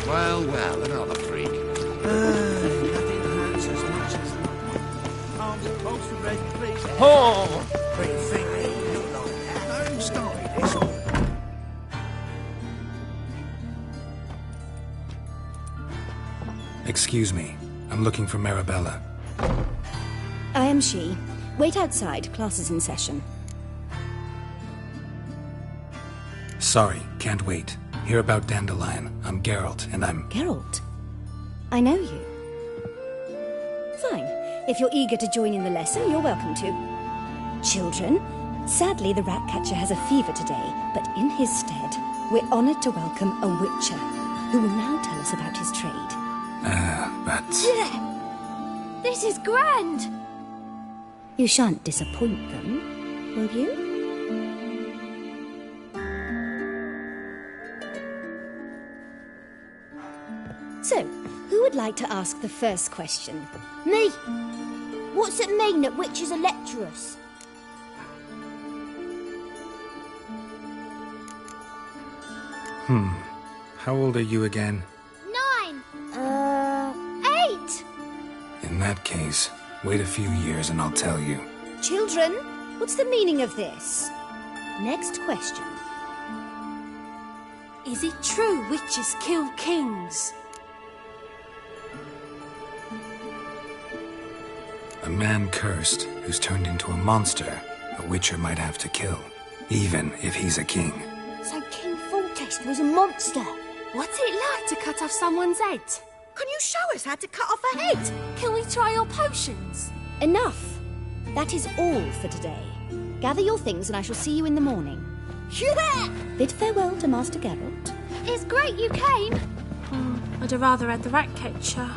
Well, another freak. Nothing hurts as much as arms and bolts for red, please. Oh! Pretty thing they look like that. Who started this all? Excuse me. I'm looking for Marabella. I am she. Wait outside. Class is in session. Sorry, can't wait. Hear about Dandelion. I'm Geralt, and I'm... Geralt? I know you. Fine. If you're eager to join in the lesson, you're welcome to. Children, sadly the Ratcatcher has a fever today, but in his stead, we're honoured to welcome a Witcher, who will now tell us about his trade. But... This is grand! You shan't disappoint them, will you? So, who would like to ask the first question? Me! What's it mean that witches are lecturers? How old are you again? 9! 8! In that case, wait a few years and I'll tell you. Children, what's the meaning of this? Next question. Is it true witches kill kings? A man cursed who's turned into a monster, a Witcher might have to kill, even if he's a king. So King Foltest was a monster. What's it like to cut off someone's head? Can you show us how to cut off a head? Can we try your potions? Enough. That is all for today. Gather your things and I shall see you in the morning. Yeah! Bid farewell to Master Geralt. It's great you came. I'd have rather had the Ratcatcher.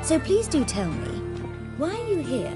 So please do tell me, why are you here?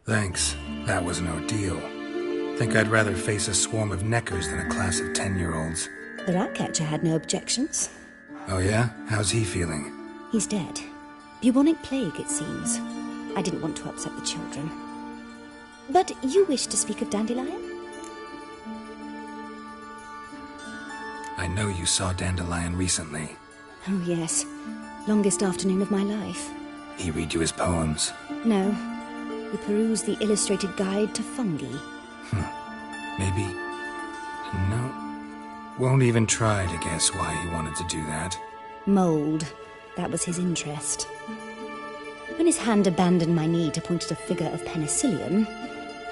Thanks. That was an ordeal. Think I'd rather face a swarm of neckers than a class of 10-year-olds. The Ratcatcher had no objections. Oh yeah? How's he feeling? He's dead. Bubonic plague, it seems. I didn't want to upset the children. But you wish to speak of Dandelion? I know you saw Dandelion recently. Oh, yes. Longest afternoon of my life. He read you his poems? No. He perused the illustrated guide to fungi. Maybe. No. Won't even try to guess why he wanted to do that. Mold. That was his interest. When his hand abandoned my knee to point at a figure of penicillium,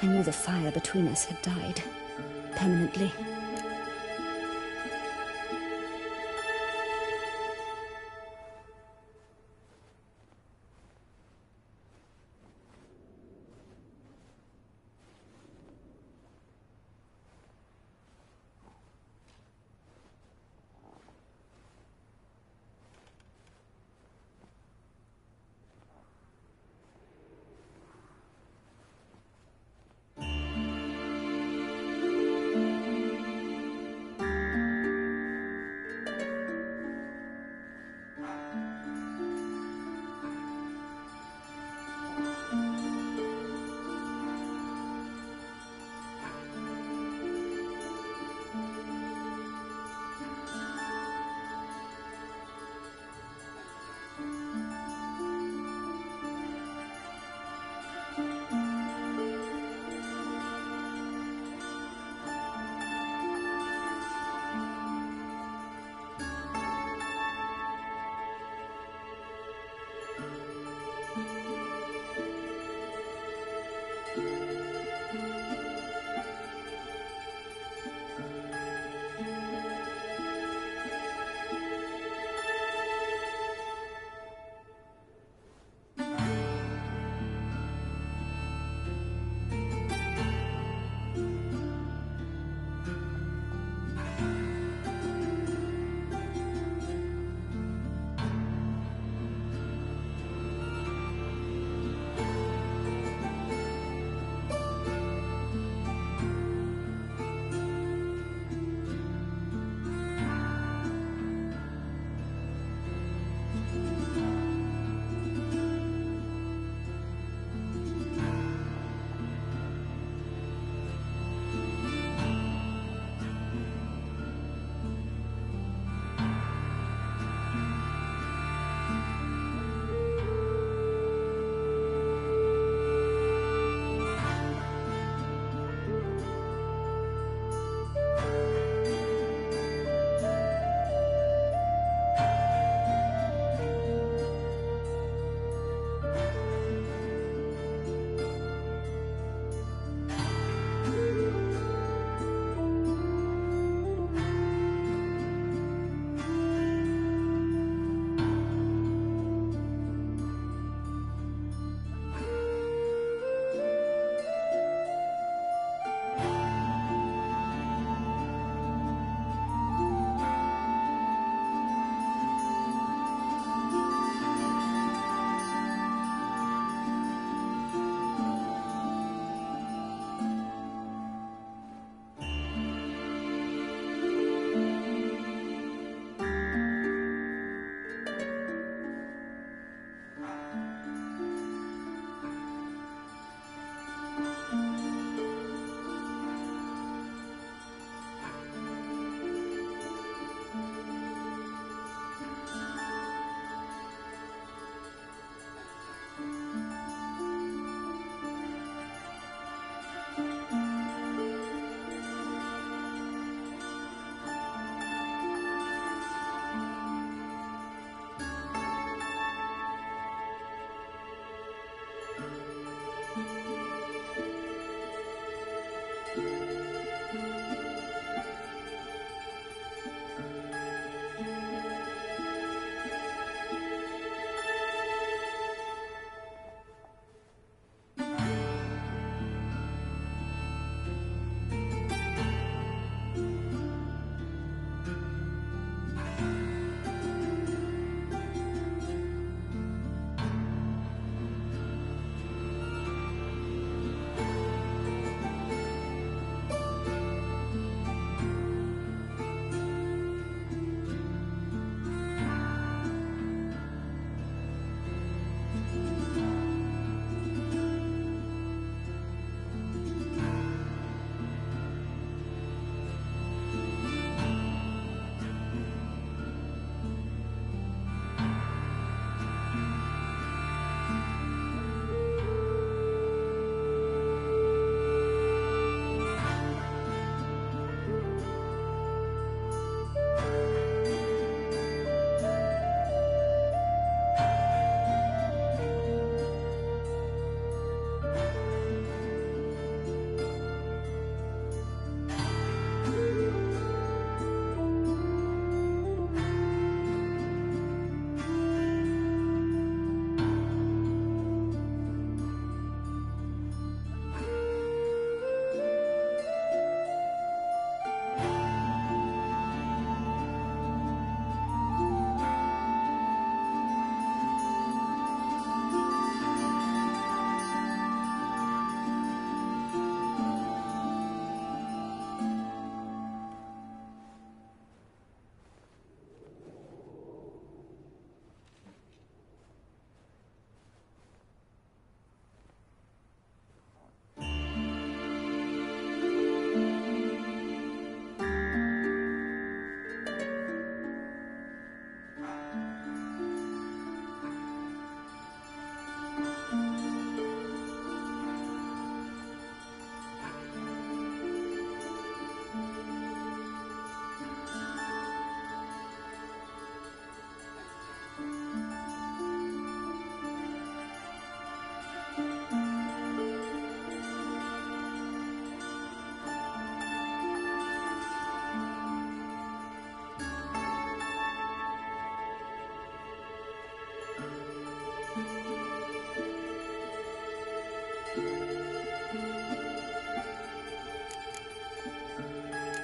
I knew the fire between us had died. Permanently.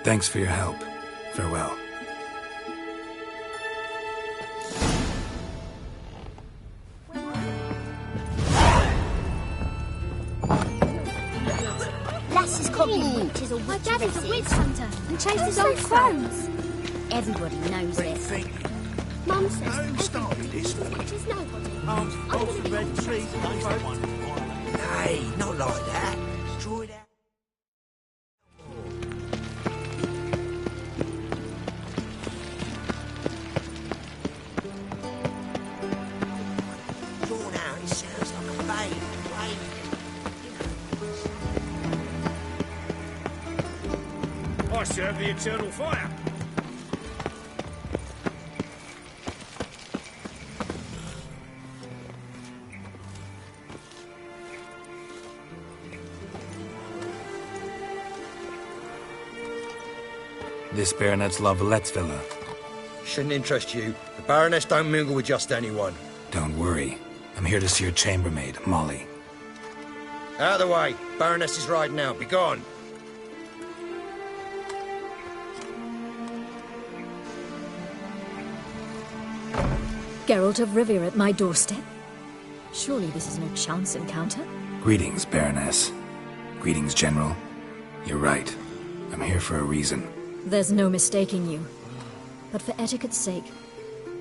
Thanks for your help. Farewell. Lass's copying witches or My dad is a witch hunter and chased his old crones. Everybody knows it. Mum says Who started this? witches nobody. Off the red trees, Hey, not like that. Draw it out. Drawn out, it sounds like a babe. I serve the eternal fire. This Baronet's La Vallette's villa. Shouldn't interest you. The Baroness don't mingle with just anyone. Don't worry. I'm here to see your chambermaid, Molly. Out of the way. Baroness is riding out. Be gone. Geralt of Rivia at my doorstep? Surely this is no chance encounter? Greetings, Baroness. Greetings, General. You're right. I'm here for a reason. There's no mistaking you. But for etiquette's sake,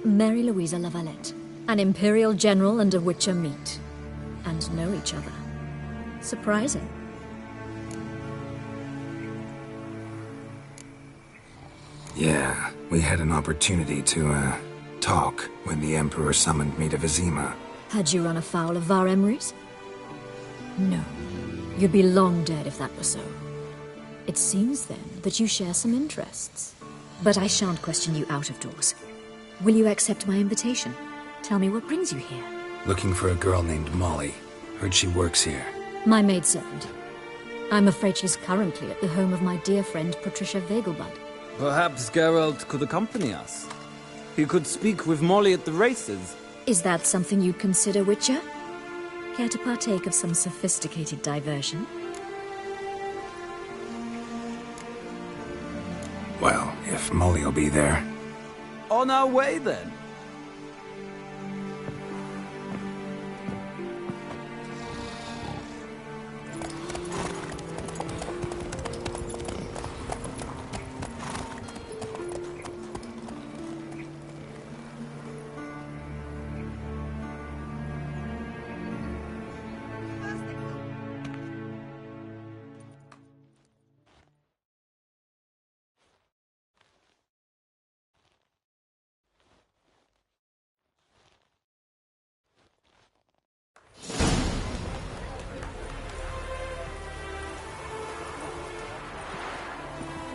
Mary Louisa La Valette, an Imperial General and a Witcher meet, and know each other. Surprising. Yeah, we had an opportunity to, talk when the Emperor summoned me to Vizima. Had you run afoul of Var Emrys? No. You'd be long dead if that were so. It seems, then, that you share some interests. But I shan't question you out of doors. Will you accept my invitation? Tell me what brings you here. Looking for a girl named Molly. Heard she works here. My maidservant. I'm afraid she's currently at the home of my dear friend Patricia Vegelbud. Perhaps Geralt could accompany us. He could speak with Molly at the races. Is that something you'd consider, Witcher? Care to partake of some sophisticated diversion? Well, if Molly'll be there. On our way, then.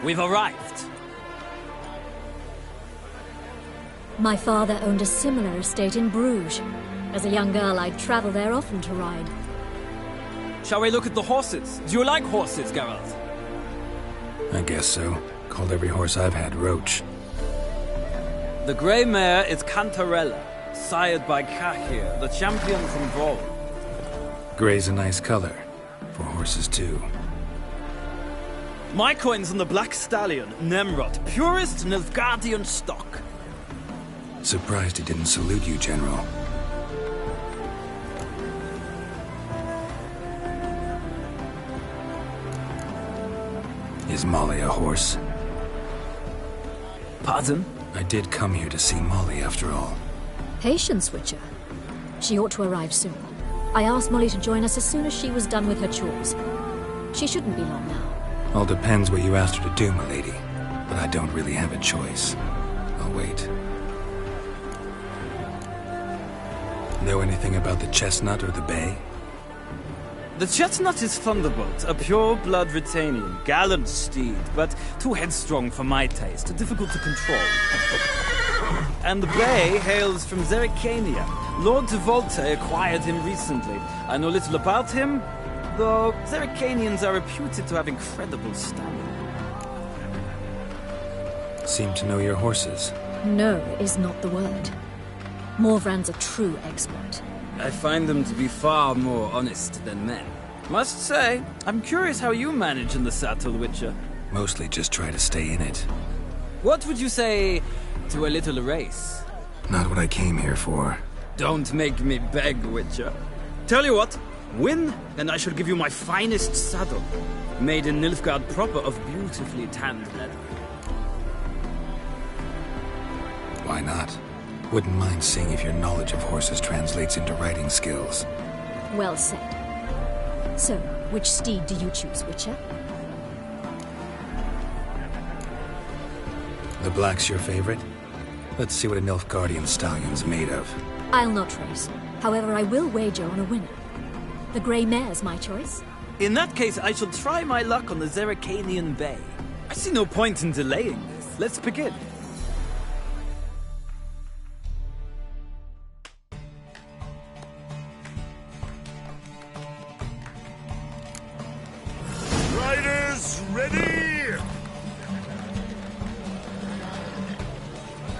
We've arrived. My father owned a similar estate in Bruges. As a young girl, I'd travel there often to ride. Shall we look at the horses? Do you like horses, Geralt? I guess so. Called every horse I've had Roach. The grey mare is Cantarella, sired by Cahir, the champion from Vol. Grey's a nice color. For horses, too. My coin's on the Black Stallion, Nemrod, purest Nilfgaardian stock. Surprised he didn't salute you, General. Is Molly a horse? Pardon? I did come here to see Molly, after all. Patience, Witcher. She ought to arrive soon. I asked Molly to join us as soon as she was done with her chores. She shouldn't be long now. All depends what you asked her to do, milady. But I don't really have a choice. I'll wait. Know anything about the Chestnut or the Bay? The Chestnut is Thunderbolt, a pure-blood Retanian, gallant steed, but too headstrong for my taste, difficult to control. And the Bay hails from Zerrikania. Lord de Volte acquired him recently. I know little about him, though Zerrikanians are reputed to have incredible stamina. Seem to know your horses. No is not the word. Morvran's a true expert. I find them to be far more honest than men. Must say, I'm curious how you manage in the saddle, Witcher. Mostly just try to stay in it. What would you say to a little race? Not what I came here for. Don't make me beg, Witcher. Tell you what, win, and I shall give you my finest saddle, made in Nilfgaard proper of beautifully tanned leather. Why not? Wouldn't mind seeing if your knowledge of horses translates into riding skills. Well said. So, which steed do you choose, Witcher? The black's your favorite? Let's see what a Nilfgaardian stallion's made of. I'll not race. However, I will wager on a winner. The grey mare's my choice. In that case, I shall try my luck on the Zerrikanian Bay. I see no point in delaying this. Let's begin. Riders, ready!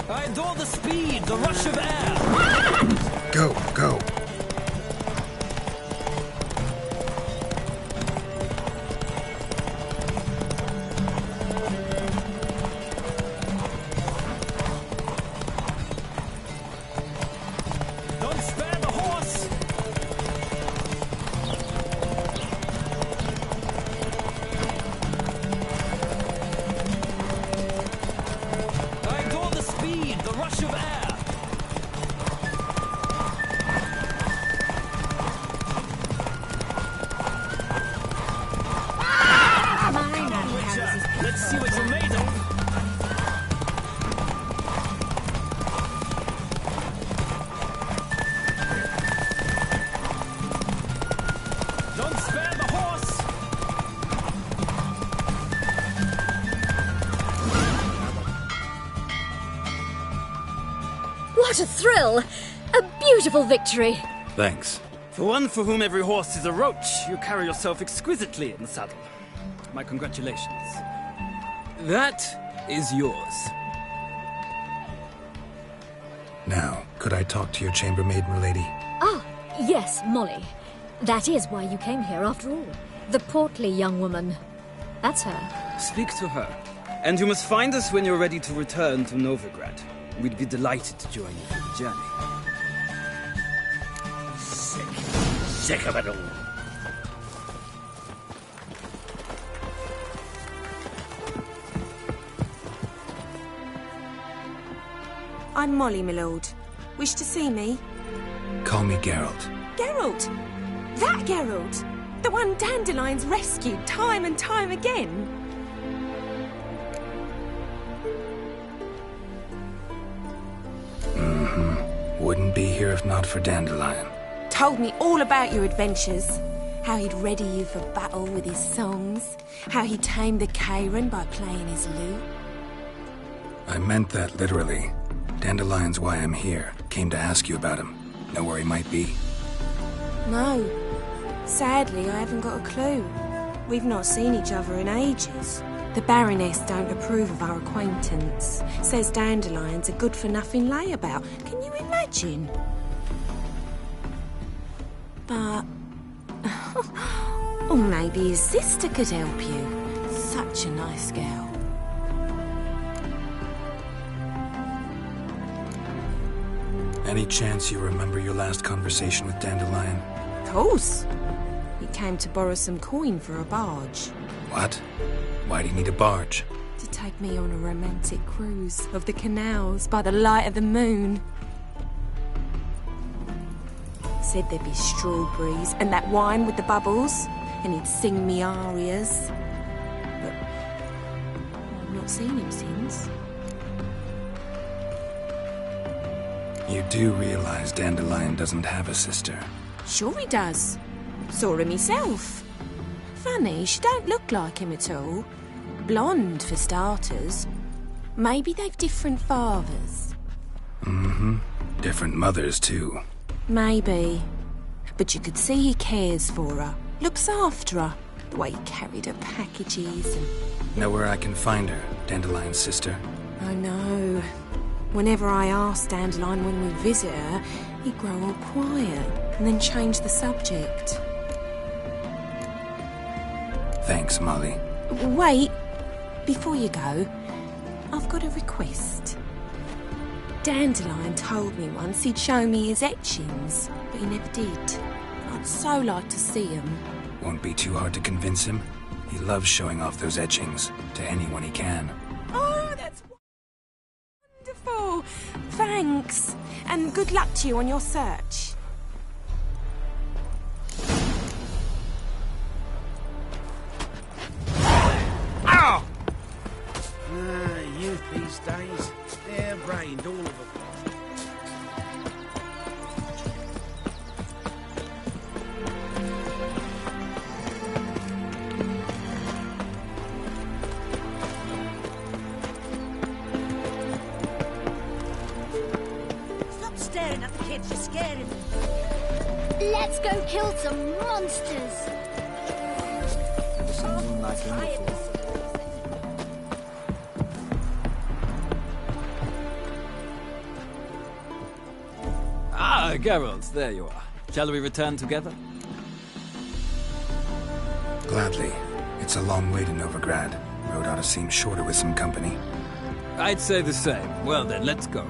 I adore the speed, the rush of air! Go, go. Don't spare the horse! I adore the speed, the rush of air! Let's see what you're made of. Don't spare the horse. What a thrill! A beautiful victory! Thanks. For one for whom every horse is a roach, you carry yourself exquisitely in the saddle. My congratulations. That is yours. Now, could I talk to your chambermaid, milady? Ah, yes, Molly. That is why you came here after all. The portly young woman. That's her. Speak to her. And you must find us when you're ready to return to Novigrad. We'd be delighted to join you for the journey. Sick of it all. I'm Molly, my lord. Wish to see me? Call me Geralt. Geralt! That Geralt! The one Dandelion's rescued time and time again! Mm-hmm. Wouldn't be here if not for Dandelion. Told me all about your adventures. How he'd ready you for battle with his songs. How he tamed the Kairan by playing his lute. I meant that literally. Dandelion's why I'm here. Came to ask you about him. Know where he might be? No. Sadly, I haven't got a clue. We've not seen each other in ages. The Baroness don't approve of our acquaintance. Says Dandelion's a good-for-nothing layabout. Can you imagine? But... or maybe his sister could help you. Such a nice girl. Any chance you remember your last conversation with Dandelion? Of course. He came to borrow some coin for a barge. What? Why do you need a barge? To take me on a romantic cruise of the canals by the light of the moon. Said there'd be strawberries and that wine with the bubbles, and he'd sing me arias. But I've not seen him since. You do realize Dandelion doesn't have a sister? Sure he does. Saw him myself. Funny, she don't look like him at all. Blonde, for starters. Maybe they've different fathers. Mm-hmm. Different mothers, too. Maybe. But you could see he cares for her. Looks after her. The way he carried her packages and... Know where I can find her, Dandelion's sister? I know. Whenever I ask Dandelion when we visit her, he'd grow all quiet and then change the subject. Thanks, Molly. Wait. Before you go, I've got a request. Dandelion told me once he'd show me his etchings, but he never did. I'd so like to see them. Won't be too hard to convince him. He loves showing off those etchings to anyone he can. Oh, that's wonderful. Thanks. And good luck to you on your search. Ow! Youth these days, they're brained, all of them. Stop staring at the kids, you're scaring them. Let's go kill some monsters. Ah, Geralt, there you are. Shall we return together? Gladly. It's a long way to Novigrad. Road ought to seem shorter with some company. I'd say the same. Well then, let's go.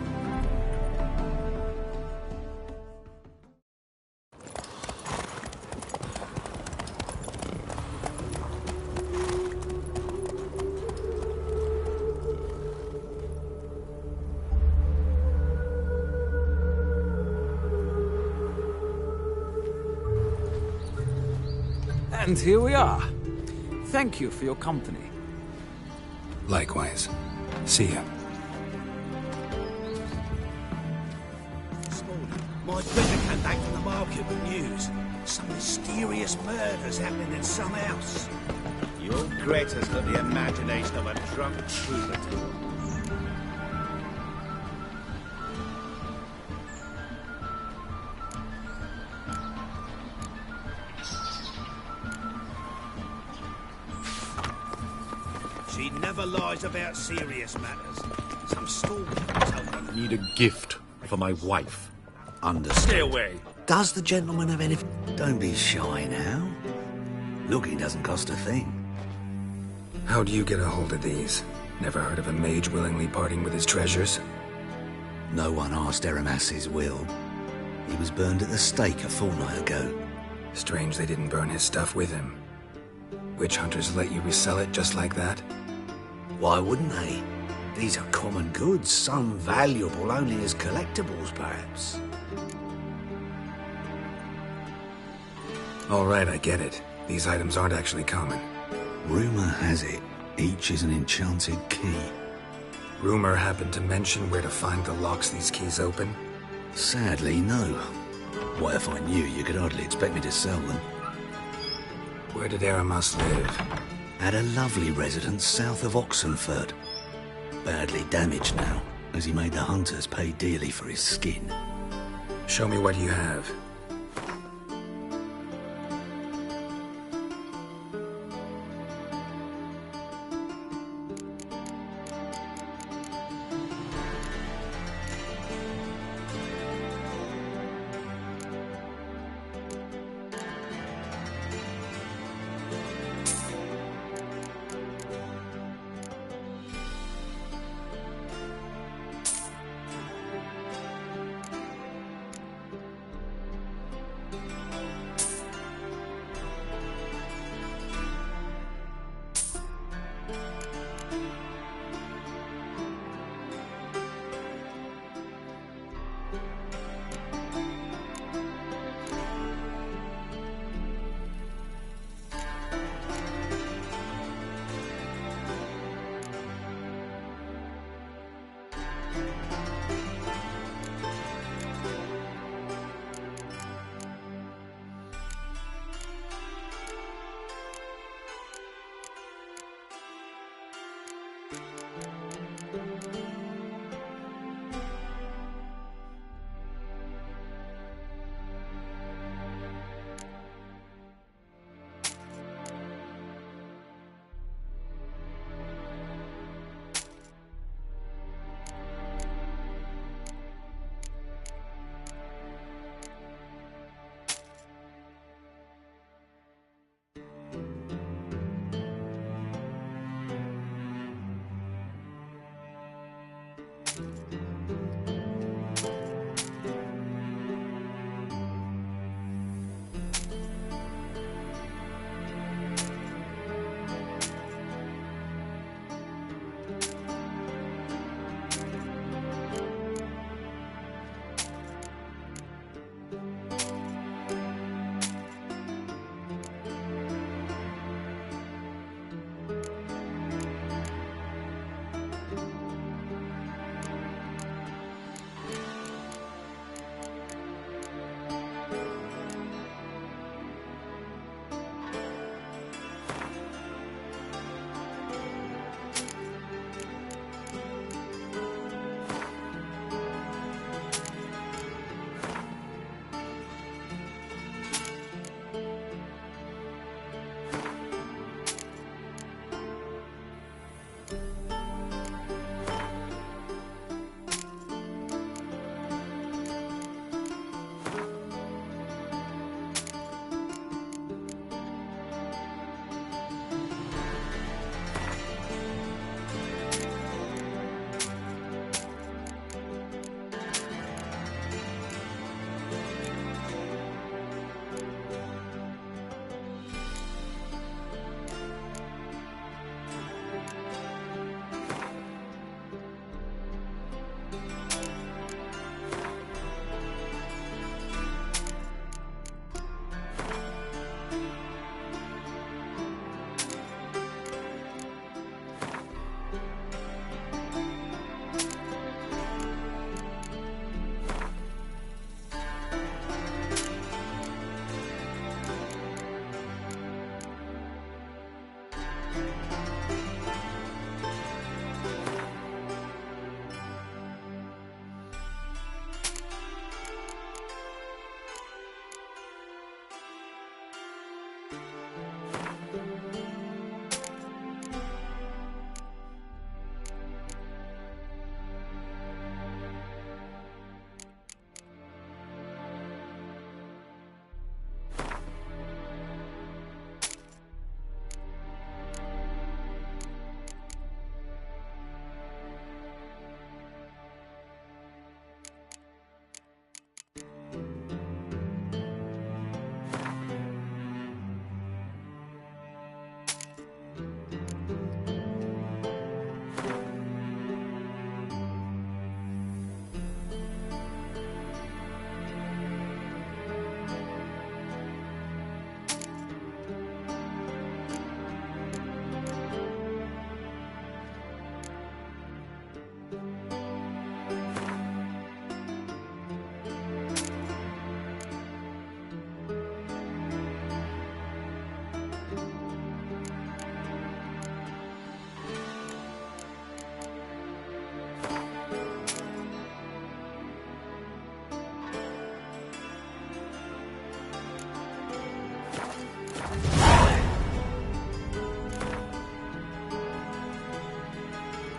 And here we are. Thank you for your company. Likewise. See ya. This morning, my brother came back from the market with news. Some mysterious murders happening in some house. Your Greta's got the imagination of a drunk troubadour. She never lies about serious matters. Some stalker told her. Need a gift for my wife. Understood. Stay away. Does the gentleman have any... Don't be shy now. Looking doesn't cost a thing. How'd you get a hold of these? Never heard of a mage willingly parting with his treasures? No one asked Eramas's will. He was burned at the stake a fortnight ago. Strange they didn't burn his stuff with him. Witch hunters let you resell it just like that? Why wouldn't they? These are common goods, some valuable only as collectibles, perhaps. All right, I get it. These items aren't actually common. Rumor has it, each is an enchanted key. Rumor happened to mention where to find the locks these keys open? Sadly, no. What if I knew, you could hardly expect me to sell them. Where did Eramas live? At a lovely residence south of Oxenford. Badly damaged now, as he made the hunters pay dearly for his skin. Show me what you have.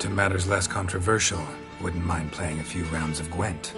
To matters less controversial, wouldn't mind playing a few rounds of Gwent.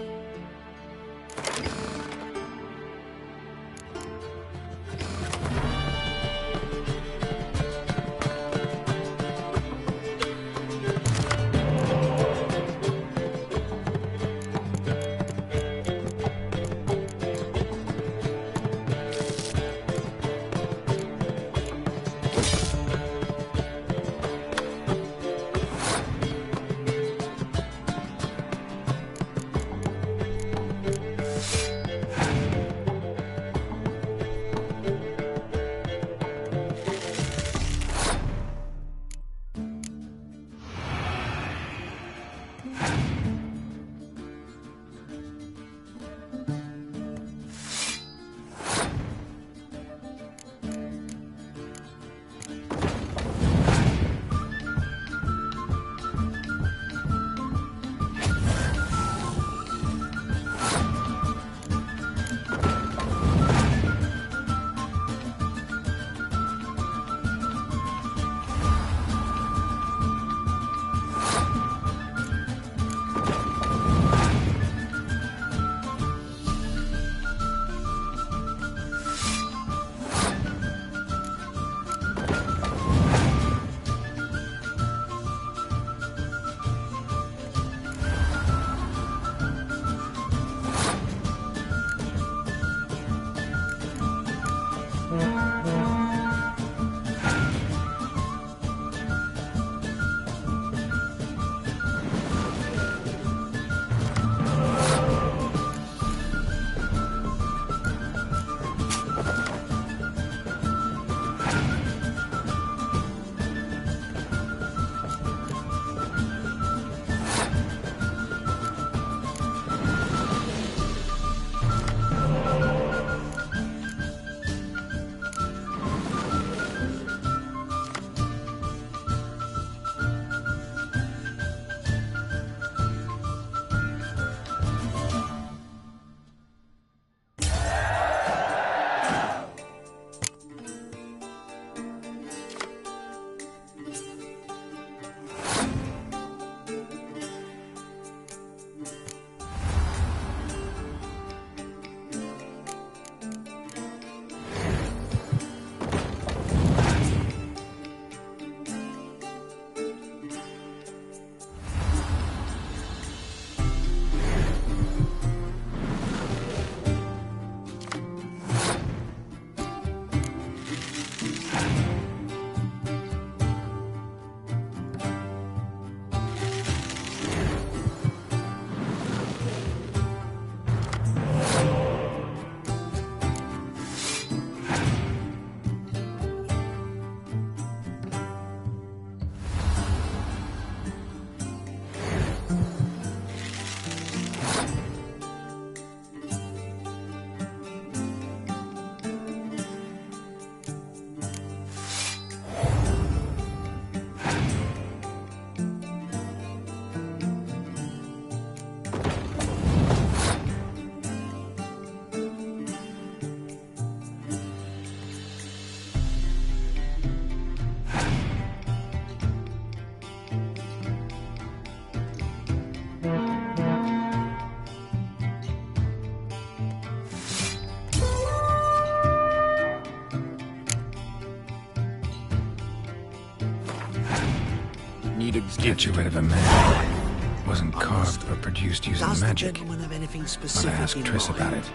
Statue of a man. Wasn't carved or produced using Does magic. the gentleman have anything But I specific asked in Triss mind? about it.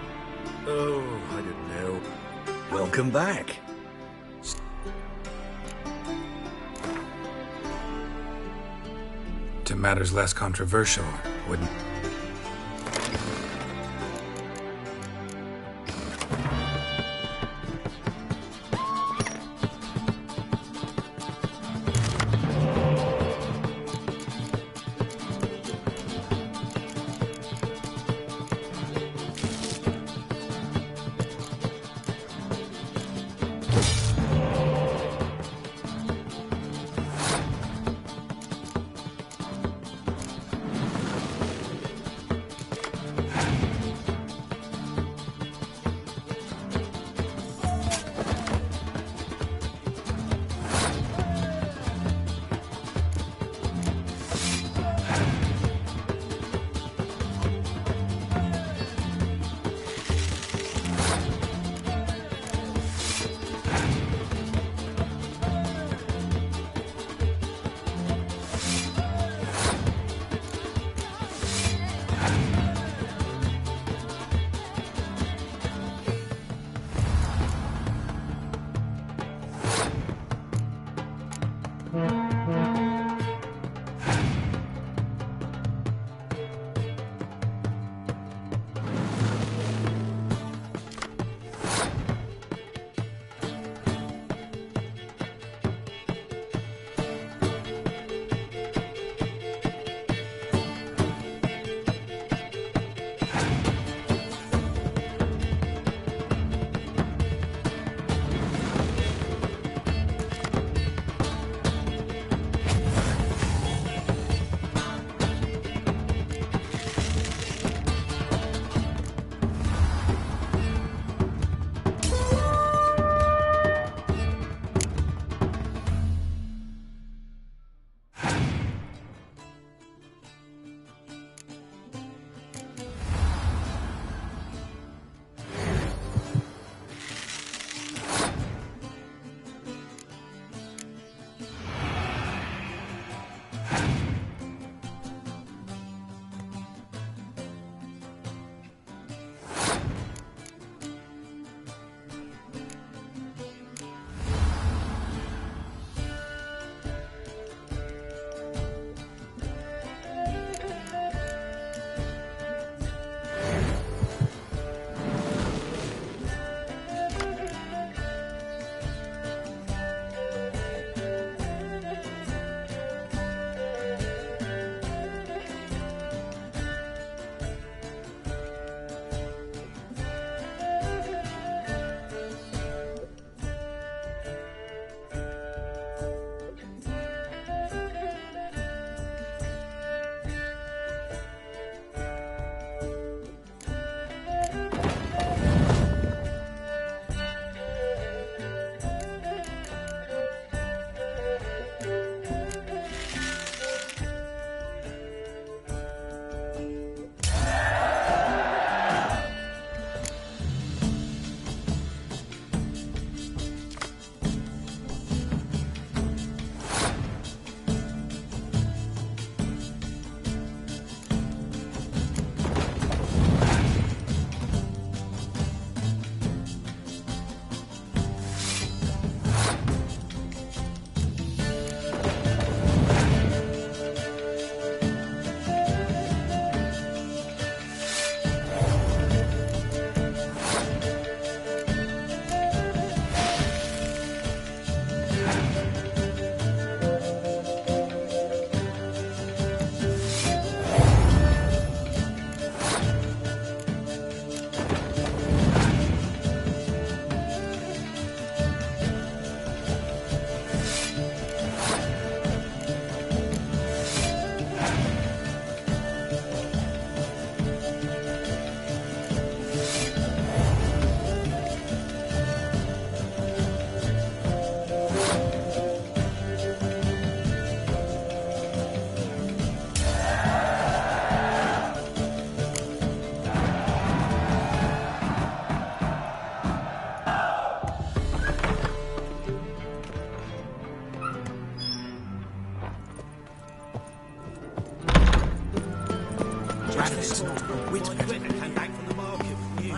Oh, I don't know. Welcome back. To matters less controversial, wouldn't...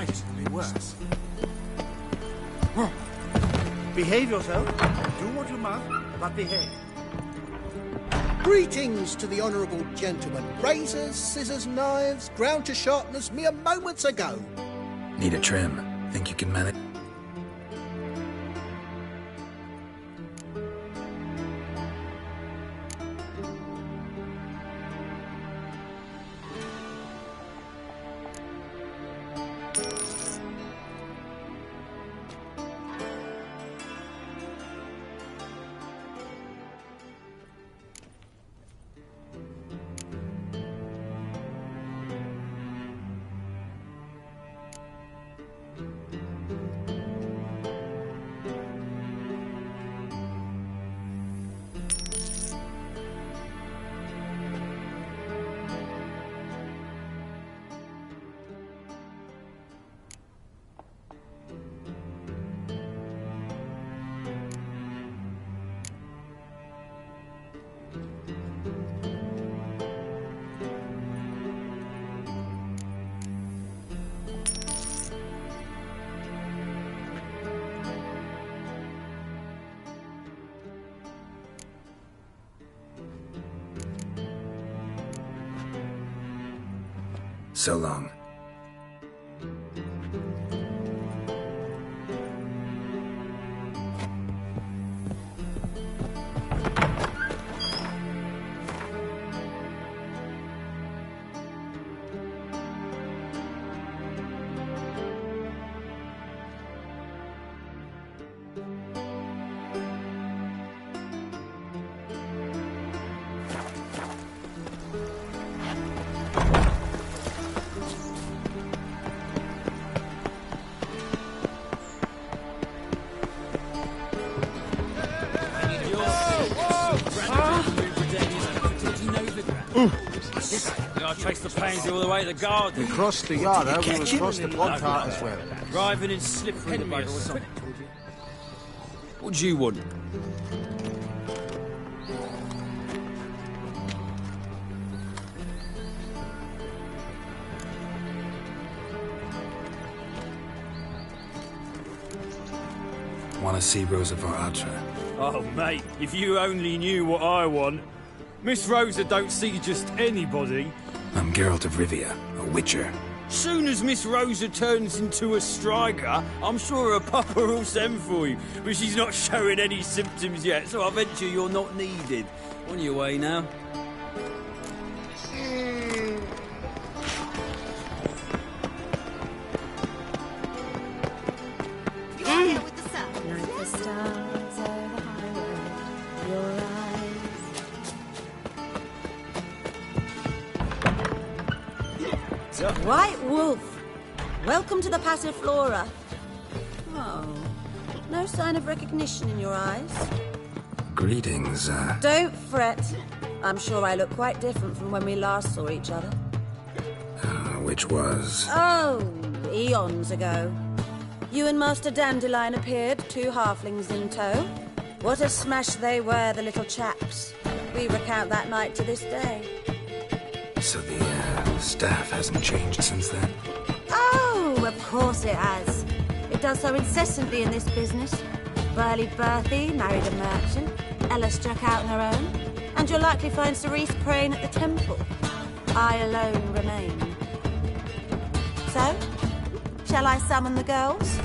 Makes it a bit worse. Behave yourself. Do what you must, but behave. Greetings to the honourable gentleman. Razors, scissors, knives, ground to sharpness mere moments ago. Need a trim. Think you can manage? So long. I traced the pains all the way to the garden. We crossed the yard, we was across the pond cart as well. Driving in slippery the bugger or something. What do you want? Want to see Rosa var Atra? Oh, mate, if you only knew what I want. Miss Rosa don't see just anybody. I'm Geralt of Rivia, a witcher. Soon as Miss Rosa turns into a striker, I'm sure her papa will send for you. But she's not showing any symptoms yet, so I venture you're not needed. On your way now. Like the stars over the highway, your eyes. White Wolf, welcome to the Passiflora. Oh, no sign of recognition in your eyes. Greetings, Don't fret. I'm sure I look quite different from when we last saw each other. which was... Oh, eons ago. You and Master Dandelion appeared, 2 halflings in tow. What a smash they were, the little chaps. We recount that night to this day. So the, staff hasn't changed since then? Oh, of course it has. It does so incessantly in this business. Burly Berthy married a merchant, Ella struck out on her own, and you'll likely find Cerise praying at the temple. I alone remain. So, shall I summon the girls?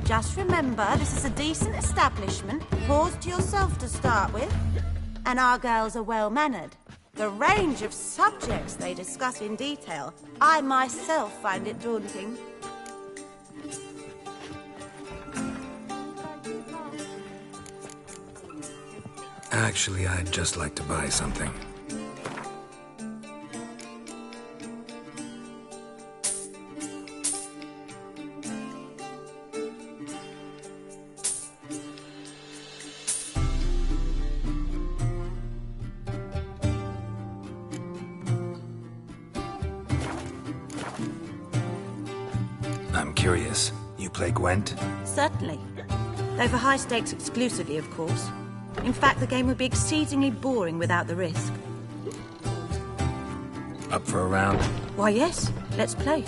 Just remember, this is a decent establishment. Pause to yourself to start with. And our girls are well-mannered. The range of subjects they discuss in detail, I myself find it daunting. Actually, I'd just like to buy something. I'm curious. You play Gwent? Certainly. Though for high stakes exclusively, of course. In fact, the game would be exceedingly boring without the risk. Up for a round? Why, yes. Let's play.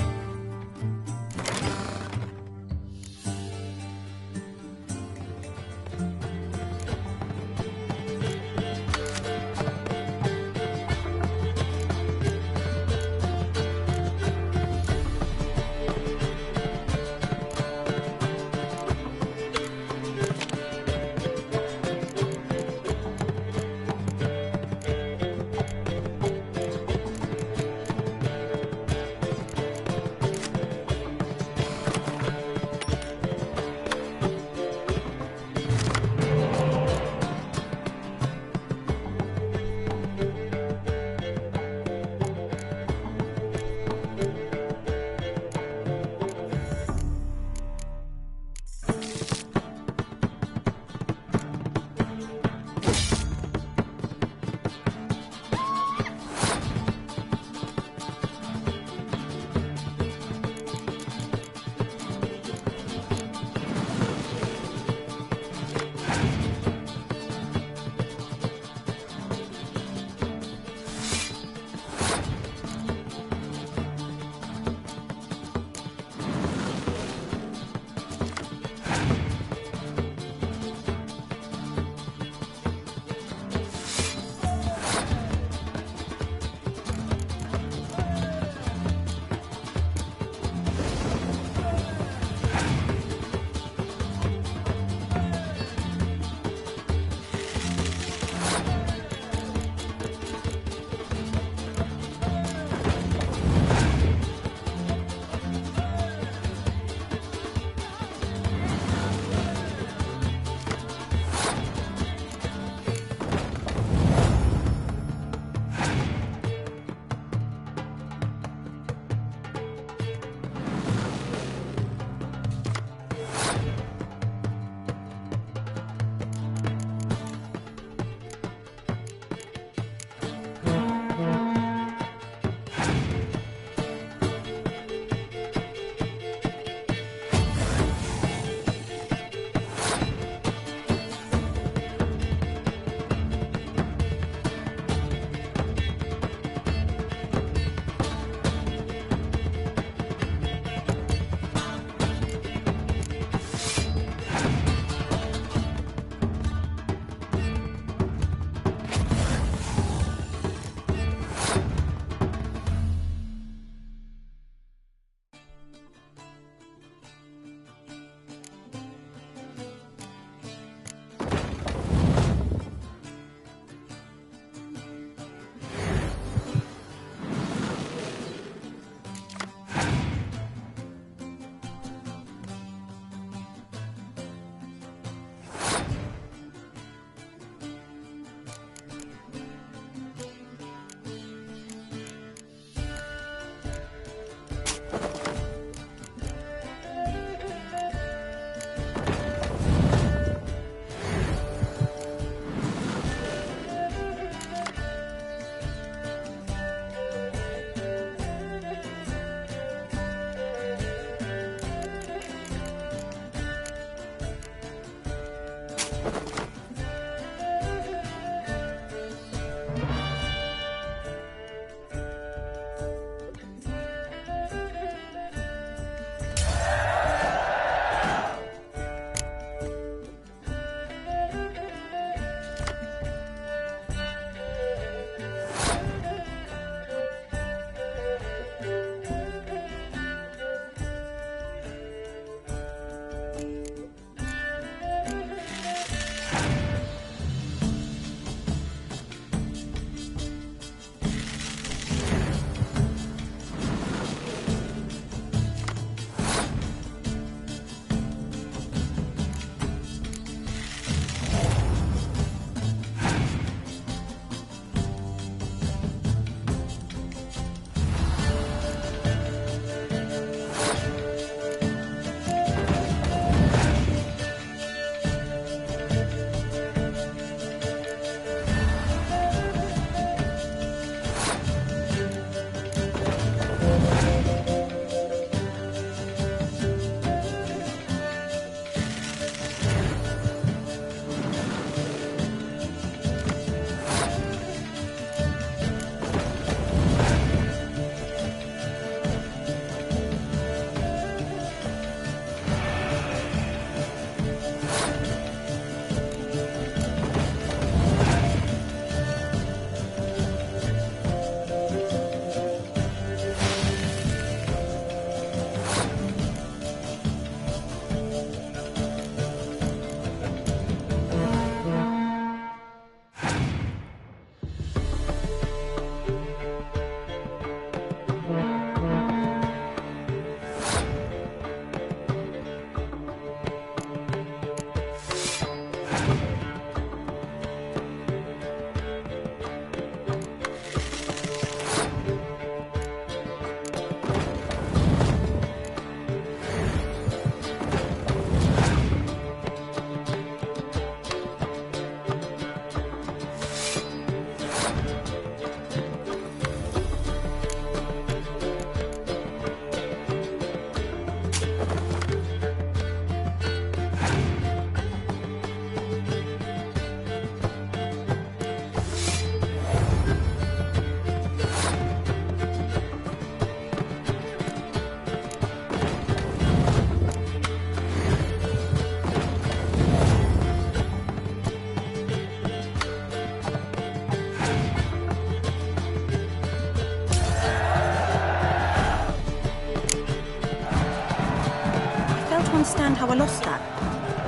understand how I lost that.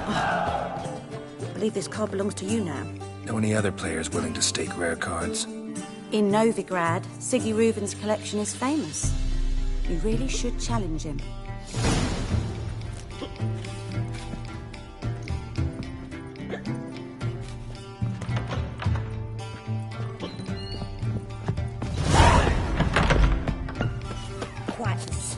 I believe this card belongs to you now. Know any other players willing to stake rare cards? In Novigrad, Siggy Reuben's collection is famous. You really should challenge him. Quietness.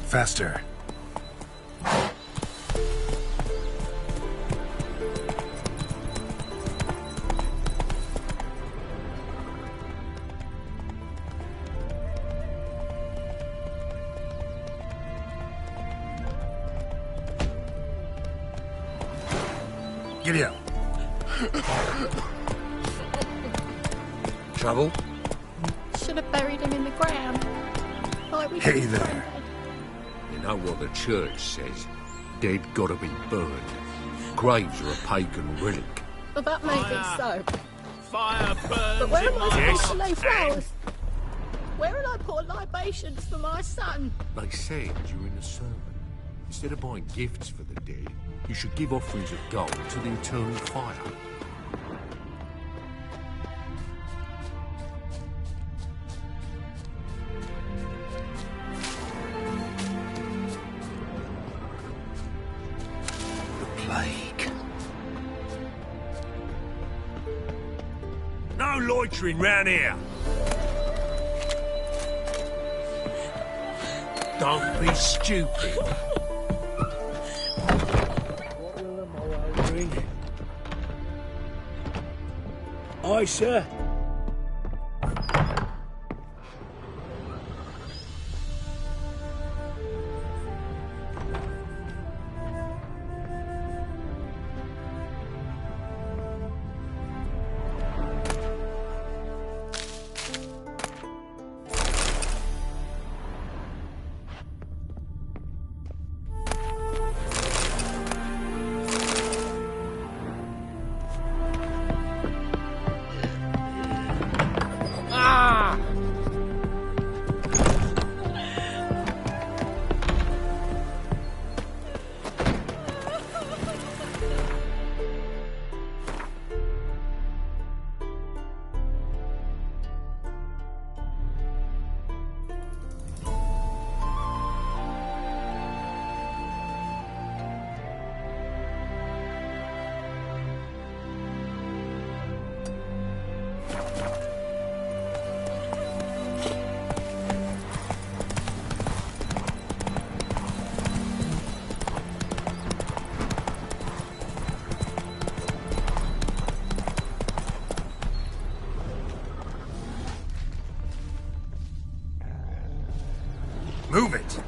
Faster. Giddy up. Trouble? Should have buried him in the ground. Like we Hey did. there. You know what the church says? Dead gotta be burned. Graves are a pagan relic. Well, that may be so. Fire burns But where in am I my supposed to lay heart. flowers? Where will I pour libations for my son? They said during the sermon, instead of buying gifts for the dead, you should give offerings of gold to the eternal fire. Plague. No loitering round here. Don't be stupid. Aye, sir. Move it.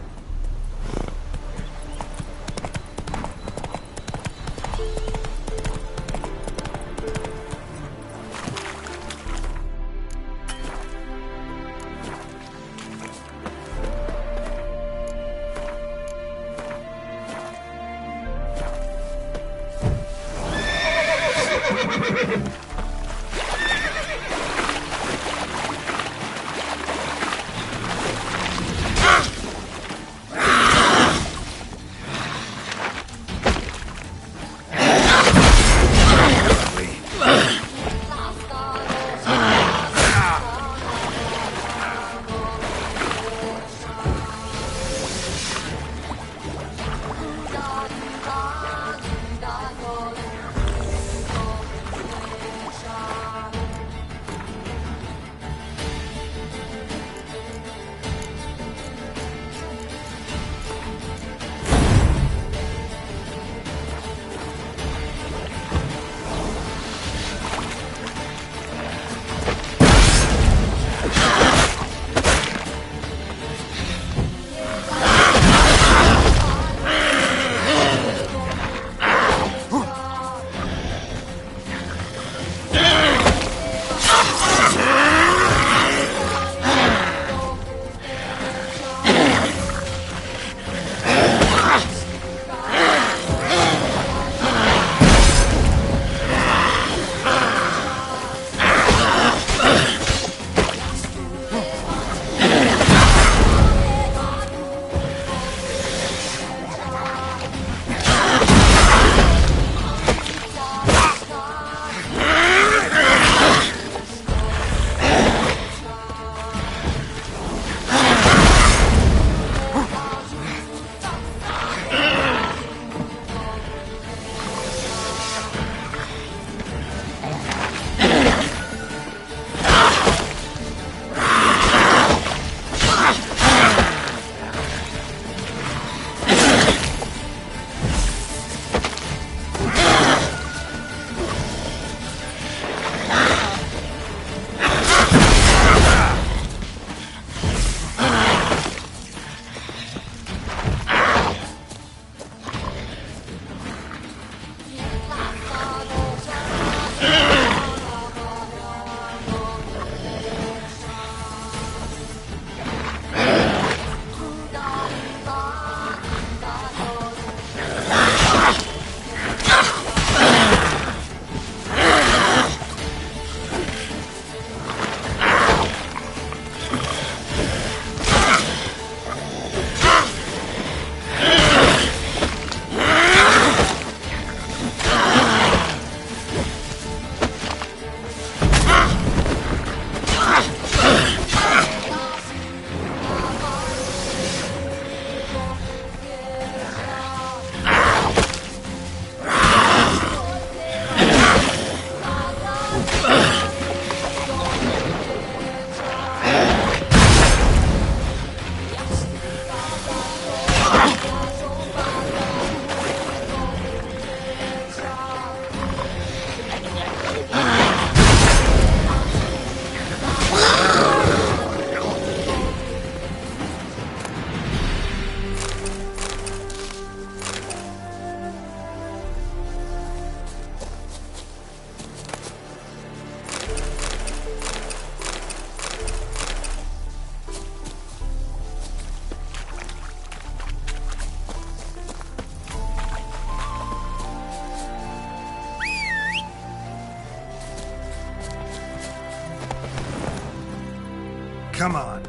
Come on.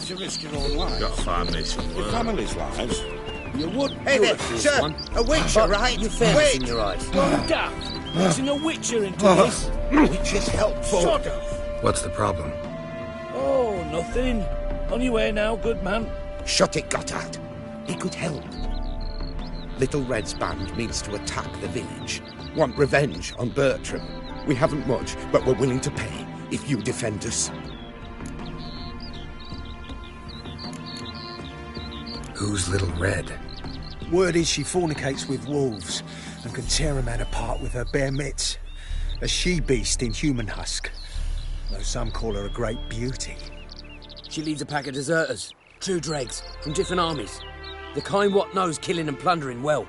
To risk your own life. Got to find me some work. Your family's lives. You would. Hey there, sir. A witcher, right? You fairness Wait. in your eyes. Don't daft. Mixing a witcher into this. Witcher's helpful. Sort of. What's the problem? Oh, nothing. On your way now, good man. Shut it, Gotthard. It could help. Little Red's band means to attack the village. Want revenge on Bertram. We haven't much, but we're willing to pay if you defend us. Who's Little Red? Word is she fornicates with wolves and can tear a man apart with her bare mitts. A she-beast in human husk. Though some call her a great beauty. She leads a pack of deserters, true dregs, from different armies. The kind what knows killing and plundering well.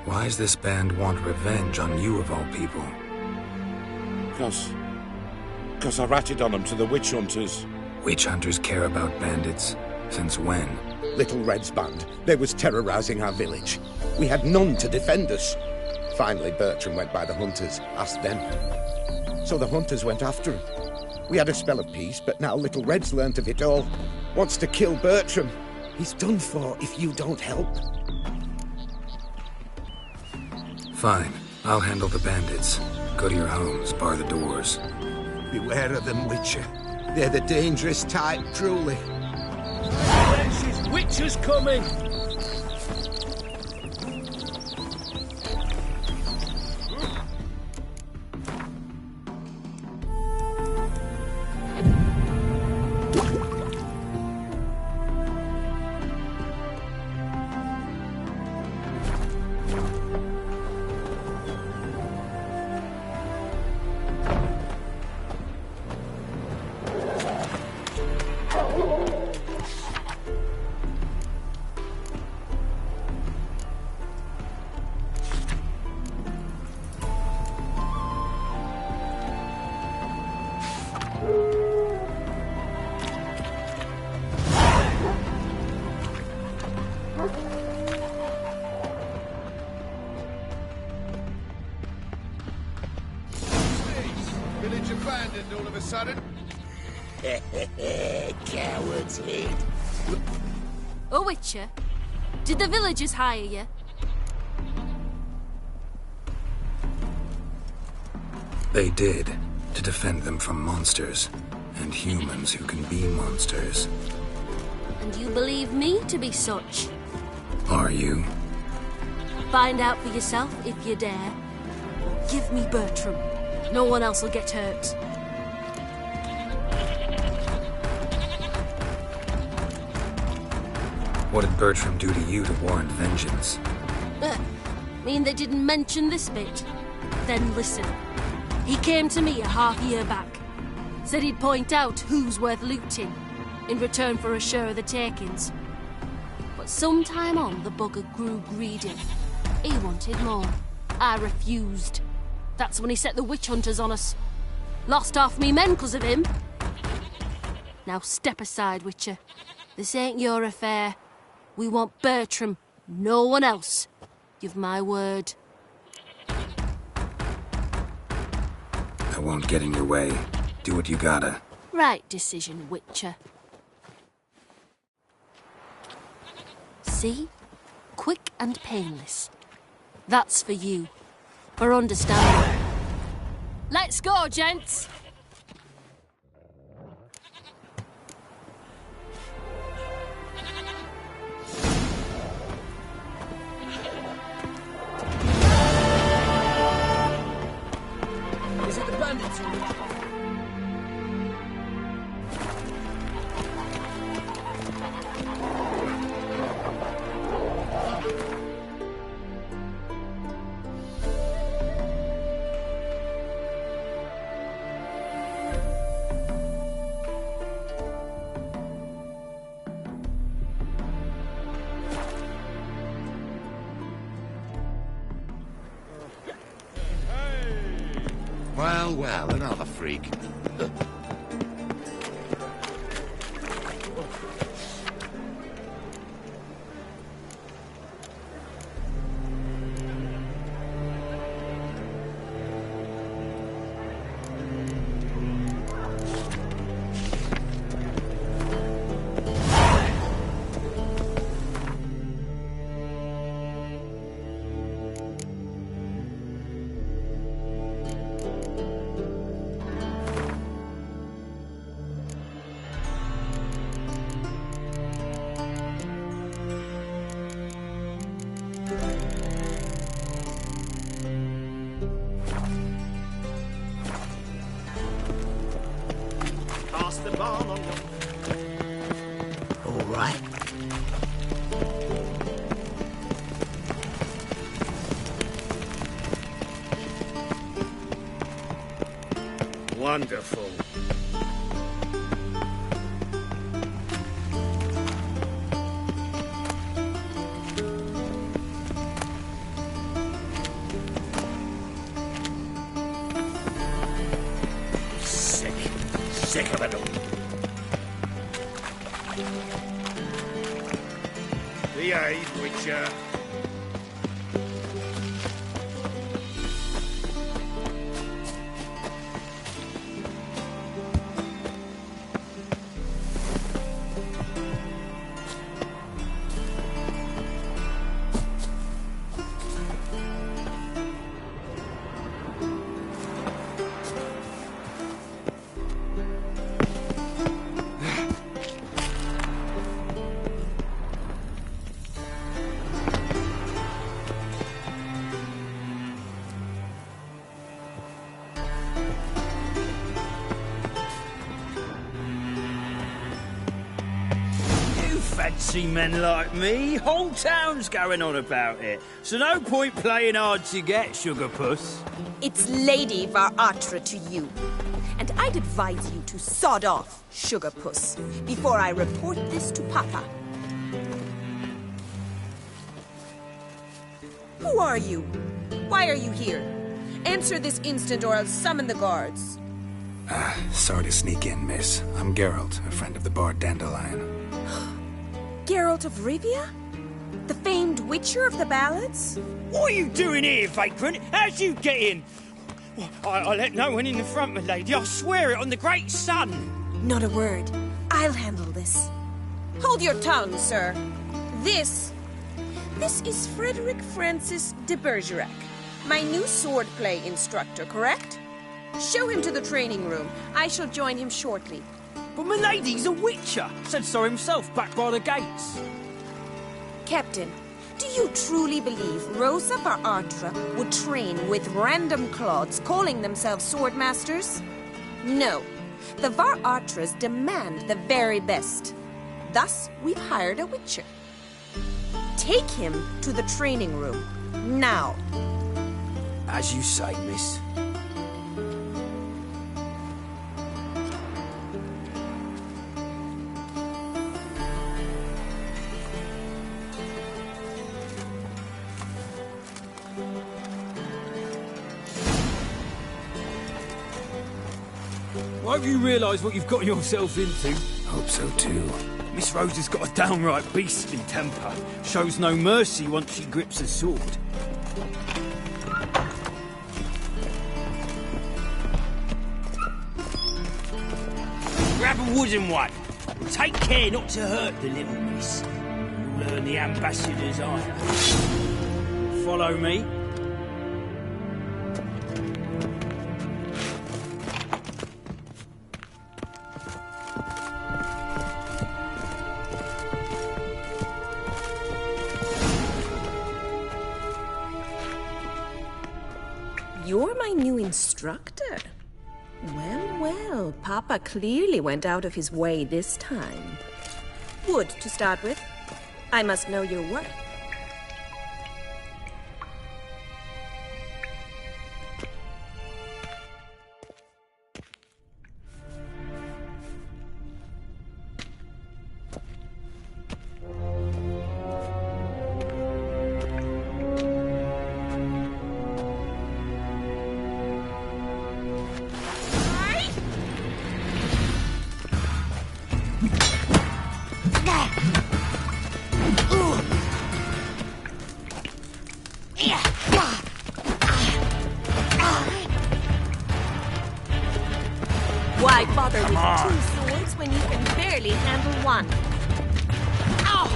Why does this band want revenge on you of all people? Because I ratted on them to the witch hunters. Witch hunters care about bandits? Since when? Little Red's band. They was terrorising our village. We had none to defend us. Finally, Bertram went by the hunters, asked them. So the hunters went after him. We had a spell of peace, but now Little Red's learnt of it all. Wants to kill Bertram. He's done for if you don't help. Fine. I'll handle the bandits. Go to your homes, bar the doors. Beware of them, Witcher. They're the dangerous type, truly. There's witches coming! Village abandoned all of a sudden. Coward's head. Oh, Witcher, did the villagers hire you? They did, to defend them from monsters, and humans who can be monsters. And you believe me to be such? Are you? Find out for yourself if you dare. Give me Bertram. No one else will get hurt. What did Bertram do to you to warrant vengeance? Mean they didn't mention this bit? Then listen. He came to me a half-year back. Said he'd point out who's worth looting, in return for a share of the takings. But sometime on, the bugger grew greedy. He wanted more. I refused. That's when he set the witch hunters on us. Lost half me men 'cause of him. Now step aside, Witcher. This ain't your affair. We want Bertram, no one else. You've my word. I won't get in your way. Do what you gotta. Right decision, Witcher. See? Quick and painless. That's for you. For understanding. Let's go, gents! Is it the bandits? Well, another freak. Wonderful. Sick of it all. Behave, Witcher. Fancy men like me, whole town's going on about it. So no point playing hard to get, Sugar Puss. It's Lady Var Atra to you. And I'd advise you to sod off, Sugar Puss, before I report this to Papa. Who are you? Why are you here? Answer this instant or I'll summon the guards. Sorry to sneak in, miss. I'm Geralt, a friend of the Bard Dandelion. Geralt of Rivia? The famed Witcher of the ballads? What are you doing here, vagrant? How'd you get in? Well, I let no one in the front, my lady. I swear it on the great sun. Not a word. I'll handle this. Hold your tongue, sir. This is Frederick Francis de Bergerac, my new swordplay instructor, correct? Show him to the training room. I shall join him shortly. But my lady's a witcher, said so himself back by the gates. Captain, do you truly believe Rosa Var Atra would train with random clods calling themselves swordmasters? No. The Var Atras demand the very best. Thus, we've hired a witcher. Take him to the training room, now. As you say, miss. I hope you realise what you've got yourself into. Hope so too. Miss Rose has got a downright beastly temper. Shows no mercy once she grips a sword. Grab a wooden one. Take care not to hurt the little miss. You'll learn the ambassador's ire. Follow me. You're my new instructor. Well, Papa clearly went out of his way this time. Wood, to start with. I must know your worth. Why bother with two swords when you can barely handle one? Ow!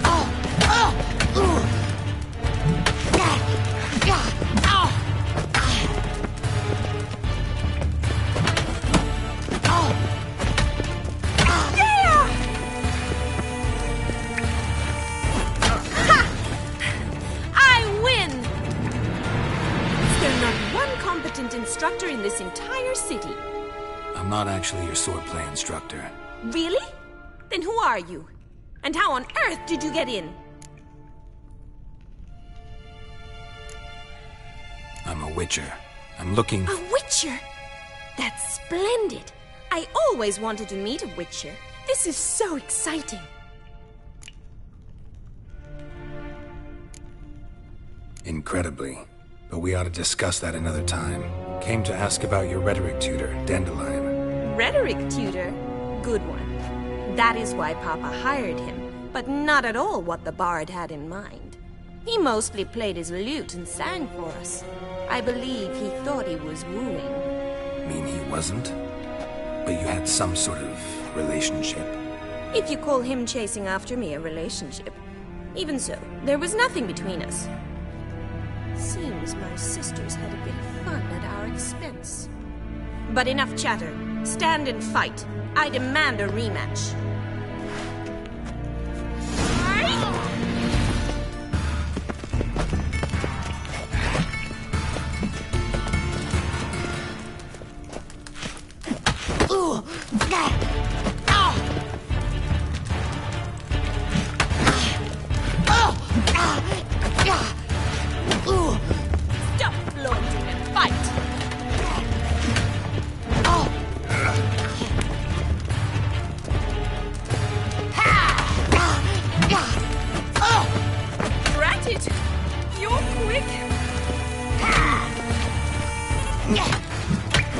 Ow! Ow! Ow! Instructor in this entire city. I'm not actually your swordplay instructor. Really? Then who are you? And how on earth did you get in? I'm a witcher. I'm looking... A witcher? That's splendid. I always wanted to meet a Witcher. This is so exciting. Incredibly. But we ought to discuss that another time. Came to ask about your rhetoric tutor, Dandelion. Rhetoric tutor? Good one. That is why Papa hired him, but not at all what the bard had in mind. He mostly played his lute and sang for us. I believe he thought he was wooing. Mean he wasn't? But you had some sort of relationship? If you call him chasing after me a relationship. Even so, there was nothing between us. Seems my sisters had a bit of fun at our expense. But enough chatter. Stand and fight. I demand a rematch.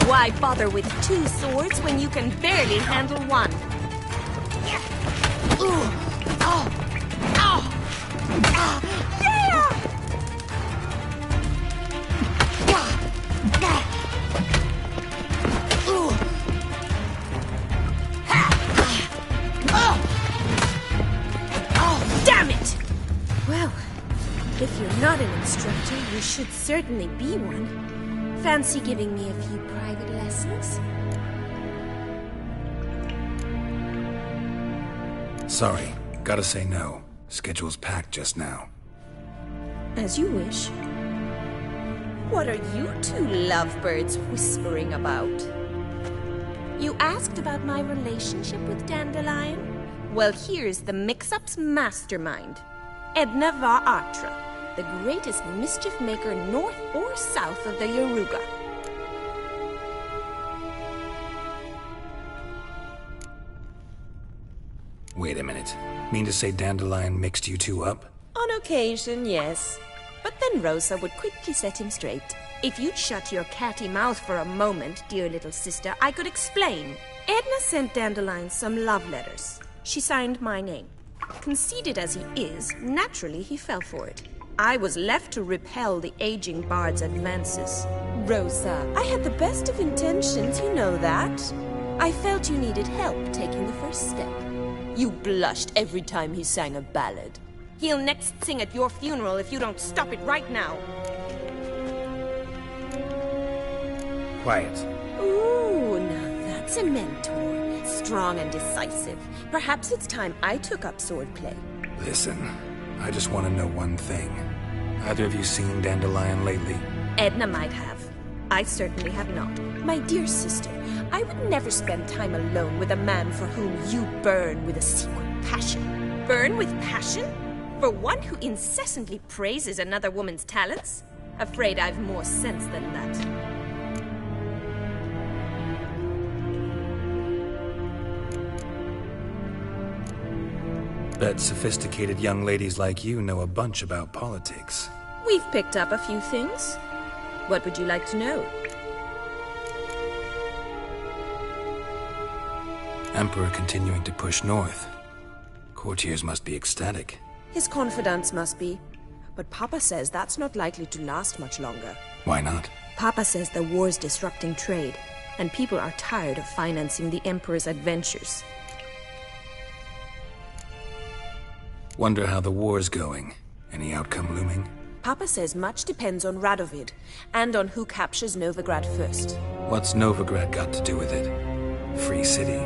Why bother with 2 swords when you can barely handle one? Damn it! Well, if you're not an instructor, you should certainly be one. Fancy giving me a few private lessons? Sorry, gotta say no. Schedule's packed just now. As you wish. What are you 2 lovebirds whispering about? You asked about my relationship with Dandelion? Well, here's the mix-up's mastermind. Edna var Atra, the greatest mischief maker north or south of the Yaruga. Wait a minute. Mean to say Dandelion mixed you 2 up? On occasion, yes. But then Rosa would quickly set him straight. If you'd shut your catty mouth for a moment, dear little sister, I could explain. Edna sent Dandelion some love letters. She signed my name. Conceited as he is, naturally he fell for it. I was left to repel the aging bard's advances. Rosa, I had the best of intentions, you know that. I felt you needed help taking the first step. You blushed every time he sang a ballad. He'll next sing at your funeral if you don't stop it right now. Quiet. Ooh, now that's a mentor. Strong and decisive. Perhaps it's time I took up swordplay. Listen, I just want to know one thing. Either of you seen Dandelion lately? Edna might have. I certainly have not. My dear sister, I would never spend time alone with a man for whom you burn with a secret passion. Burn with passion? For one who incessantly praises another woman's talents? Afraid I've more sense than that. Bet sophisticated young ladies like you know a bunch about politics. We've picked up a few things. What would you like to know? Emperor continuing to push north. Courtiers must be ecstatic. His confidants must be. But Papa says that's not likely to last much longer. Why not? Papa says the war's disrupting trade, and people are tired of financing the Emperor's adventures. Wonder how the war's going. Any outcome looming? Papa says much depends on Radovid, and on who captures Novigrad first. What's Novigrad got to do with it? Free city.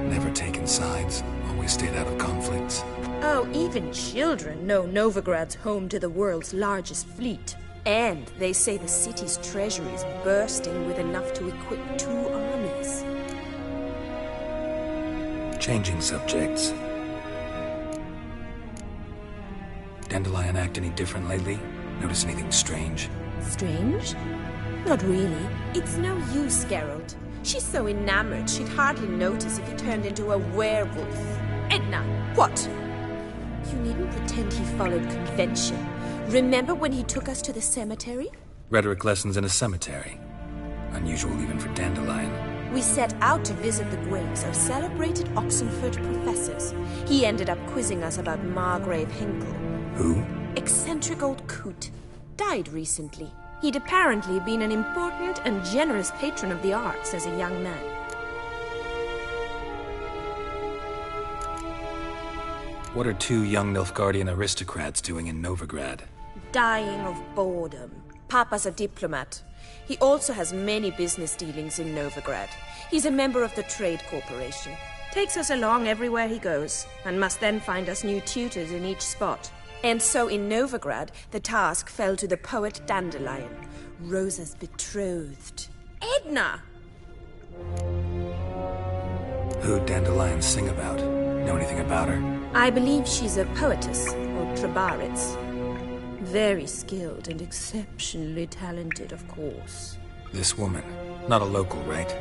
Never taken sides. Always stayed out of conflicts. Oh, even children know Novigrad's home to the world's largest fleet. And they say the city's treasury is bursting with enough to equip 2 armies. Changing subjects. Dandelion act any different lately? Notice anything strange? Strange? Not really. It's no use, Geralt. She's so enamored she'd hardly notice if he turned into a werewolf. Edna! What? You needn't pretend he followed convention. Remember when he took us to the cemetery? Rhetoric lessons in a cemetery. Unusual even for Dandelion. We set out to visit the graves of celebrated Oxenford professors. He ended up quizzing us about Margrave Hinkle. Who? Eccentric old coot. Died recently. He'd apparently been an important and generous patron of the arts as a young man. What are two young Nilfgaardian aristocrats doing in Novigrad? Dying of boredom. Papa's a diplomat. He also has many business dealings in Novigrad. He's a member of the Trade Corporation. Takes us along everywhere he goes, and must then find us new tutors in each spot. And so in Novigrad, the task fell to the poet Dandelion, Rosa's betrothed. Edna! Who'd Dandelion sing about? Know anything about her? I believe she's a poetess, or Trebaritz. Very skilled and exceptionally talented, of course. This woman. Not a local, right?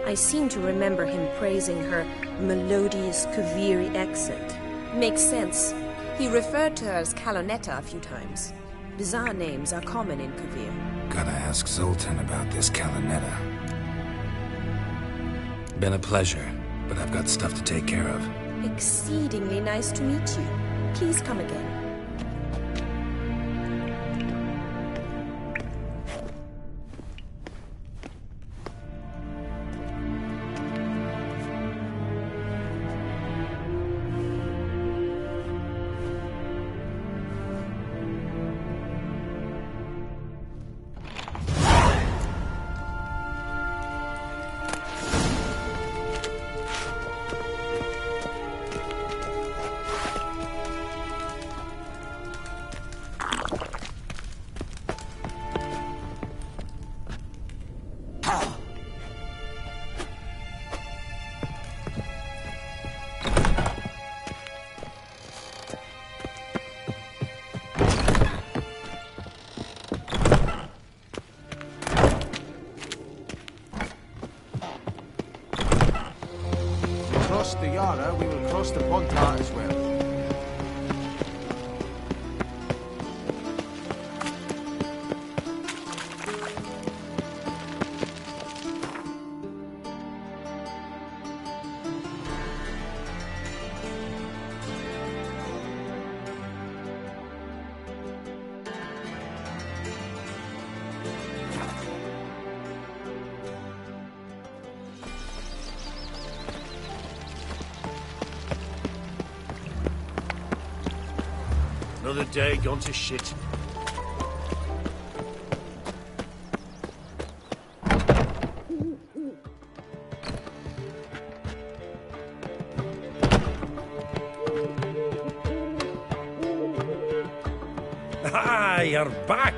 I seem to remember him praising her melodious Kaviri accent. Makes sense. He referred to her as Calonetta a few times. Bizarre names are common in Kavir. Gotta ask Zoltan about this Calonetta. Been a pleasure, but I've got stuff to take care of. Exceedingly nice to meet you. Please come again. The Yara, we will cross the Pontar as well. Another day gone to shit. Ah, you're back!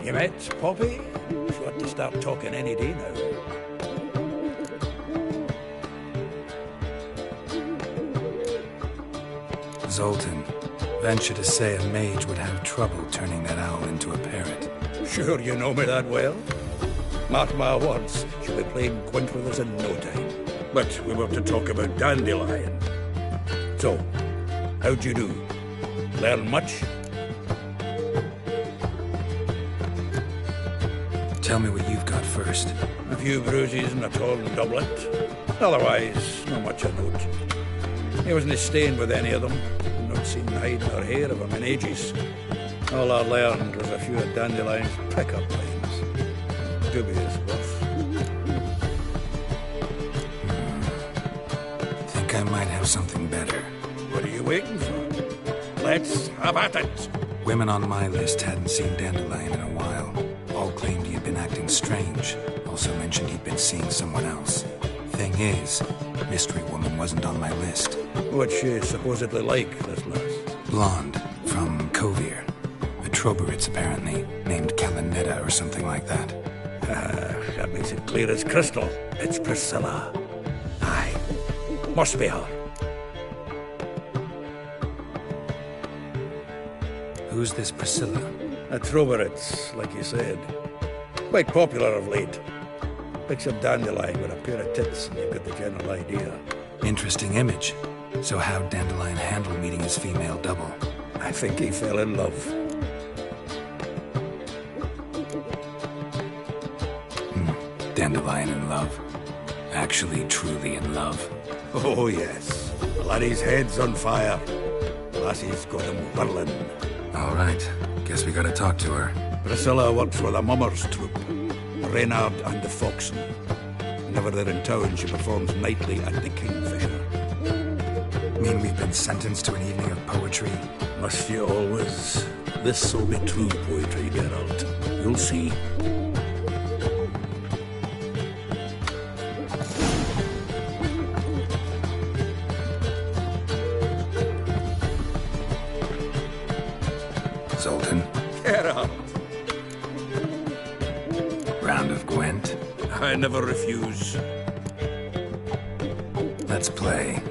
You met Poppy? Sure to start talking any day now. Zoltan. Venture to say a mage would have trouble turning that owl into a parrot. Sure you know me that well. Mark my words, she'll be playing quint with us in no time. But we want to talk about Dandelion. So, how'd you do? Learn much? Tell me what you've got first. A few bruises and a torn doublet. Otherwise, not much of note. He wasn't staying with any of them. Not seen hide nor hair of him in ages. All I learned was a few of Dandelion's pick-up lines. Dubious worth. Think I might have something better. What are you waiting for? Let's have at it! Women on my list hadn't seen Dandelion in a while. All claimed he had been acting strange. Also mentioned he'd been seeing someone else. Thing is, Mystery Woman wasn't on my list. What's she supposedly like, this lass? Blonde, from Kovir. A Trobaritz, apparently, named Calonetta or something like that. That makes it clear as crystal. It's Priscilla. Aye. Must be her. Who's this Priscilla? A Trobaritz, like you said. Quite popular of late. Picture Dandelion with a pair of tits and you get the general idea. Interesting image. So how'd Dandelion handle meeting his female double? I think he fell in love. Dandelion in love. Actually, truly in love. Oh, yes. The laddie's head's on fire. Lassie's got him whirling. All right. Guess we gotta talk to her. Priscilla works for the Mummers troupe. Reynard and the Foxen. Whenever they're in town, she performs nightly at the Kingfisher. Mean we've been sentenced to an evening of poetry? Must you always? This'll be true poetry, Geralt. You'll see. Zoltan. Geralt. Round of Gwent. I never refuse. Let's play.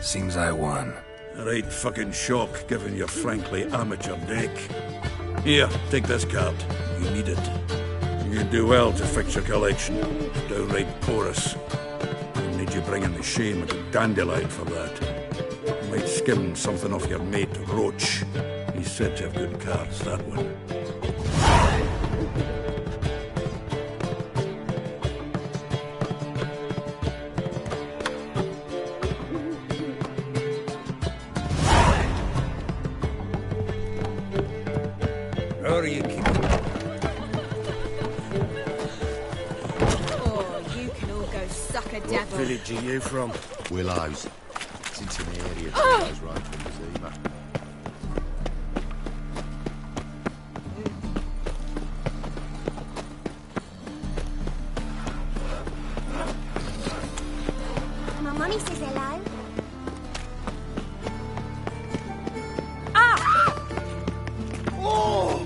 Seems I won. A right fucking shock, given your frankly amateur deck. Here, take this card. You need it. You'd do well to fix your collection. It's downright porous. I'll need you bringing the shame of the dandelion for that. You might skim something off your mate, Roach. He's said to have good cards, that one. How are you keeping? Oh, you can all go suck a What devil. village are you from? Willows. It's in the area Oh! that goes right from the Zima. My mummy says hello. Oh!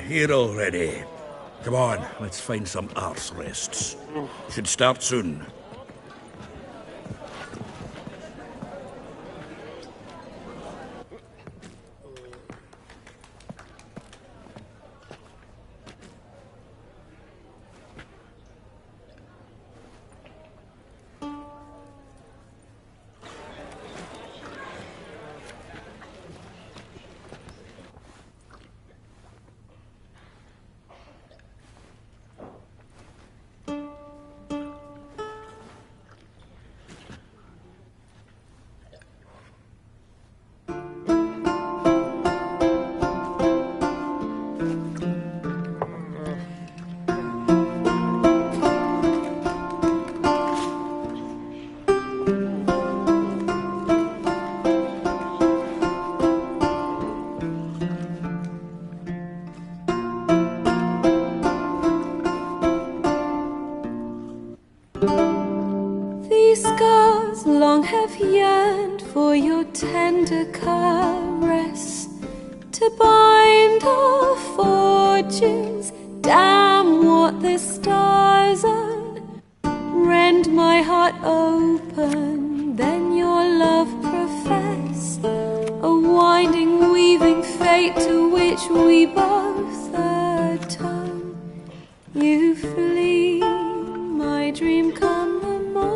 Here already. Come on, let's find some arse rests. Should start soon. These scars long have yearned for your tender caress, to bind our fortunes. Damn what the stars are. Rend my heart open, then your love profess, a winding, weaving fate to which we both atone. You flee, my dream come the morning.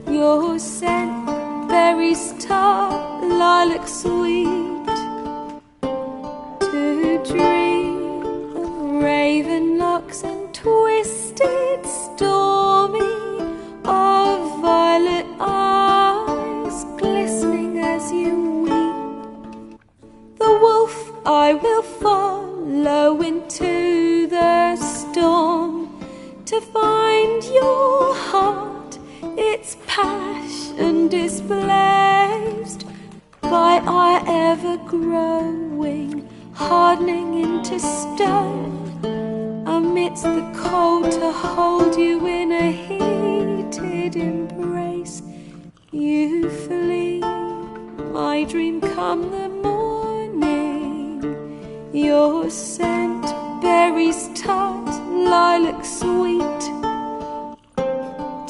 Your scent, berries tart, lilac sweet. To dream of raven locks and twisted, stormy, of violet eyes glistening as you weep. The wolf I will follow into the storm, to find your heart, its passion displaced by our ever-growing, hardening into stone. Amidst the cold, to hold you in a heated embrace. You flee, my dream come the morning. Your scent, berries tart, lilac sweet.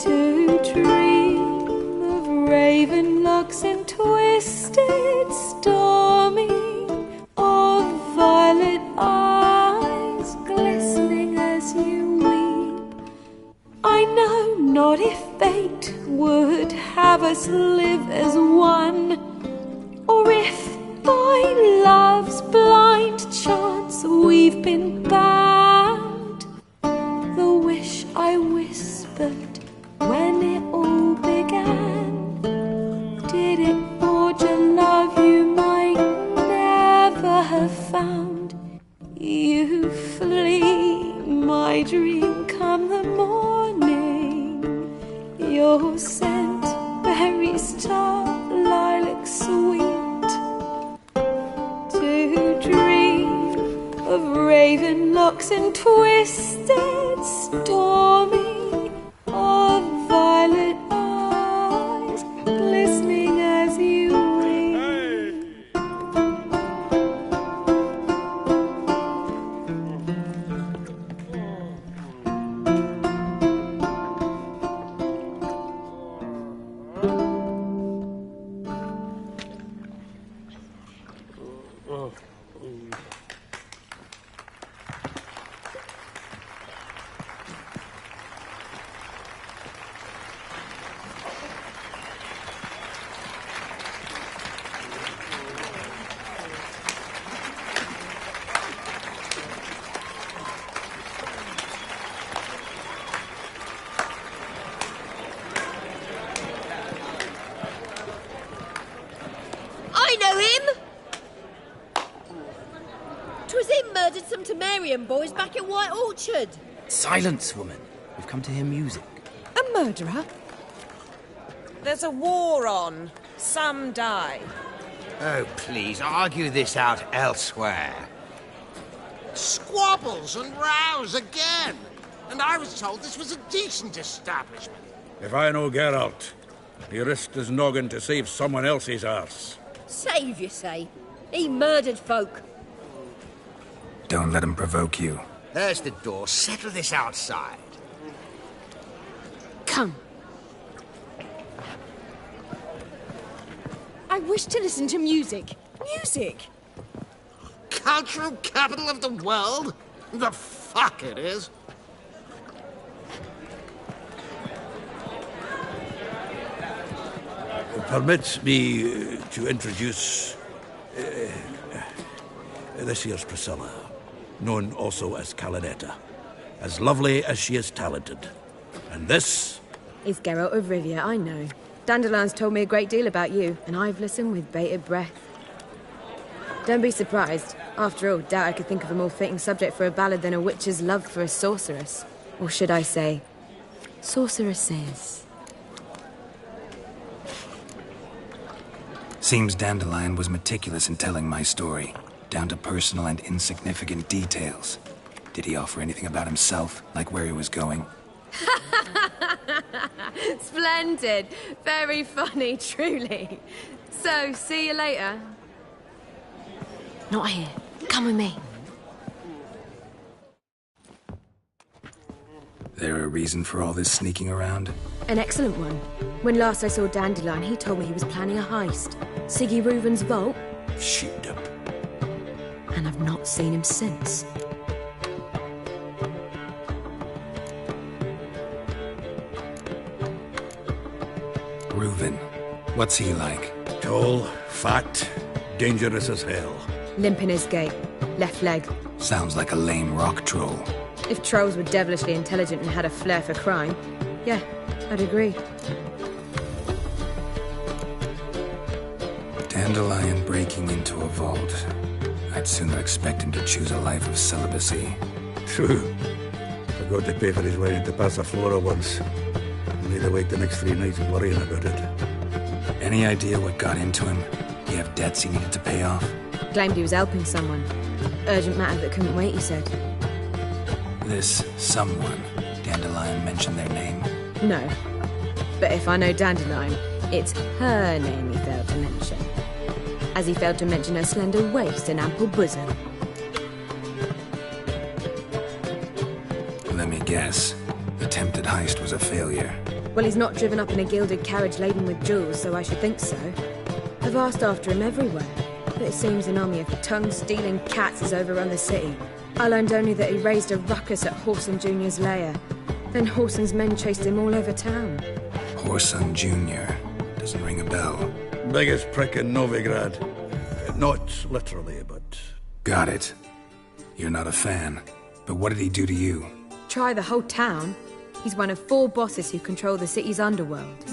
To dream of raven locks and twisted, stormy, of violet eyes glistening as you weep. I know not if fate would have us live as one, or if by love's blind chance we've been bound. The wish I whispered when it all began, did it forge a love you might never have your scent, berries tart, lilac sweet. To dream of raven locks and twisted stormy, of violet eyes glistening as you weep. I know him! 'Twas him murdered some Temerian boys back at White Orchard. Silence, woman. We've come to hear music. A murderer? There's a war on. Some die. Oh, please, argue this out elsewhere. Squabbles and rows again. And I was told this was a decent establishment. If I know Geralt, he risked his noggin to save someone else's arse. Save, you say? He murdered folk. Don't let him provoke you. There's the door. Settle this outside. Come. I wish to listen to music. Music? Cultural capital of the world? The fuck it is. Permit me to introduce this here's Priscilla, known also as Calinetta, as lovely as she is talented. And this is Geralt of Rivia, I know. Dandelion's told me a great deal about you, and I've listened with bated breath. Don't be surprised. After all, doubt I could think of a more fitting subject for a ballad than a witch's love for a sorceress. Or should I say, sorceresses. Seems Dandelion was meticulous in telling my story, down to personal and insignificant details. Did he offer anything about himself, like where he was going? Splendid. Very funny, truly. So, see you later. Not here. Come with me. There a reason for all this sneaking around? An excellent one. When last I saw Dandelion, he told me he was planning a heist. Siggy Reuven's vault. Shit up. And I've not seen him since. Reuven. What's he like? Tall, fat, dangerous as hell. Limp in his gait. Left leg. Sounds like a lame rock troll. If trolls were devilishly intelligent and had a flair for crime, yeah, I'd agree. Dandelion breaking into a vault. I'd sooner expect him to choose a life of celibacy. True. Forgot to pay for his way into Passiflora once. Made awake the next 3 nights worrying about it. Any idea what got into him? He have debts he needed to pay off? Claimed he was helping someone. Urgent matter that couldn't wait, he said. This someone, Dandelion mentioned their name? No. But if I know Dandelion, it's her name he failed to mention. As he failed to mention her slender waist and ample bosom. Let me guess. Attempted heist was a failure. Well, he's not driven up in a gilded carriage laden with jewels, so I should think so. I've asked after him everywhere, but it seems an army of tongue-stealing cats has overrun the city. I learned only that he raised a ruckus at Whoreson Jr.'s lair. Then Whoreson's men chased him all over town. Whoreson Jr. Doesn't ring a bell. Biggest prick in Novigrad. Not literally, but... Got it. You're not a fan. But what did he do to you? Try the whole town. He's one of 4 bosses who control the city's underworld.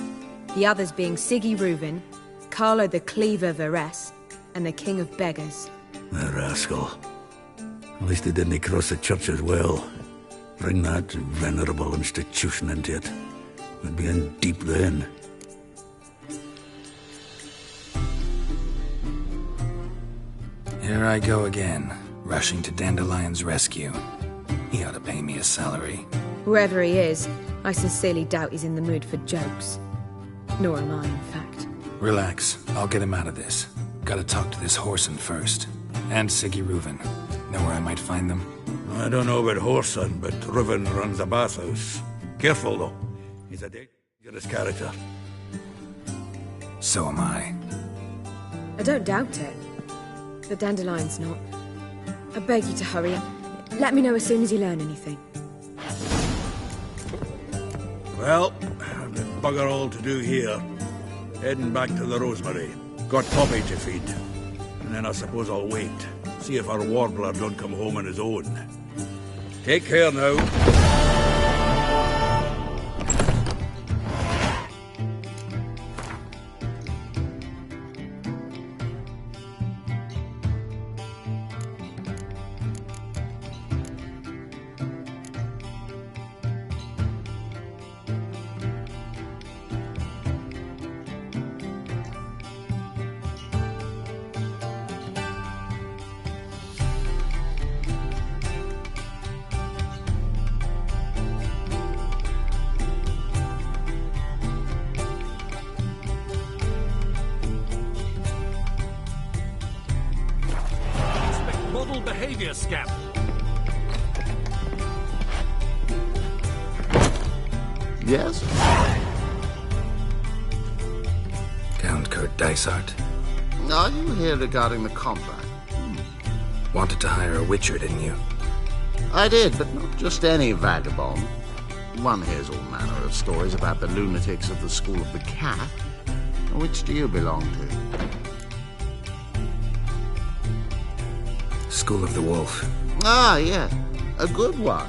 The others being Siggy Reuven, Carlo the Cleaver Varese, and the King of Beggars. The rascal. At least he didn't cross the church as well. Bring that venerable institution into it. We'd be in deep then. Here I go again, rushing to Dandelion's rescue. He ought to pay me a salary. Whoever he is, I sincerely doubt he's in the mood for jokes. Nor am I, in fact. Relax, I'll get him out of this. Gotta talk to this Whoreson first. And Siggy Reuven. Know where I might find them? I don't know about Whoreson, but Reuven runs a bathhouse. Careful, though. He's a dangerous character. So am I. I don't doubt it. But Dandelion's not. I beg you to hurry. Let me know as soon as you learn anything. Well, I've got bugger all to do here. Heading back to the Rosemary. Got Poppy to feed. And then I suppose I'll wait. See if our warbler don't come home on his own. Take care now. Model behavior scam. Yes? Count Kurt Dysart. Are you here regarding the contract? Wanted to hire a witcher, didn't you? I did, but not just any vagabond. One hears all manner of stories about the lunatics of the School of the Cat. Which do you belong to? School of the Wolf. Ah, yes. A good one.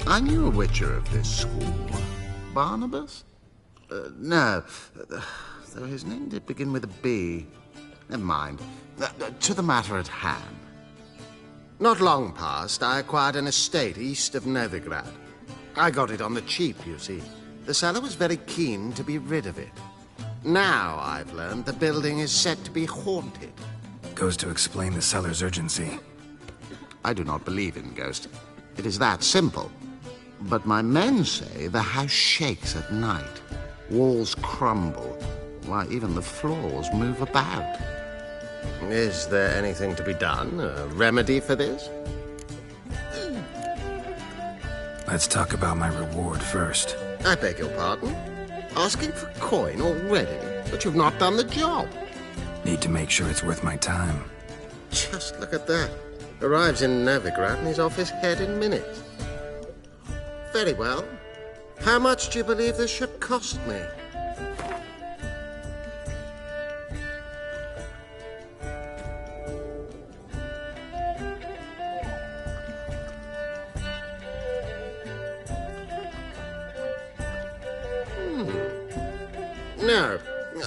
I knew a witcher of this school. Barnabas? No. Though his name did begin with a B. Never mind. To the matter at hand. Not long past, I acquired an estate east of Novigrad. I got it on the cheap, you see. The seller was very keen to be rid of it. Now, I've learned, the building is said to be haunted. Goes to explain the seller's urgency. I do not believe in ghosts. It is that simple. But my men say the house shakes at night. Walls crumble. Why, even the floors move about. Is there anything to be done? A remedy for this? Let's talk about my reward first. I beg your pardon? Asking for coin already? But you've not done the job. Need to make sure it's worth my time. Just look at that. Arrives in Novigrad and he's off his head in minutes. Very well. How much do you believe this should cost me? No,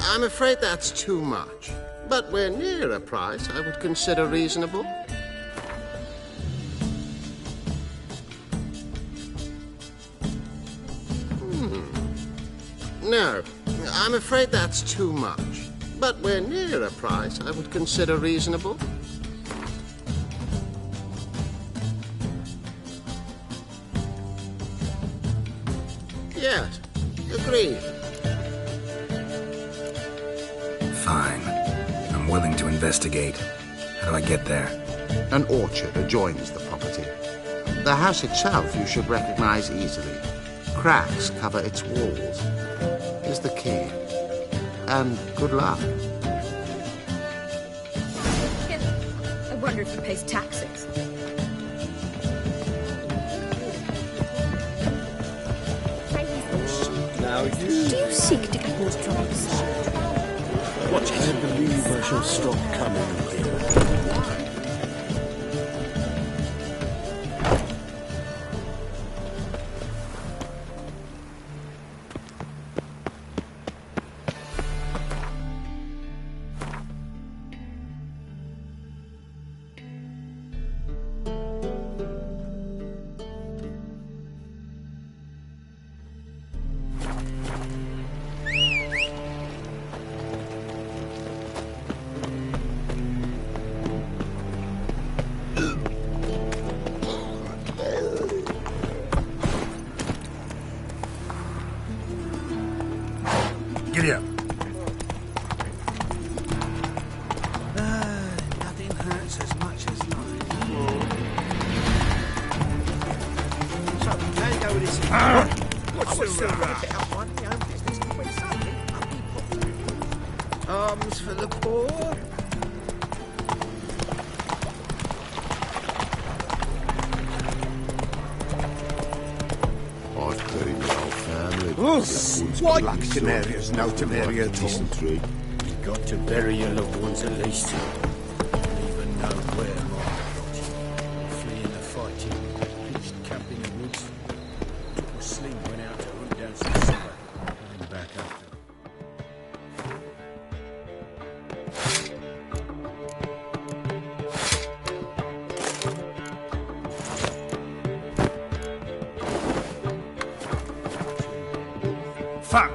I'm afraid that's too much. But we're near a price I would consider reasonable. No, I'm afraid that's too much. But we're near a price I would consider reasonable. Yes, agreed. Fine. I'm willing to investigate. How do I get there? An orchard adjoins the property. The house itself you should recognize easily. Cracks cover its walls. Here's the key. And good luck. I wonder if he pays taxes. Now Do you seek to get more trouble, sir? Watch it. I believe I shall stop coming here. Giddy up. Nothing hurts as much as life. So, how you go with this? What's the rush? Arms for the poor. I've buried my whole family. Why? Black Temeria's no Temeria at all. Dysentery. You've got to bury your loved ones at least. Even know where Mark got you. Fleeing the fighting, pitched camp in the woods. Took a sling, went out to hunt down some supper. Coming back after. Fuck!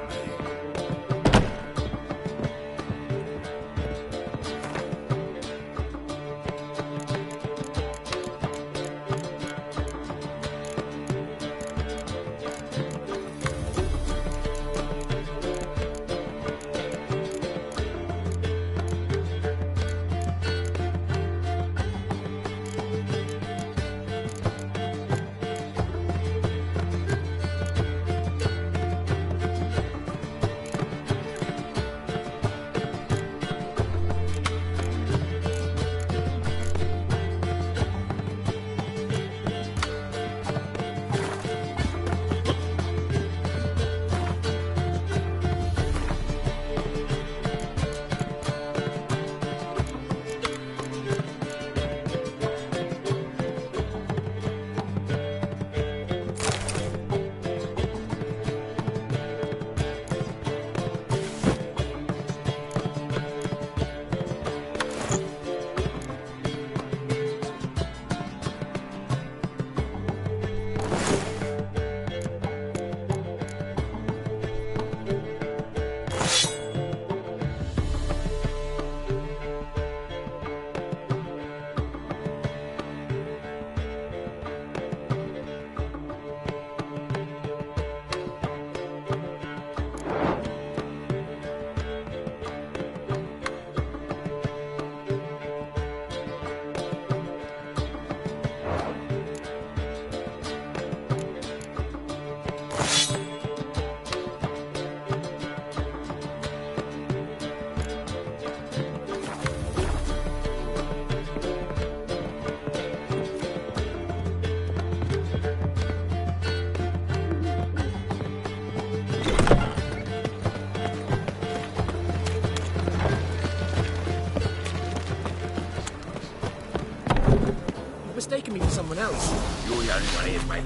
Mistaken me for someone else. You're the only one here, mate.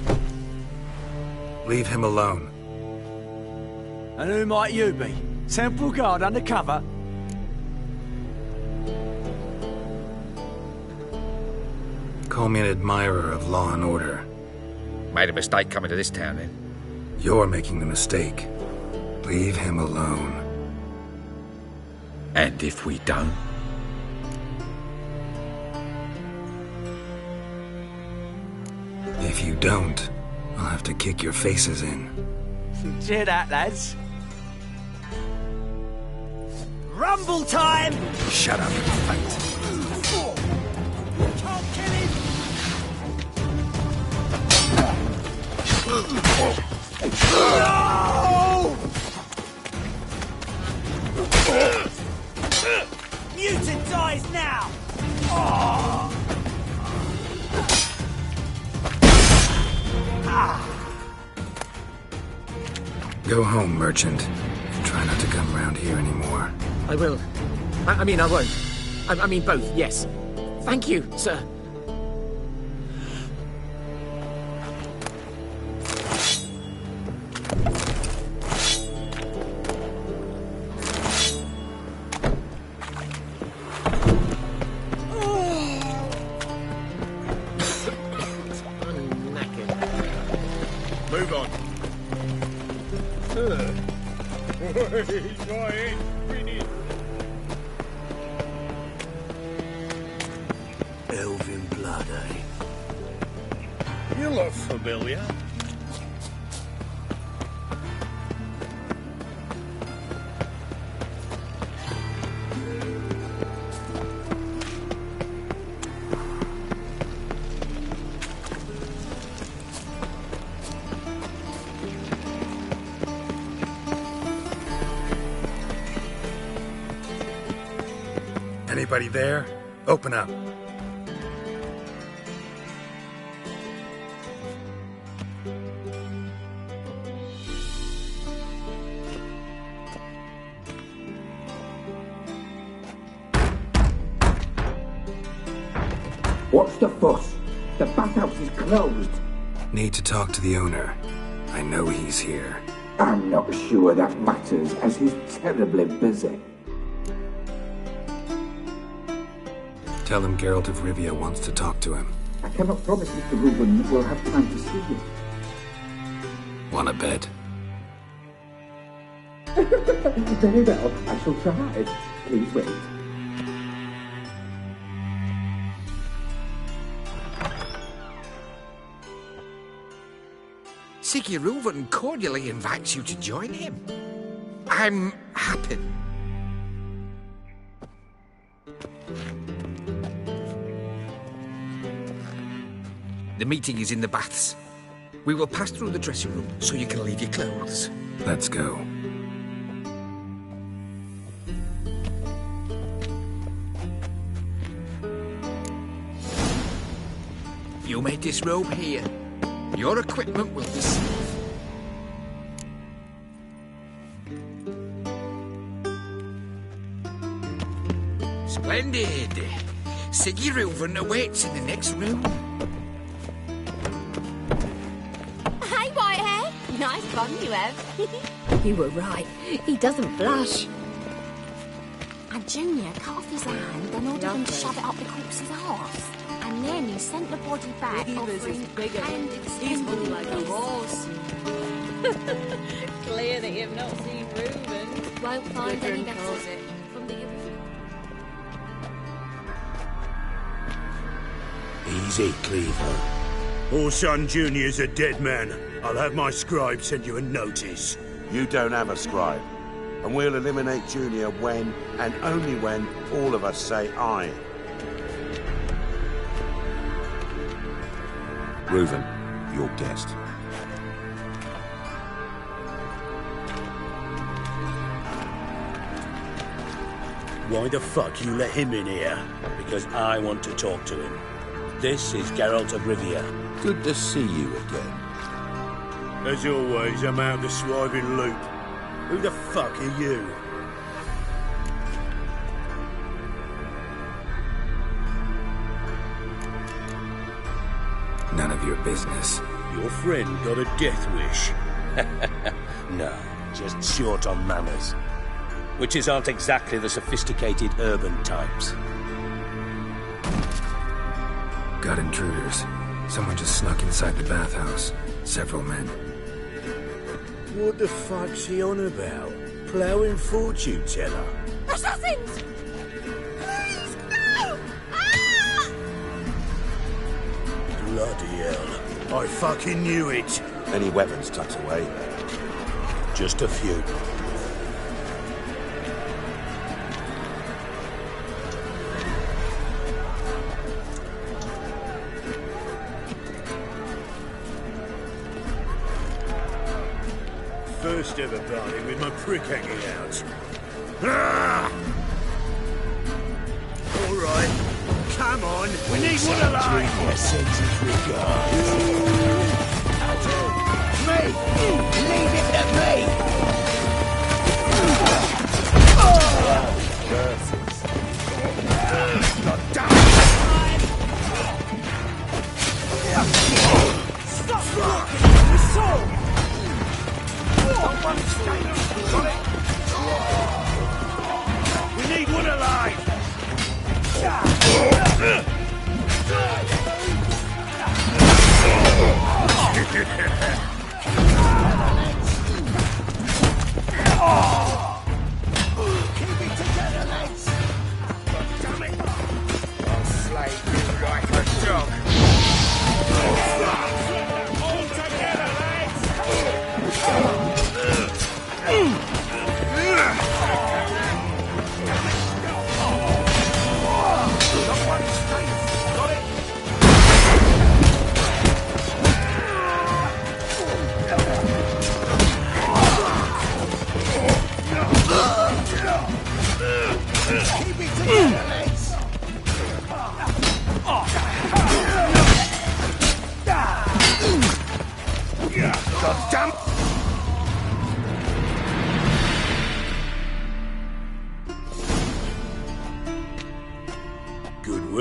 Leave him alone. And who might you be? Temple Guard undercover? Call me an admirer of law and order. Made a mistake coming to this town, then. You're making the mistake. Leave him alone. And if we don't? If you don't, I'll have to kick your faces in. Cheer that, lads. Rumble time! Shut up and fight. Can't kill him! No! Mutant dies now! Oh! Go home, merchant. And try not to come around here anymore. I will. I mean, I won't. I mean, both, yes. Thank you, sir. Move on. Elven blood, eh? You look familiar. Anybody there? Open up. What's the fuss? The bathhouse is closed. Need to talk to the owner. I know he's here. I'm not sure that matters, as he's terribly busy. Tell him Geralt of Rivia wants to talk to him. I cannot promise Mr. Reuben will have time to see you. Want a bed? Very well, I shall try. Please wait. Siggy Reuven cordially invites you to join him. I'm happy. The meeting is in the baths. We will pass through the dressing room so you can leave your clothes. Let's go. You may disrobe here. Your equipment will be safe. Splendid. Siggy Reuven awaits in the next room. Hey, Whitehead. Nice fun you have. You were right. He doesn't blush. And Junior cut off his hand and ordered him to shove it up the corpse's arse. And then he sent the body back offering hand extended like a horse. Clear that you've not seen Reuben. Won't find any better from the Easy, Cleaver. Orson Jr.'s a dead man. I'll have my scribe send you a notice. You don't have a scribe. And we'll eliminate Junior when, and only when, all of us say aye. Reuven, your guest. Why the fuck you let him in here? Because I want to talk to him. This is Geralt of Rivia. Good to see you again. As always, I'm out the swiving loop. Who the fuck are you? None of your business. Your friend got a death wish. No, just short on manners. Witches aren't exactly the sophisticated urban types. Got intruders. Someone just snuck inside the bathhouse. Several men. What the fuck's he on about? Ploughing fortune teller? Assassins! Please, no! Ah! Bloody hell. I fucking knew it. Any weapons tucked away? Just a few. First ever party with my prick hanging out. Ah! All right, come on. We need one alive. My senses regards. Me! Leave it to me! Not done. Stop blocking the soul! We need one alive!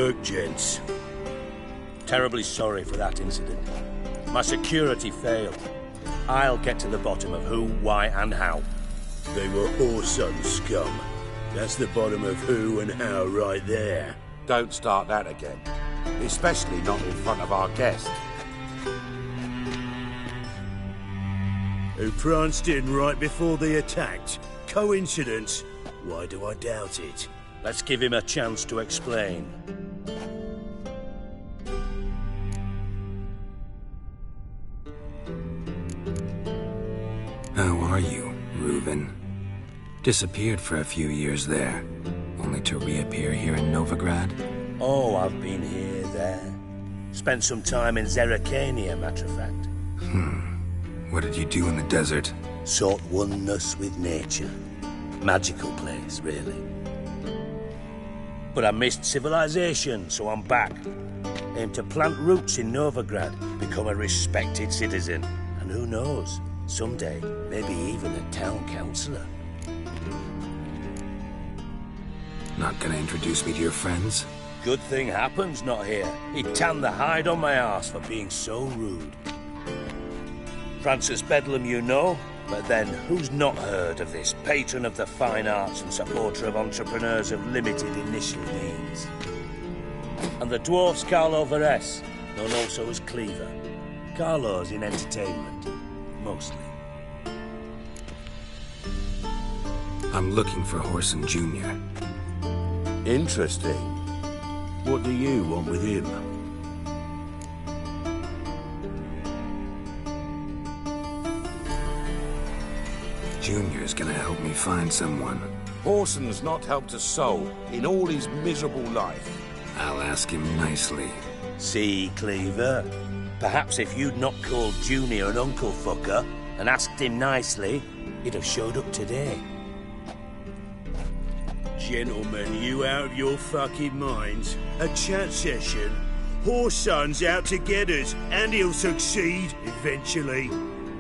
work, gents. Terribly sorry for that incident. My security failed. I'll get to the bottom of who, why, and how. They were Whoreson scum. That's the bottom of who and how right there. Don't start that again. Especially not in front of our guest. Who pranced in right before they attacked. Coincidence? Why do I doubt it? Let's give him a chance to explain. How are you, Reuven? Disappeared for a few years there, only to reappear here in Novigrad? Oh, I've been here, there. Spent some time in Zerrikania, matter of fact. What did you do in the desert? Sought oneness with nature. Magical place, really. But I missed civilization, so I'm back. Aim to plant roots in Novigrad, become a respected citizen. And who knows, someday, maybe even a town councillor. Not gonna introduce me to your friends? Good thing Happen's not here. He'd tan the hide on my arse for being so rude. Francis Bedlam you know, but then who's not heard of this patron of the fine arts and supporter of entrepreneurs of limited initial means? And the dwarf's Carlo Veres, known also as Cleaver. Carlo's in entertainment, mostly. I'm looking for Whoreson Jr. Interesting. What do you want with him? Junior's gonna help me find someone. Whoreson's not helped a soul in all his miserable life. I'll ask him nicely. See, Cleaver? Perhaps if you'd not called Junior an uncle fucker and asked him nicely, he'd have showed up today. Gentlemen, you out of your fucking minds? A chat session? Whoreson's out to get us, and he'll succeed, eventually.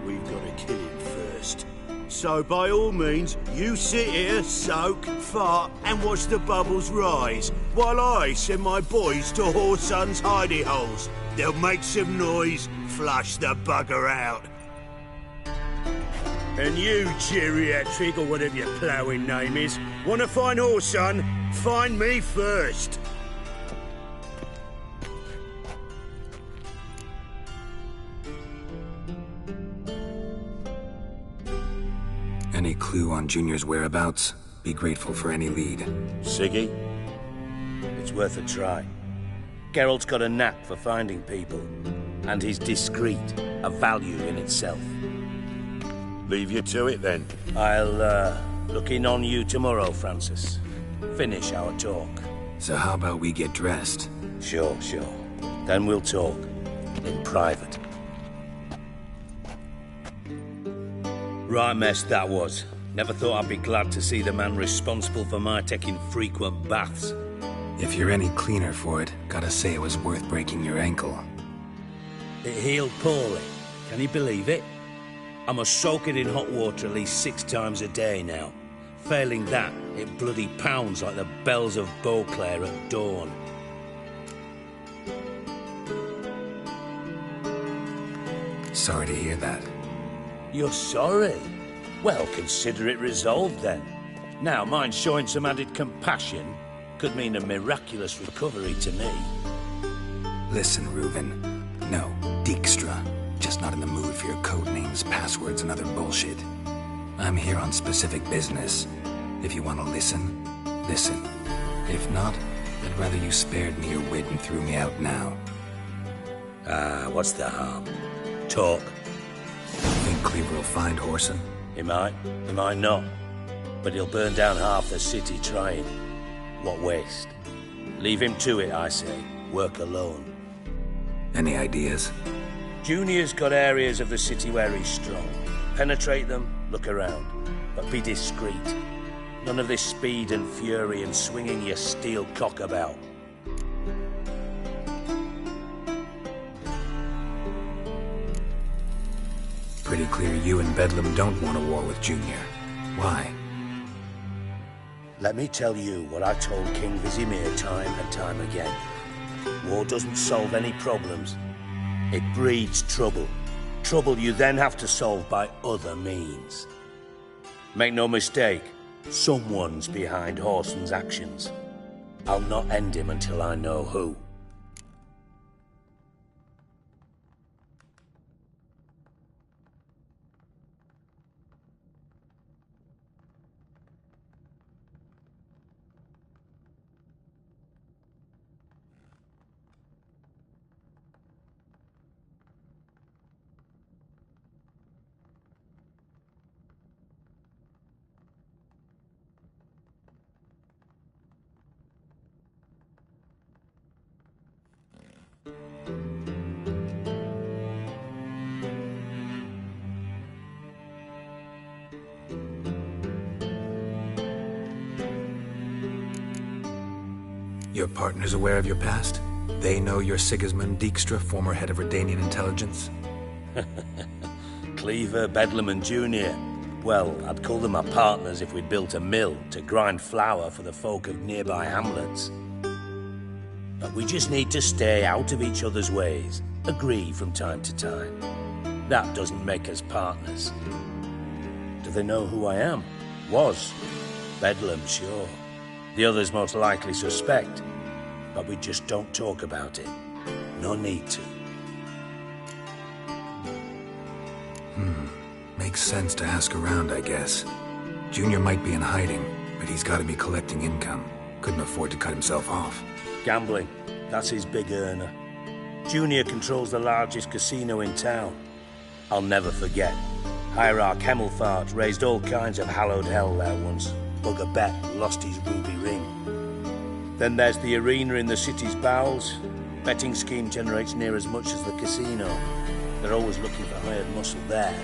We've got to kill him first. So by all means, you sit here, soak, fart, and watch the bubbles rise, while I send my boys to Whoreson's hidey holes. They'll make some noise, flush the bugger out. And you, geriatric, or whatever your ploughing name is, want to find Whoreson? Find me first. Any clue on Junior's whereabouts? Be grateful for any lead. Siggy? It's worth a try. Geralt's got a knack for finding people, and he's discreet, a value in itself. Leave you to it, then. I'll, look in on you tomorrow, Francis. Finish our talk. So how about we get dressed? Sure. Then we'll talk. In private. Right mess that was. Never thought I'd be glad to see the man responsible for my taking frequent baths. If you're any cleaner for it, gotta say it was worth breaking your ankle. It healed poorly. Can you believe it? I must soak it in hot water at least 6 times a day now. Failing that, it bloody pounds like the bells of Beauclair at dawn. Sorry to hear that. You're sorry? Well, consider it resolved then. Now, mind showing some added compassion could mean a miraculous recovery to me. Listen, Reuven. No, Dijkstra. Just not in the mood for your code names, passwords, and other bullshit. I'm here on specific business. If you want to listen, listen. If not, I'd rather you spared me your wit and threw me out now. What's the harm? Talk. Think Cleaver will find Whoreson? He might not. But he'll burn down half the city trying. What waste? Leave him to it, I say. Work alone. Any ideas? Junior's got areas of the city where he's strong. Penetrate them, look around. But be discreet. None of this speed and fury and swinging your steel cock about. Pretty clear you and Bedlam don't want a war with Junior. Why? Let me tell you what I told King Vizimir time and time again. War doesn't solve any problems. It breeds trouble. Trouble you then have to solve by other means. Make no mistake, someone's behind Whoreson's actions. I'll not end him until I know who. Your partner's aware of your past? They know you're Sigismund Dijkstra, former head of Redanian intelligence? Cleaver, Bedlam and Junior. Well, I'd call them my partners if we'd built a mill to grind flour for the folk of nearby hamlets. But we just need to stay out of each other's ways, agree from time to time. That doesn't make us partners. Do they know who I am? Was. Bedlam, sure. The others most likely suspect, but we just don't talk about it. No need to. Makes sense to ask around, I guess. Junior might be in hiding, but he's got to be collecting income. Couldn't afford to cut himself off. Gambling. That's his big earner. Junior controls the largest casino in town. I'll never forget. Hierarch Hemmelfart raised all kinds of hallowed hell there once. Bugger bet lost his ruby ring. Then there's the arena in the city's bowels. Betting scheme generates near as much as the casino. They're always looking for hired muscle there.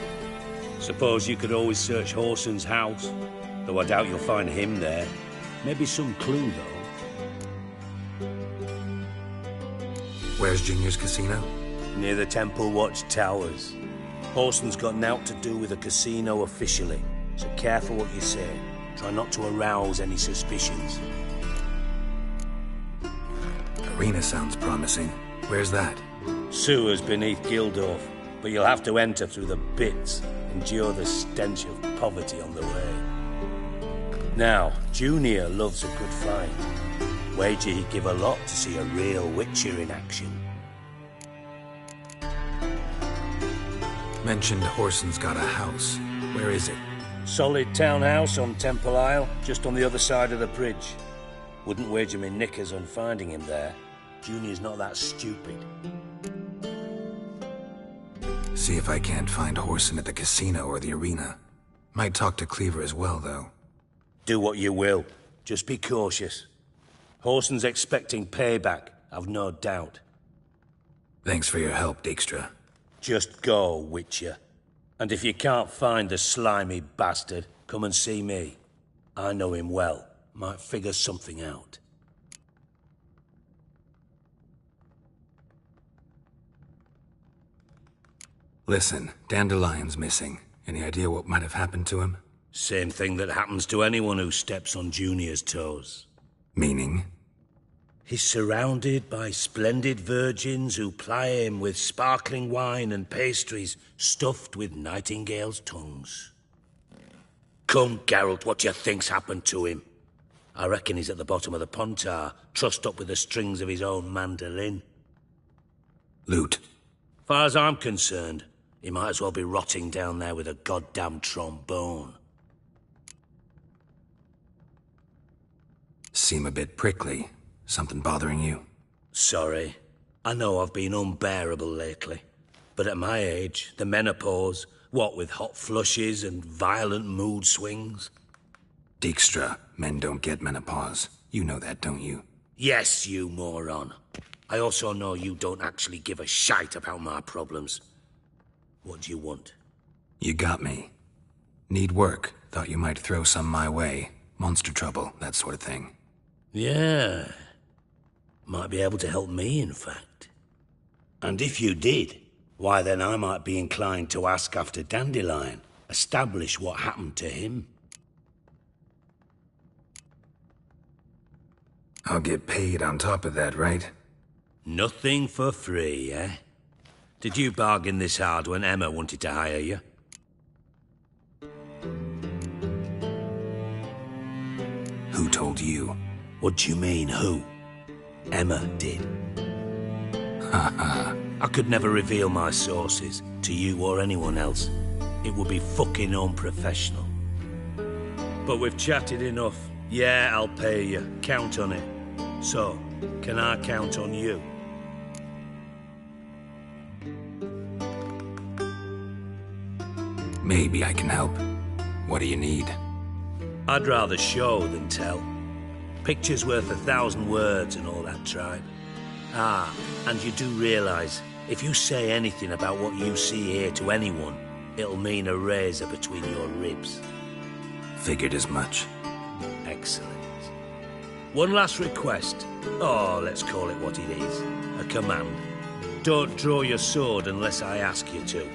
Suppose you could always search Whoreson's house, though I doubt you'll find him there. Maybe some clue, though. Where's Junior's casino? Near the Temple Watch Towers. Whoreson's got naught to do with the casino officially, so careful what you say. Try not to arouse any suspicions. Arena sounds promising. Where's that? Sewers beneath Gildorf, but you'll have to enter through the bits, endure the stench of poverty on the way. Now, Junior loves a good fight. Wager he'd give a lot to see a real Witcher in action. Mentioned Whoreson's got a house. Where is it? Solid townhouse on Temple Isle, just on the other side of the bridge. Wouldn't wager me knickers on finding him there. Junior's not that stupid. See if I can't find Whoreson at the casino or the arena. Might talk to Cleaver as well, though. Do what you will. Just be cautious. Whoreson's expecting payback, I've no doubt. Thanks for your help, Dijkstra. Just go, Witcher. And if you can't find the slimy bastard, come and see me. I know him well. Might figure something out. Listen, Dandelion's missing. Any idea what might have happened to him? Same thing that happens to anyone who steps on Junior's toes. Meaning? He's surrounded by splendid virgins who ply him with sparkling wine and pastries stuffed with nightingales' tongues. Come, Geralt, what do you think's happened to him? I reckon he's at the bottom of the Pontar, trussed up with the strings of his own mandolin. Loot. Far as I'm concerned, he might as well be rotting down there with a goddamn trombone. Seem a bit prickly. Something bothering you? Sorry. I know I've been unbearable lately. But at my age, the menopause, what with hot flushes and violent mood swings. Dijkstra, men don't get menopause. You know that, don't you? Yes, you moron. I also know you don't actually give a shite about my problems. What do you want? You got me. Need work. Thought you might throw some my way. Monster trouble, that sort of thing. Yeah. Might be able to help me, in fact. And if you did, why then I might be inclined to ask after Dandelion, establish what happened to him. I'll get paid on top of that, right? Nothing for free, eh? Did you bargain this hard when Emma wanted to hire you? Who told you? What do you mean, who? Emma did. I could never reveal my sources to you or anyone else. It would be fucking unprofessional. But we've chatted enough. Yeah, I'll pay you. Count on it. So, can I count on you? Maybe I can help. What do you need? I'd rather show than tell. Picture's worth 1,000 words and all that tribe. Ah, and you do realise, if you say anything about what you see here to anyone, it'll mean a razor between your ribs. Figured as much. Excellent. One last request. Oh, let's call it what it is. A command. Don't draw your sword unless I ask you to.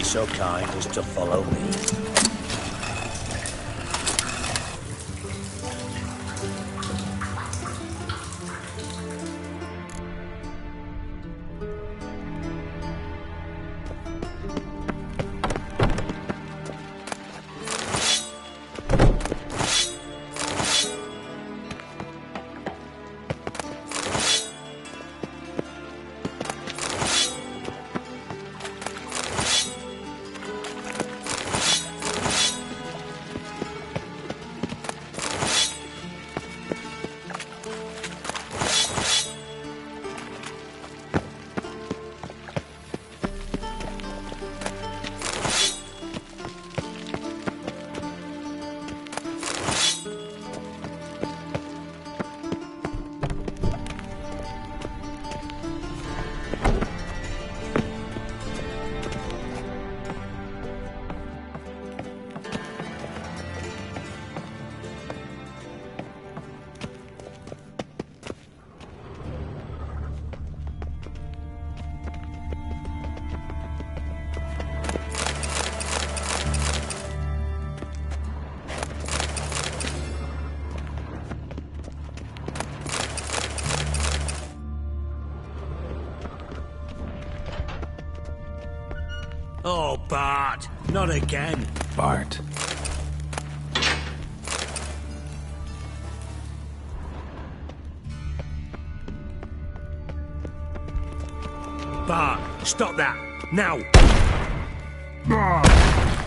So kind as to follow me. Oh, Bart, not again. Bart. Bart, stop that, now! Bart,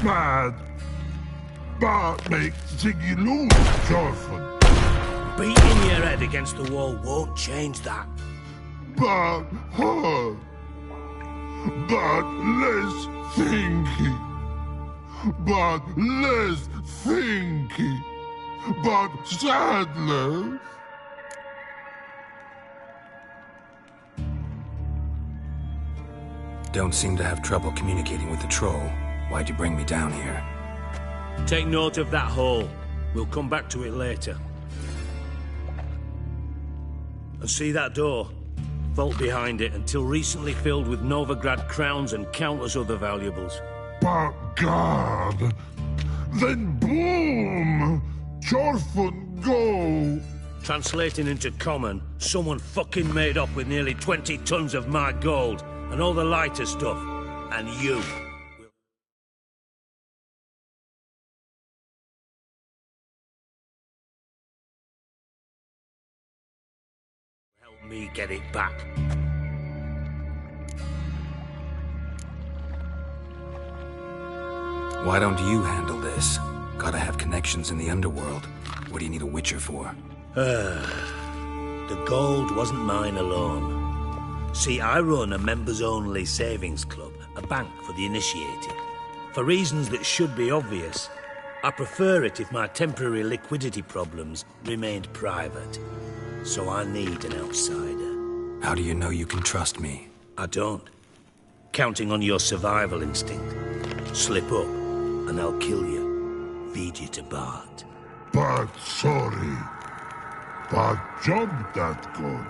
mad. Bart makes Ziggy lose, Jorfin. Beating your head against the wall won't change that. Bart hurt. But less thinky. But less thinky. But sadler. Don't seem to have trouble communicating with the troll. Why'd you bring me down here? Take note of that hole. We'll come back to it later. And see that door? Vault behind it, until recently filled with Novigrad crowns and countless other valuables. But God! Then boom! Jorfin go! Translating into common, someone fucking made off with nearly 20 tons of my gold, and all the lighter stuff, and you. Help me get it back. Why don't you handle this? Gotta have connections in the underworld. What do you need a Witcher for? The gold wasn't mine alone. See, I run a members-only savings club, a bank for the initiated. For reasons that should be obvious, I prefer it if my temporary liquidity problems remained private. So I need an outsider. How do you know you can trust me? I don't. Counting on your survival instinct. Slip up, and I'll kill you. Feed you to Bart. But sorry. But job that good.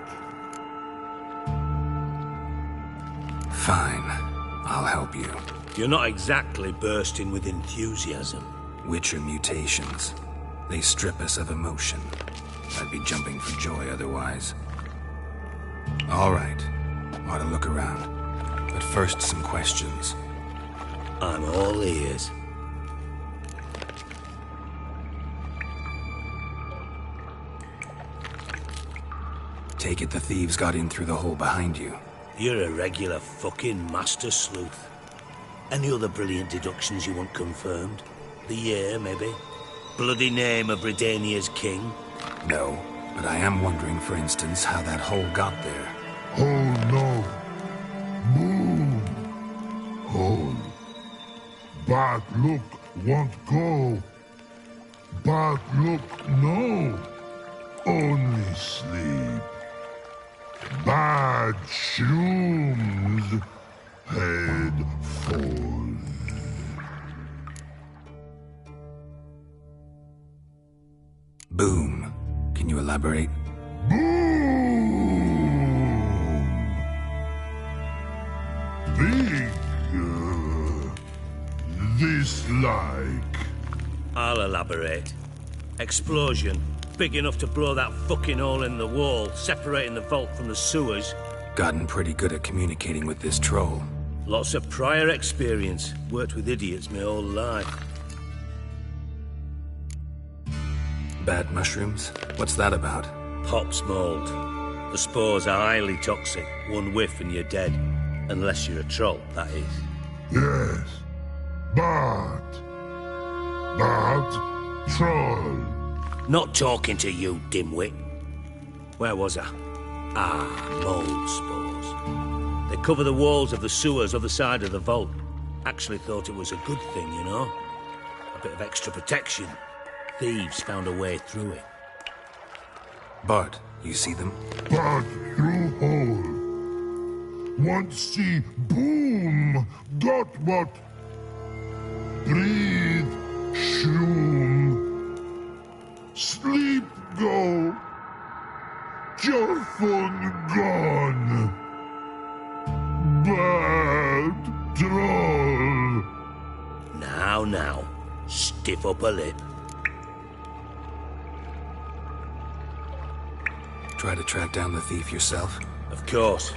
Fine. I'll help you. You're not exactly bursting with enthusiasm. Witcher mutations. They strip us of emotion. I'd be jumping for joy otherwise. All right. Ought to look around. But first, some questions. I'm all ears. Take it the thieves got in through the hole behind you. You're a regular fucking master sleuth. Any other brilliant deductions you want confirmed? The year, maybe? Bloody name of Redania's king? No, but I am wondering, for instance, how that hole got there. Oh no. Boom. Hole. But look, won't go. But look, no. Only sleep. Bad shrooms. Head falls. Boom. Can you elaborate? Big. This like. I'll elaborate. Explosion. Big enough to blow that fucking hole in the wall, separating the vault from the sewers. Gotten pretty good at communicating with this troll. Lots of prior experience. Worked with idiots my whole life. Bad mushrooms? What's that about? Pops mold. The spores are highly toxic. One whiff and you're dead. Unless you're a troll, that is. Yes. But troll. Not talking to you, dimwit. Where was I? Mold spores. They cover the walls of the sewers other side of the vault. Actually thought it was a good thing, you know? A bit of extra protection. Thieves found a way through it. Bart, you see them? But through hole. Want see boom. Got what? Breathe. Shroom. Sleep go. Jorfun gone. Bad troll. Now. Stiff up a lip. Try to track down the thief yourself? Of course.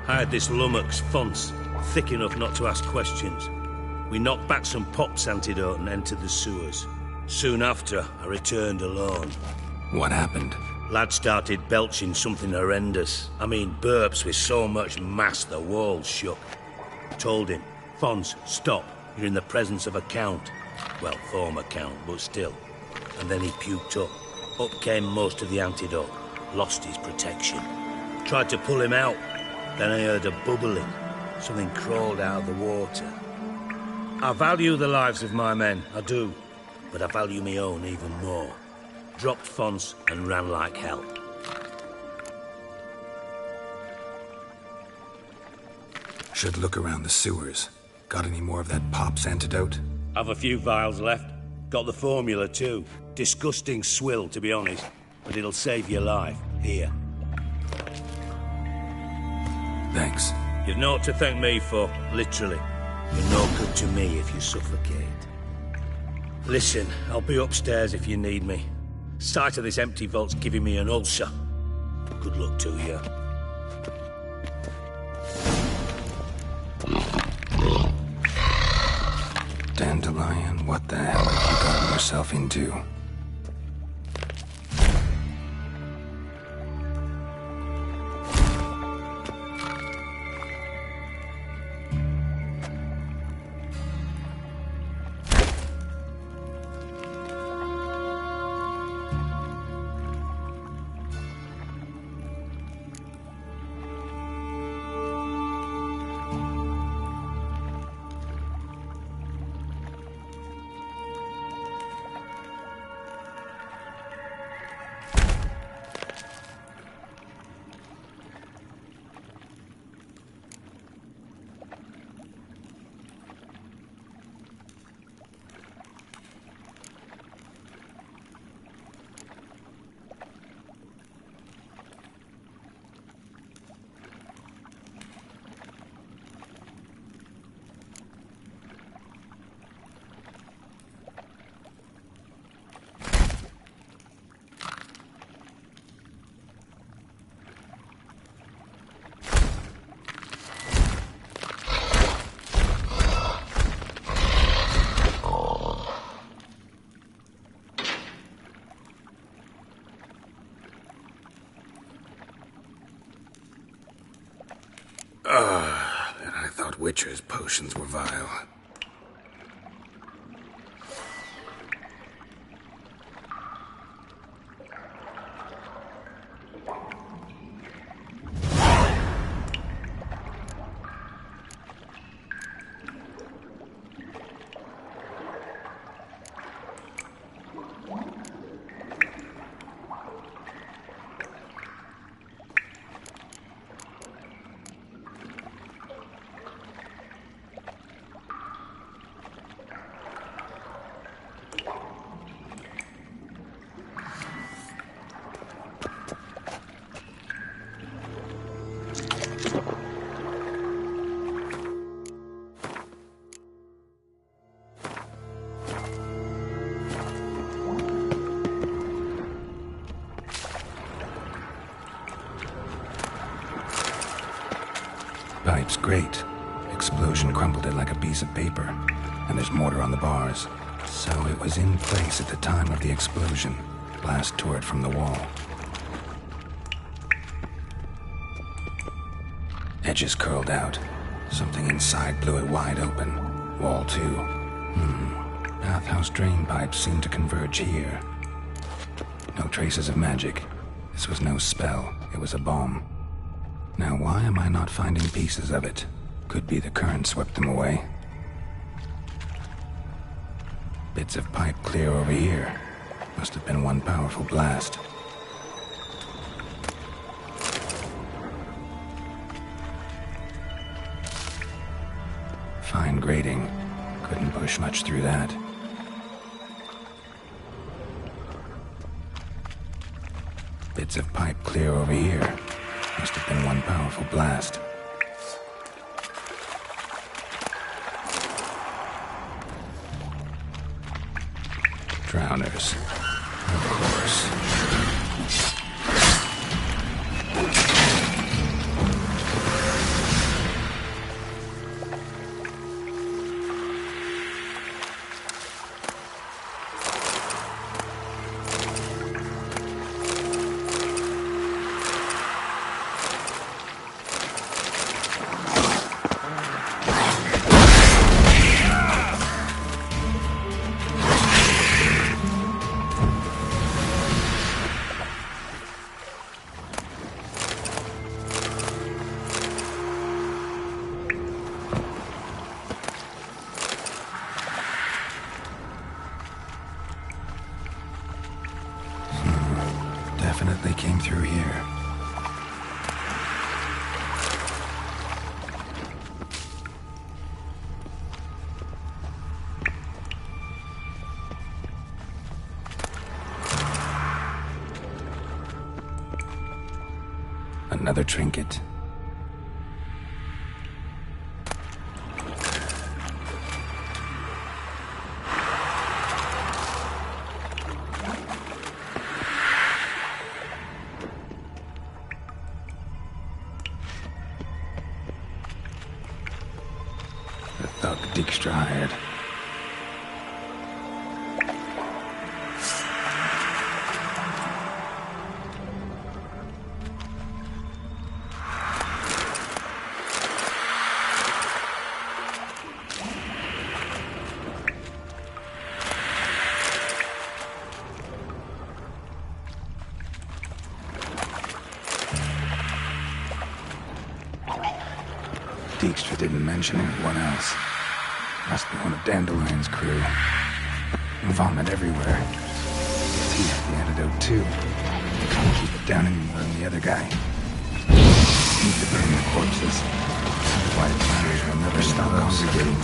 I had this lummox, Fonce, thick enough not to ask questions. We knocked back some Pop's antidote and entered the sewers. Soon after, I returned alone. What happened? Lad started belching something horrendous. I mean, burps with so much mass the walls shook. Told him, Fonce, stop. You're in the presence of a count. Well, former count, but still. And then he puked up. Up came most of the antidote. Lost his protection. Tried to pull him out. Then I heard a bubbling. Something crawled out of the water. I value the lives of my men, I do. But I value my own even more. Dropped Fonce and ran like hell. Should look around the sewers. Got any more of that Pop's antidote? Have a few vials left. Got the formula too. Disgusting swill, to be honest. But it'll save your life. Here. Thanks. You've naught to thank me for, literally. You're no good to me if you suffocate. Listen, I'll be upstairs if you need me. Sight of this empty vault's giving me an ulcer. Good luck to you. Dandelion, what the hell have you gotten yourself into? And I thought Witcher's potions were vile. Pipe's great. Explosion crumpled it like a piece of paper. And there's mortar on the bars. So it was in place at the time of the explosion. Blast tore it from the wall. Edges curled out. Something inside blew it wide open. Wall too. Bathhouse drain pipes seemed to converge here. No traces of magic. This was no spell. It was a bomb. Now, why am I not finding pieces of it? Could be the current swept them away. Bits of pipe clear over here. Must have been one powerful blast. Fine grating. Couldn't push much through that. Bits of pipe clear over here. Must have been one powerful blast. Drowners. Of course. Definitely came through here. Another trinket. The thug Dijkstra hired. Dijkstra didn't mention anyone else. Must be one of Dandelion's crew. Vomit everywhere. He had the antidote too. Can't keep it down any more than the other guy. Need to burn the corpses. White fires will never stop congregating.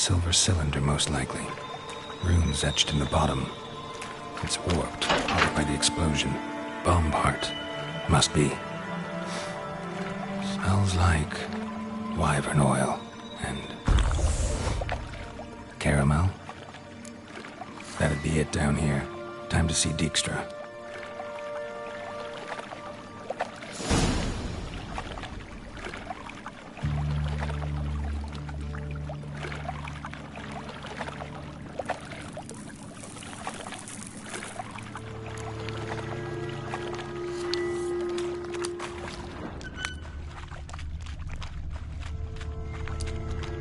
silver cylinder, most likely. Runes etched in the bottom. It's warped, probably by the explosion. Bomb part. Must be. Smells like wyvern oil and caramel. That'd be it down here. Time to see Dijkstra.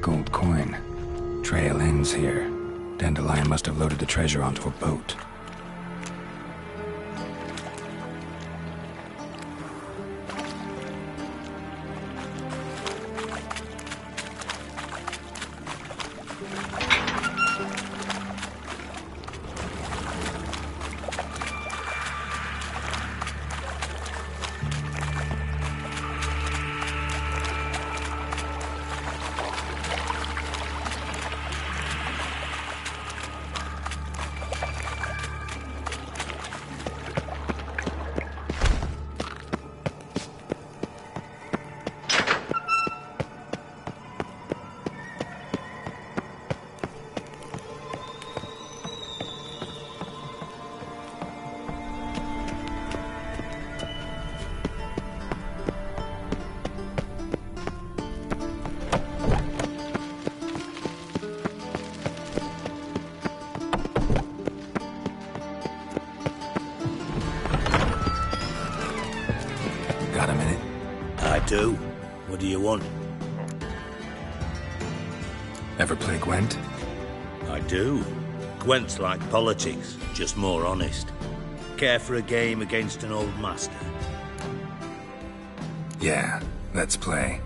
Gold coin. Trail ends here. Dandelion must have loaded the treasure onto a boat. Got a minute? I do. What do you want? Ever play Gwent? I do. Gwent's like politics, just more honest. Care for a game against an old master? Yeah, let's play.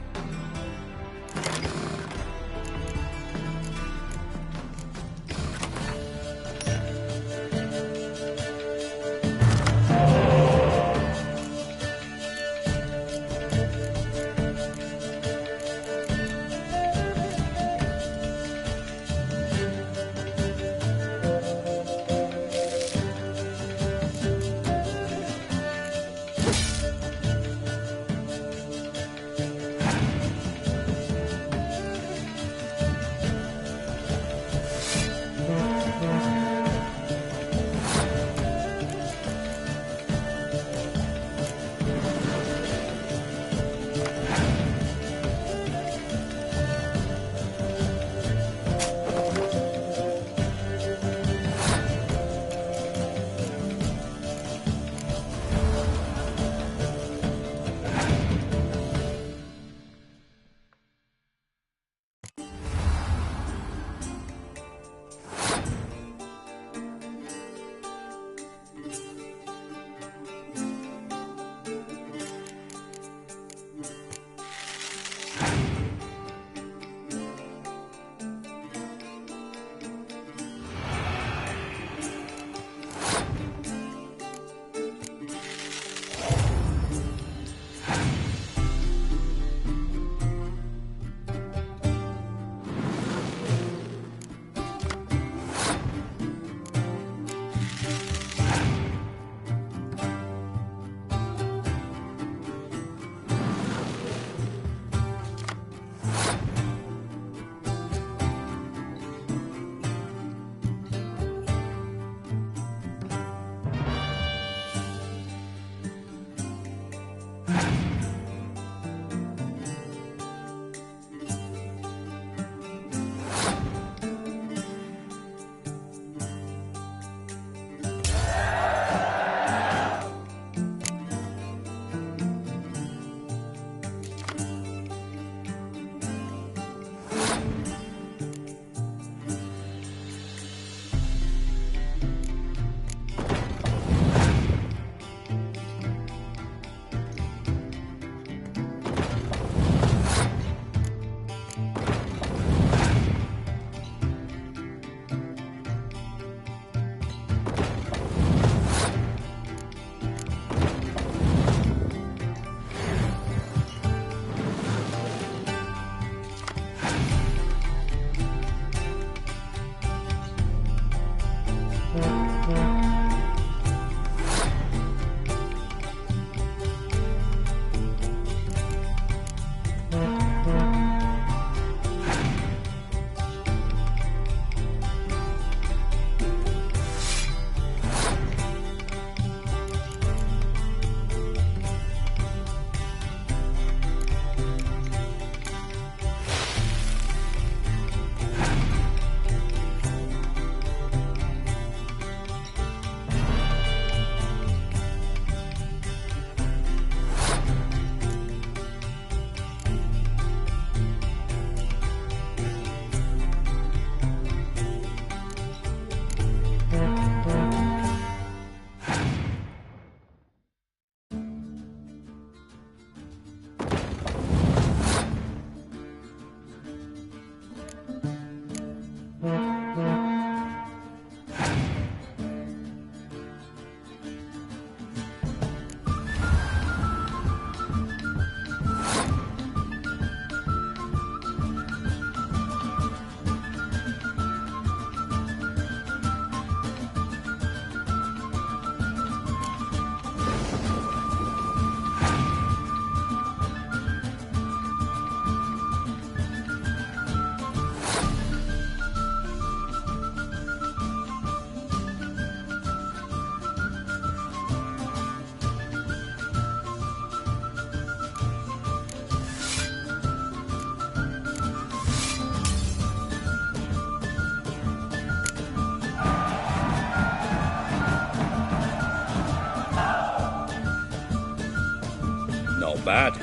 bad.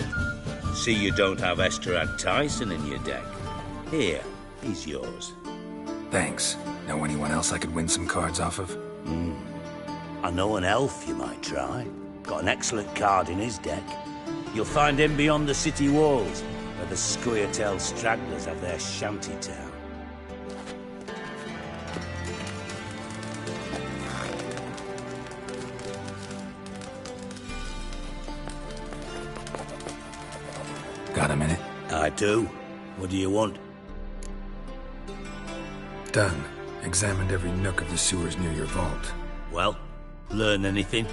See you don't have Esterad Tyson in your deck. Here, he's yours. Thanks. Know anyone else I could win some cards off of? I know an elf you might try. Got an excellent card in his deck. You'll find him beyond the city walls, where the Square-tailed stragglers have their shanty town. Got a minute? I do. What do you want? Done. Examined every nook of the sewers near your vault. Well, learn anything?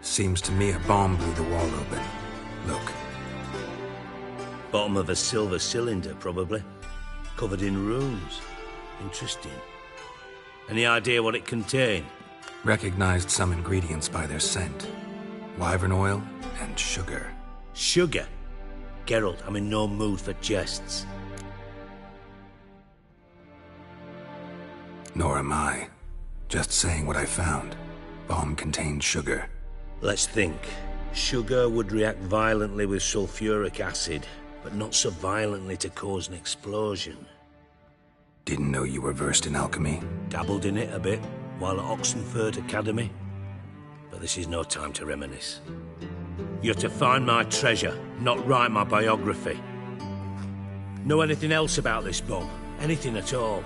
Seems to me a bomb blew the wall open. Look. Bottom of a silver cylinder, probably. Covered in runes. Interesting. Any idea what it contained? Recognized some ingredients by their scent. Wyvern oil and sugar. Sugar? Geralt, I'm in no mood for jests. Nor am I. Just saying what I found. Bomb contained sugar. Let's think. Sugar would react violently with sulfuric acid, but not so violently to cause an explosion. Didn't know you were versed in alchemy. Dabbled in it a bit, while at Oxenford Academy. But this is no time to reminisce. You're to find my treasure, not write my biography. Know anything else about this bomb? Anything at all?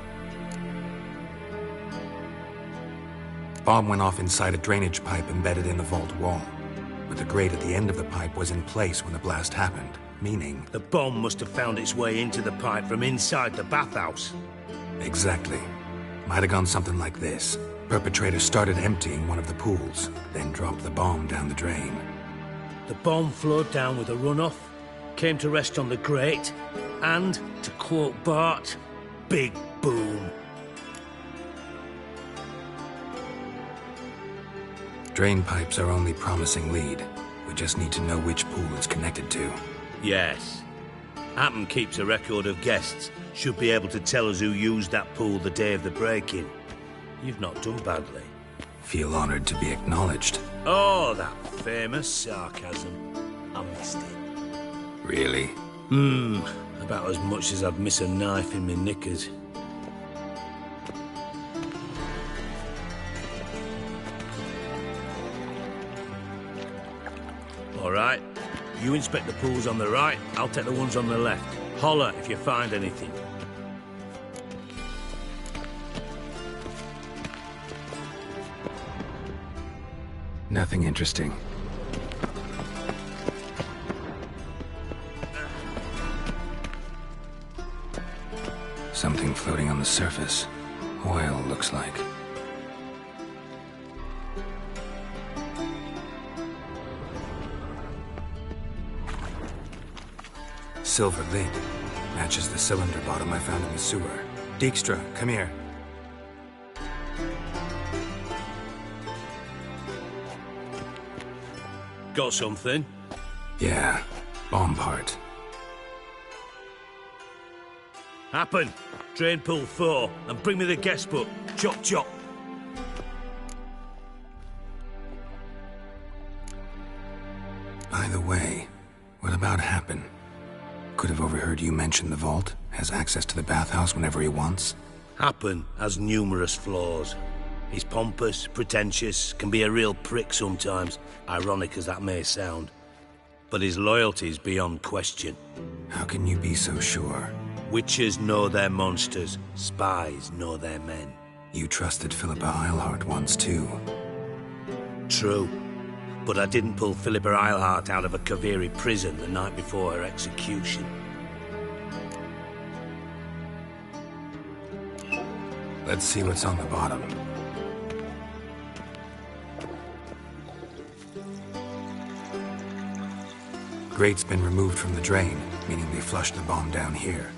Bomb went off inside a drainage pipe embedded in the vault wall. But the grate at the end of the pipe was in place when the blast happened, meaning... The bomb must have found its way into the pipe from inside the bathhouse. Exactly. Might have gone something like this. Perpetrator started emptying one of the pools, then dropped the bomb down the drain. The bomb flowed down with a runoff, came to rest on the grate, and, to quote Bart, big boom. Drain pipes are only promising lead. We just need to know which pool it's connected to. Yes. Hammond keeps a record of guests. Should be able to tell us who used that pool the day of the break-in. You've not done badly. Feel honored to be acknowledged. Oh, that famous sarcasm. I missed it. Really? About as much as I'd miss a knife in my knickers. All right. You inspect the pools on the right, I'll take the ones on the left. Holler if you find anything. Nothing interesting. Something floating on the surface. Oil, looks like. Silver lid. Matches the cylinder bottom I found in the sewer. Dijkstra, come here. Got something? Yeah, bomb part. Happen. Drain pool 4, and bring me the guest book. Chop chop. By the way, what about Happen? Could have overheard you mention the vault. Has access to the bathhouse whenever he wants. Happen has numerous flaws. He's pompous, pretentious, can be a real prick sometimes, ironic as that may sound. But his loyalty's beyond question. How can you be so sure? Witches know their monsters, spies know their men. You trusted Philippa Eilhart once too. True. But I didn't pull Philippa Eilhart out of a Kaviri prison the night before her execution. Let's see what's on the bottom. Grate's been removed from the drain, meaning they flushed the bomb down here.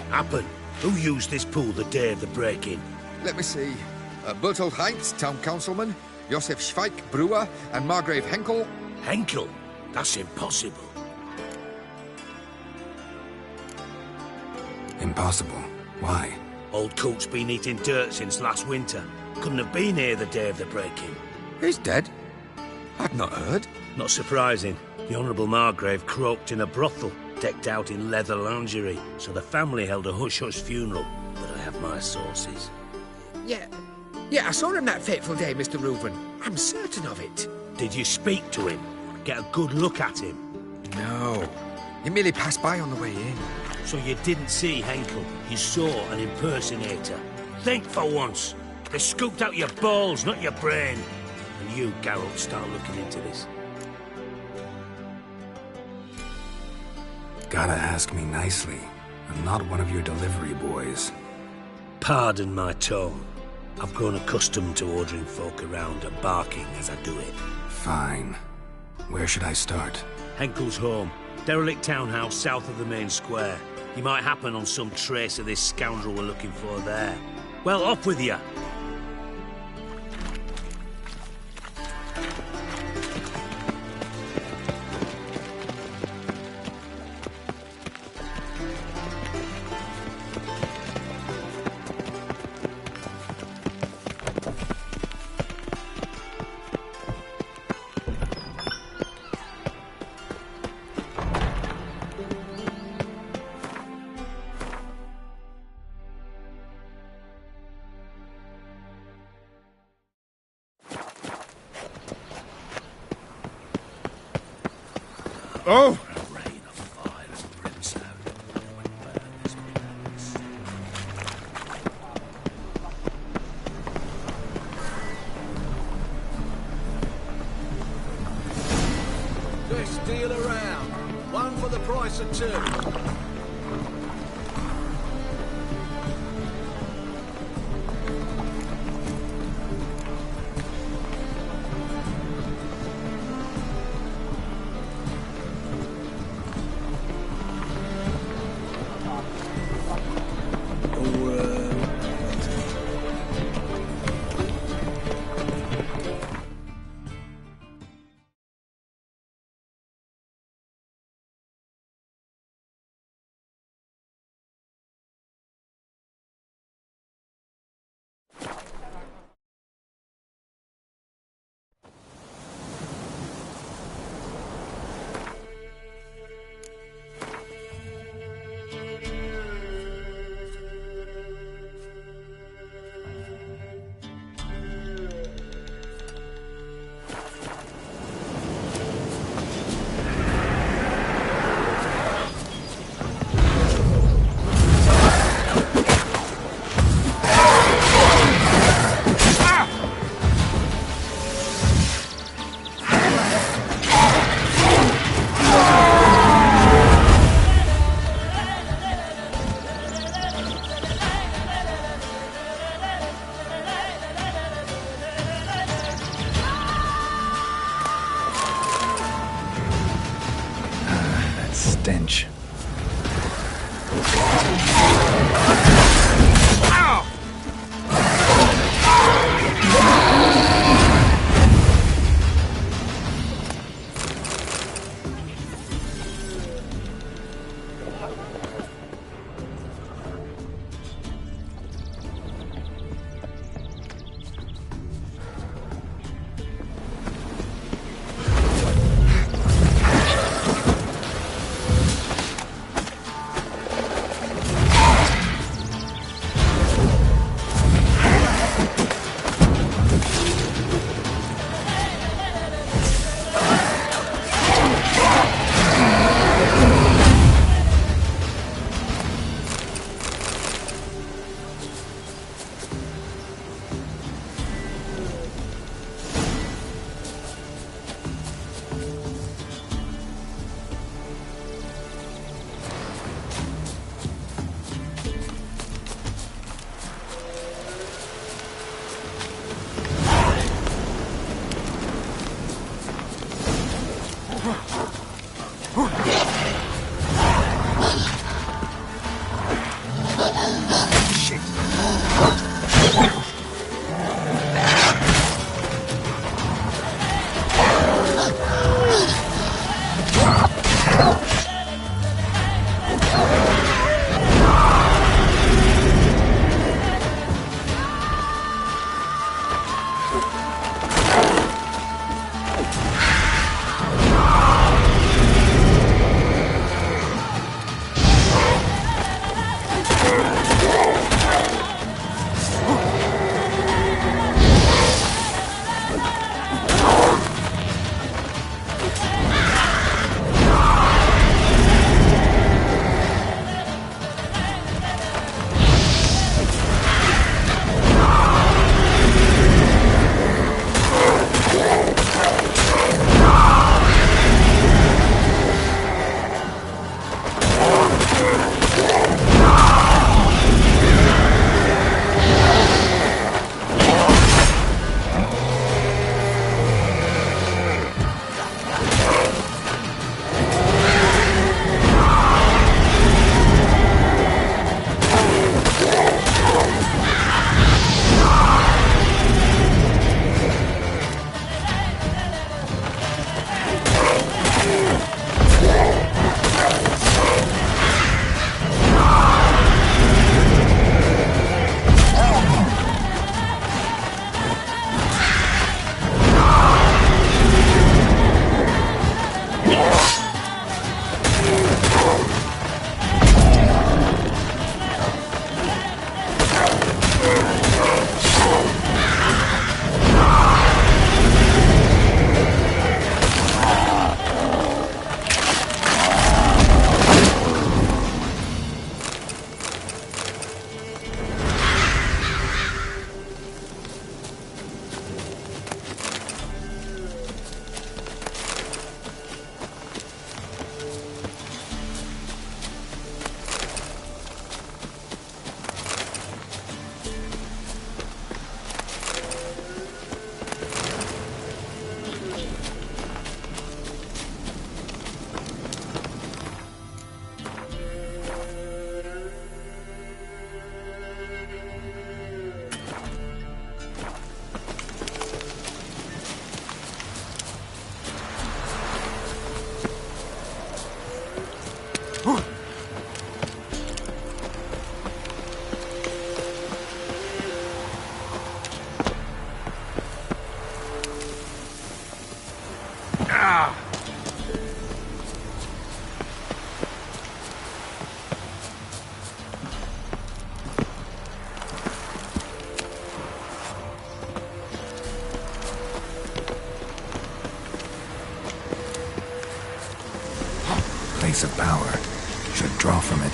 Happen. Who used this pool the day of the break-in? Let me see. Bertolt Heinz, town councilman. Josef Schweik, brewer, and Margrave Henkel. Henkel? That's impossible. Impossible? Why? Old Coot's been eating dirt since last winter. Couldn't have been here the day of the break-in. He's dead? I've not heard. Not surprising. The Honourable Margrave croaked in a brothel, decked out in leather lingerie, so the family held a hush-hush funeral. But I have my sources. Yeah, I saw him that fateful day, Mr. Reuven. I'm certain of it. Did you speak to him? Get a good look at him? No. He merely passed by on the way in. So you didn't see Henkel? You saw an impersonator? Think for once. They scooped out your balls, not your brain. And you, Geralt, start looking into this. Gotta ask me nicely. I'm not one of your delivery boys. Pardon my tone. I've grown accustomed to ordering folk around and barking as I do it. Fine. Where should I start? Henkel's home. Derelict townhouse south of the main square. You might happen on some trace of this scoundrel we're looking for there. Well, up with you! Oh! Best deal around. One for the price of two. Place of power. Should draw from it.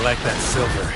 Like that silver.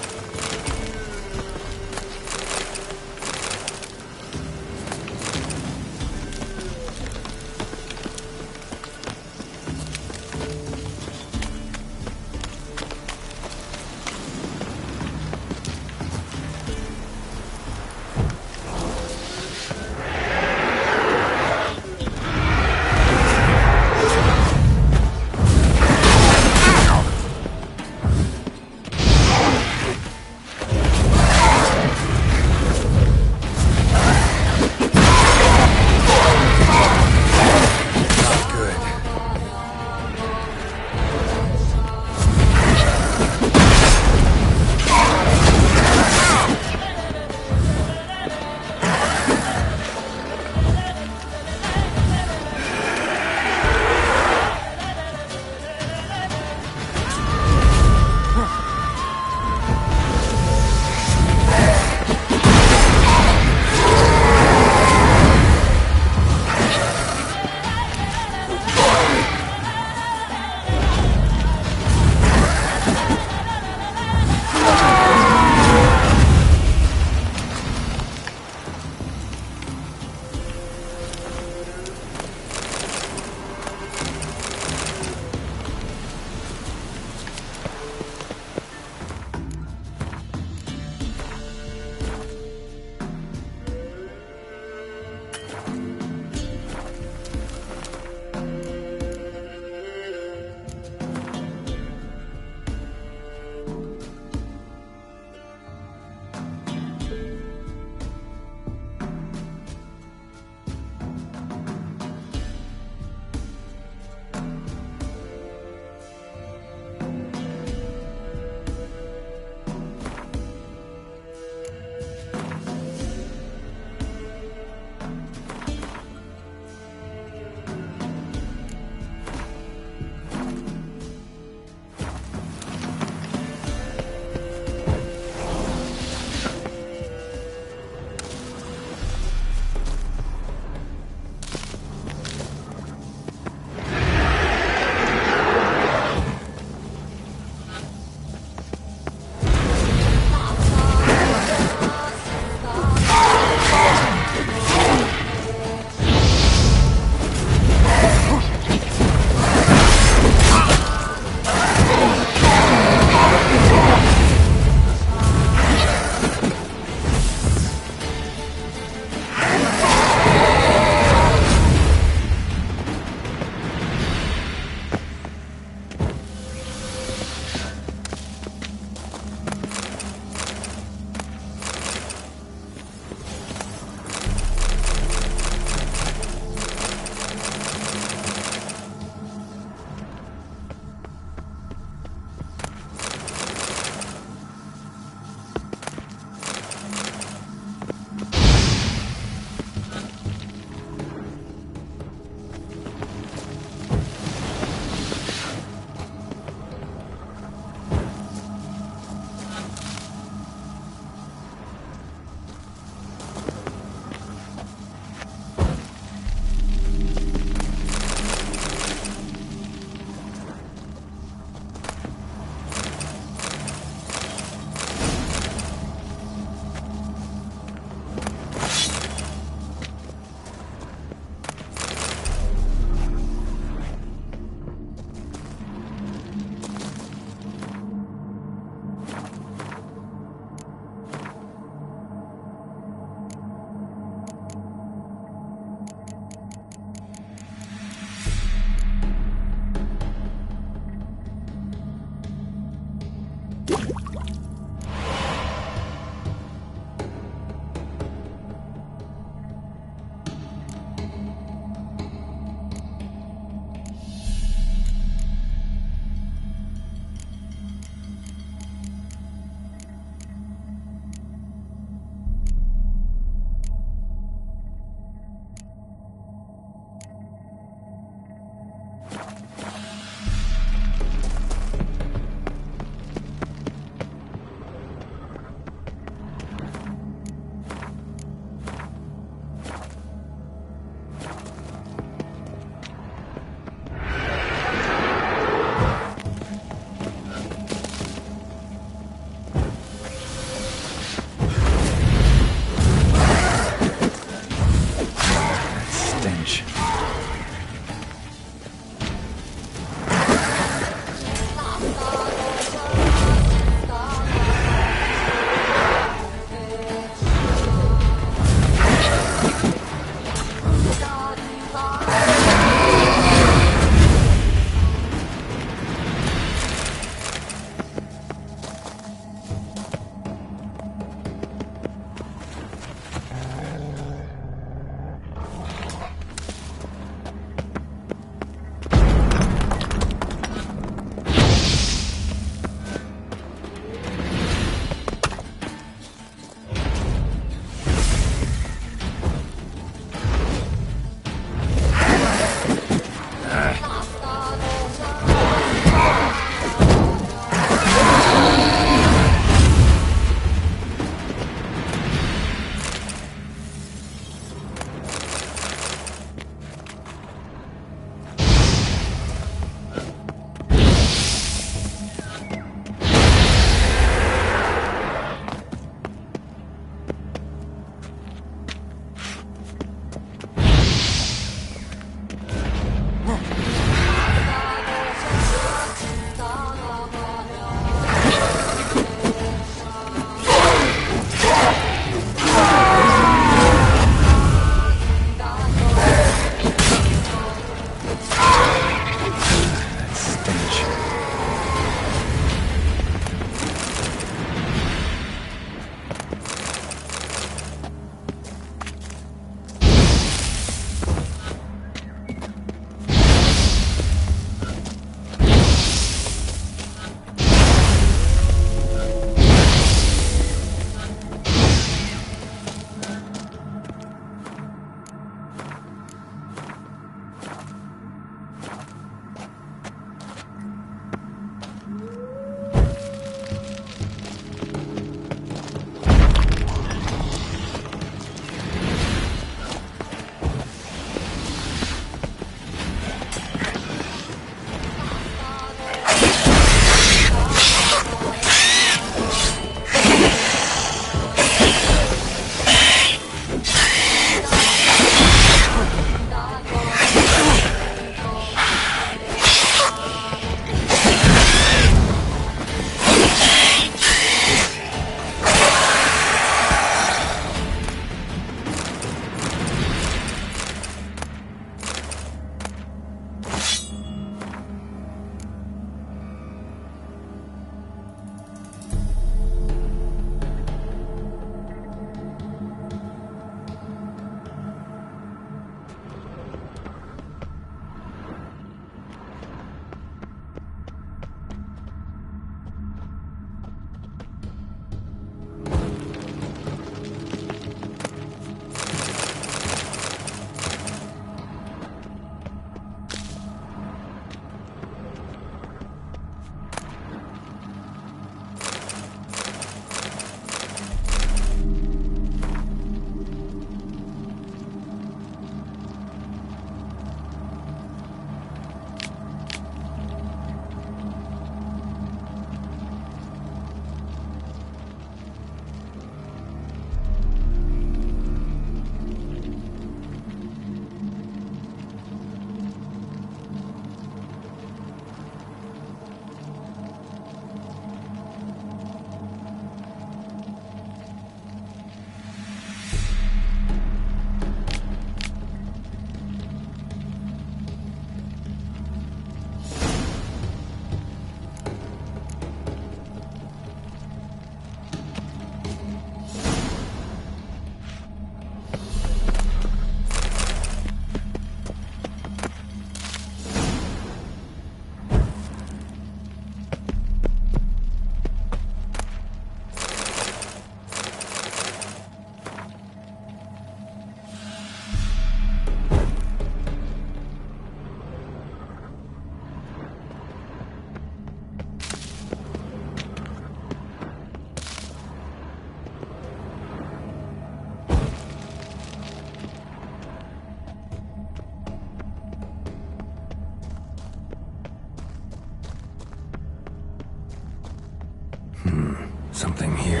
something here.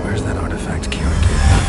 Where's that artifact Kieran gave me?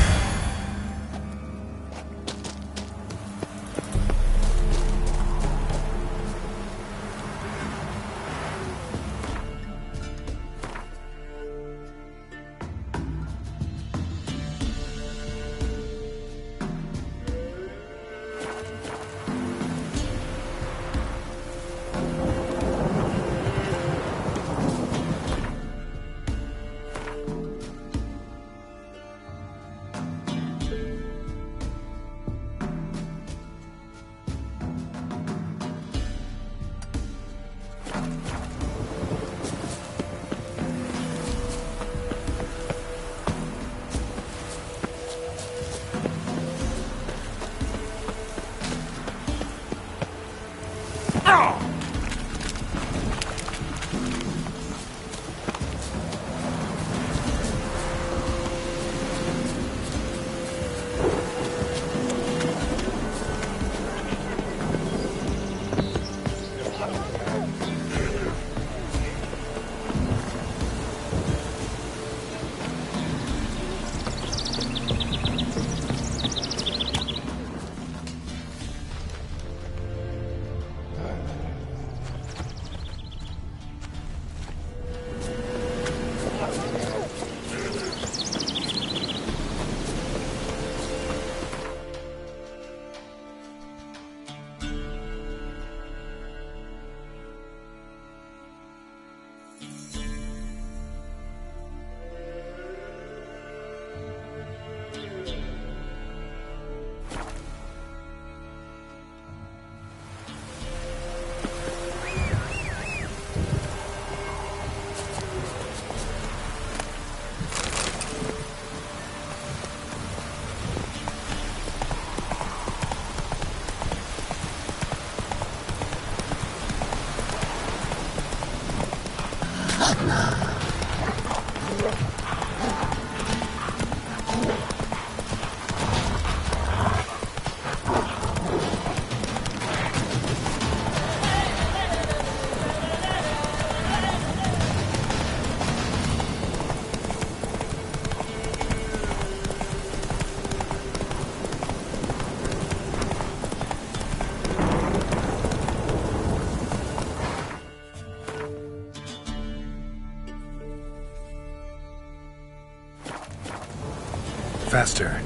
Faster.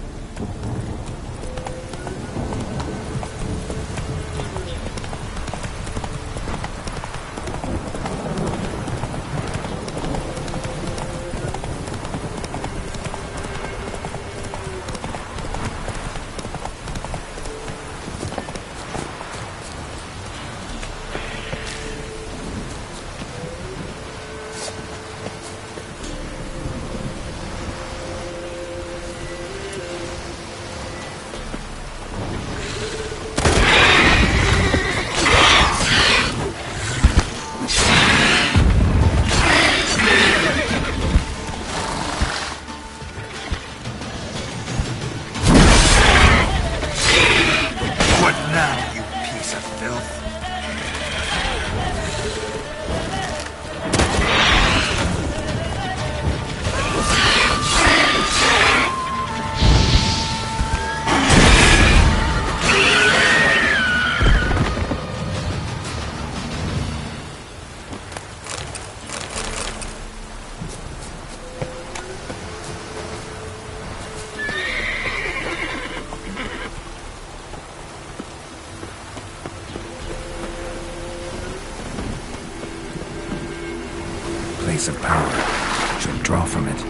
Place of power. Should draw from it.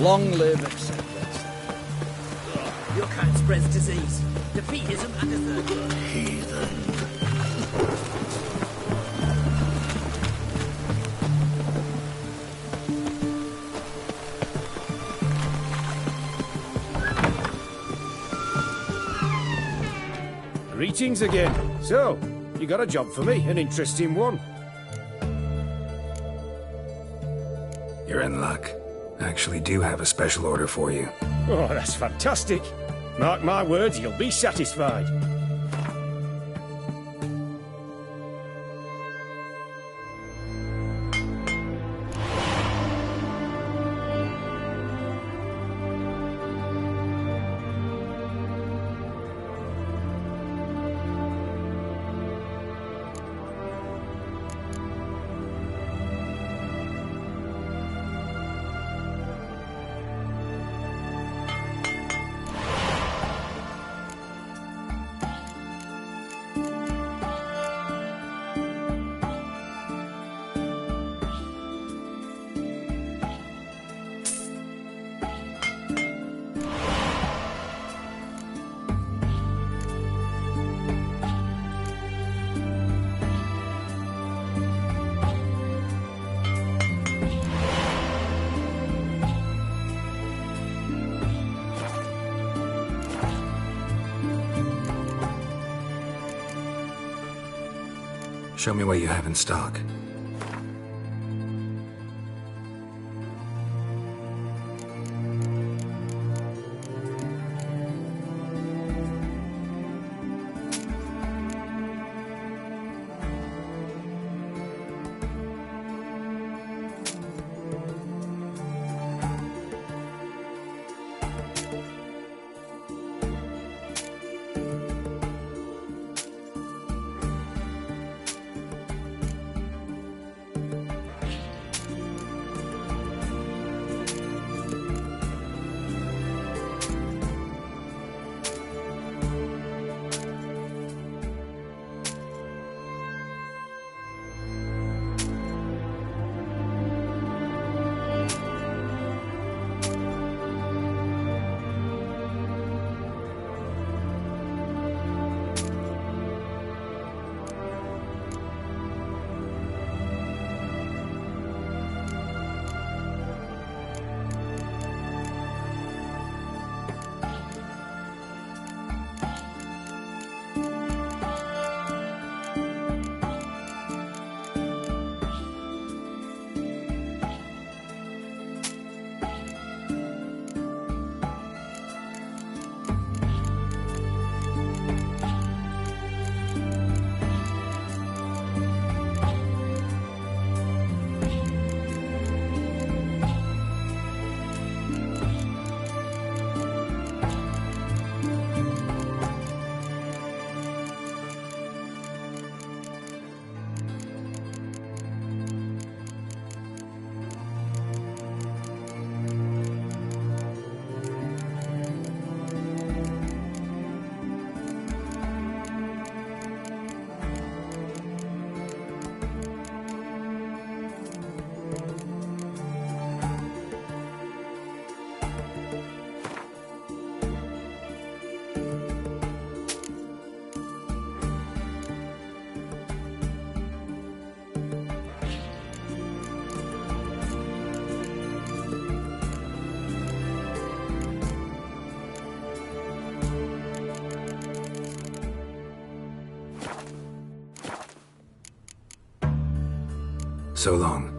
Long live St. Vincent. Your kind spreads disease. Defeatism and desertion. Heathen. Greetings again. So, you got a job for me, an interesting one. You're in luck. I actually do have a special order for you. Oh, that's fantastic. Mark my words, you'll be satisfied. Show me what you have in stock. So long.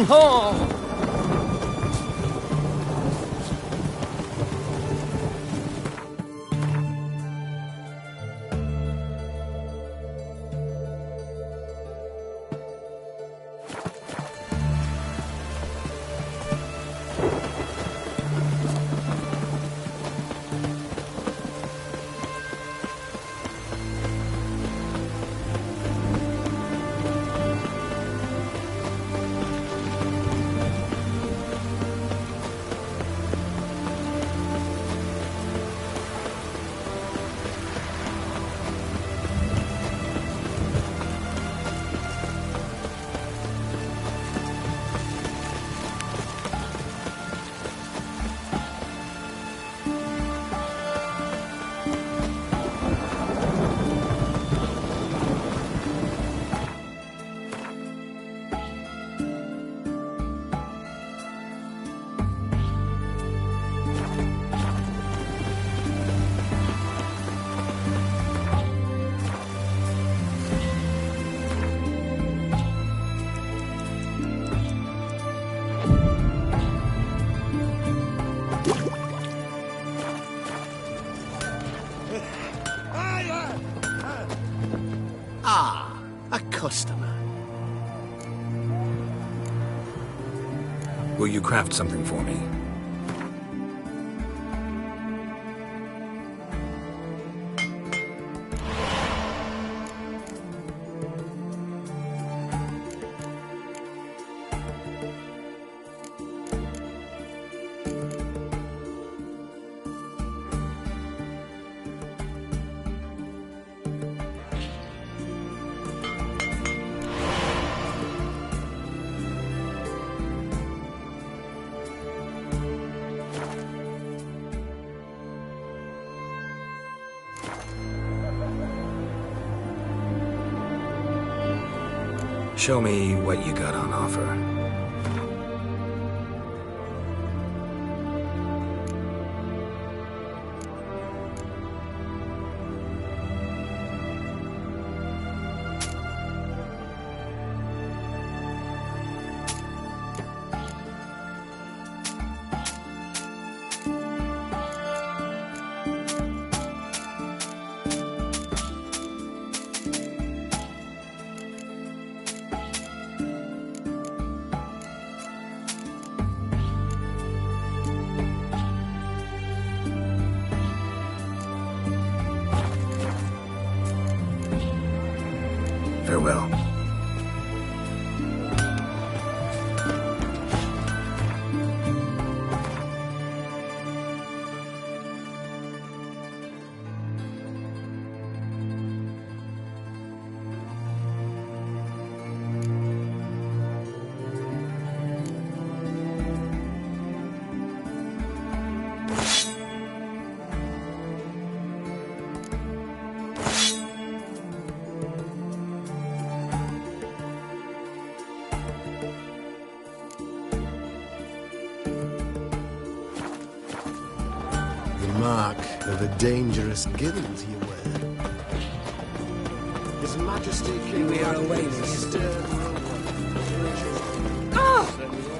Oh! Ah, a customer. Will you craft something for me? Show me what you got on offer. Farewell. Mark of a dangerous guild you wear. His Majesty King we are awaiting stern Oh!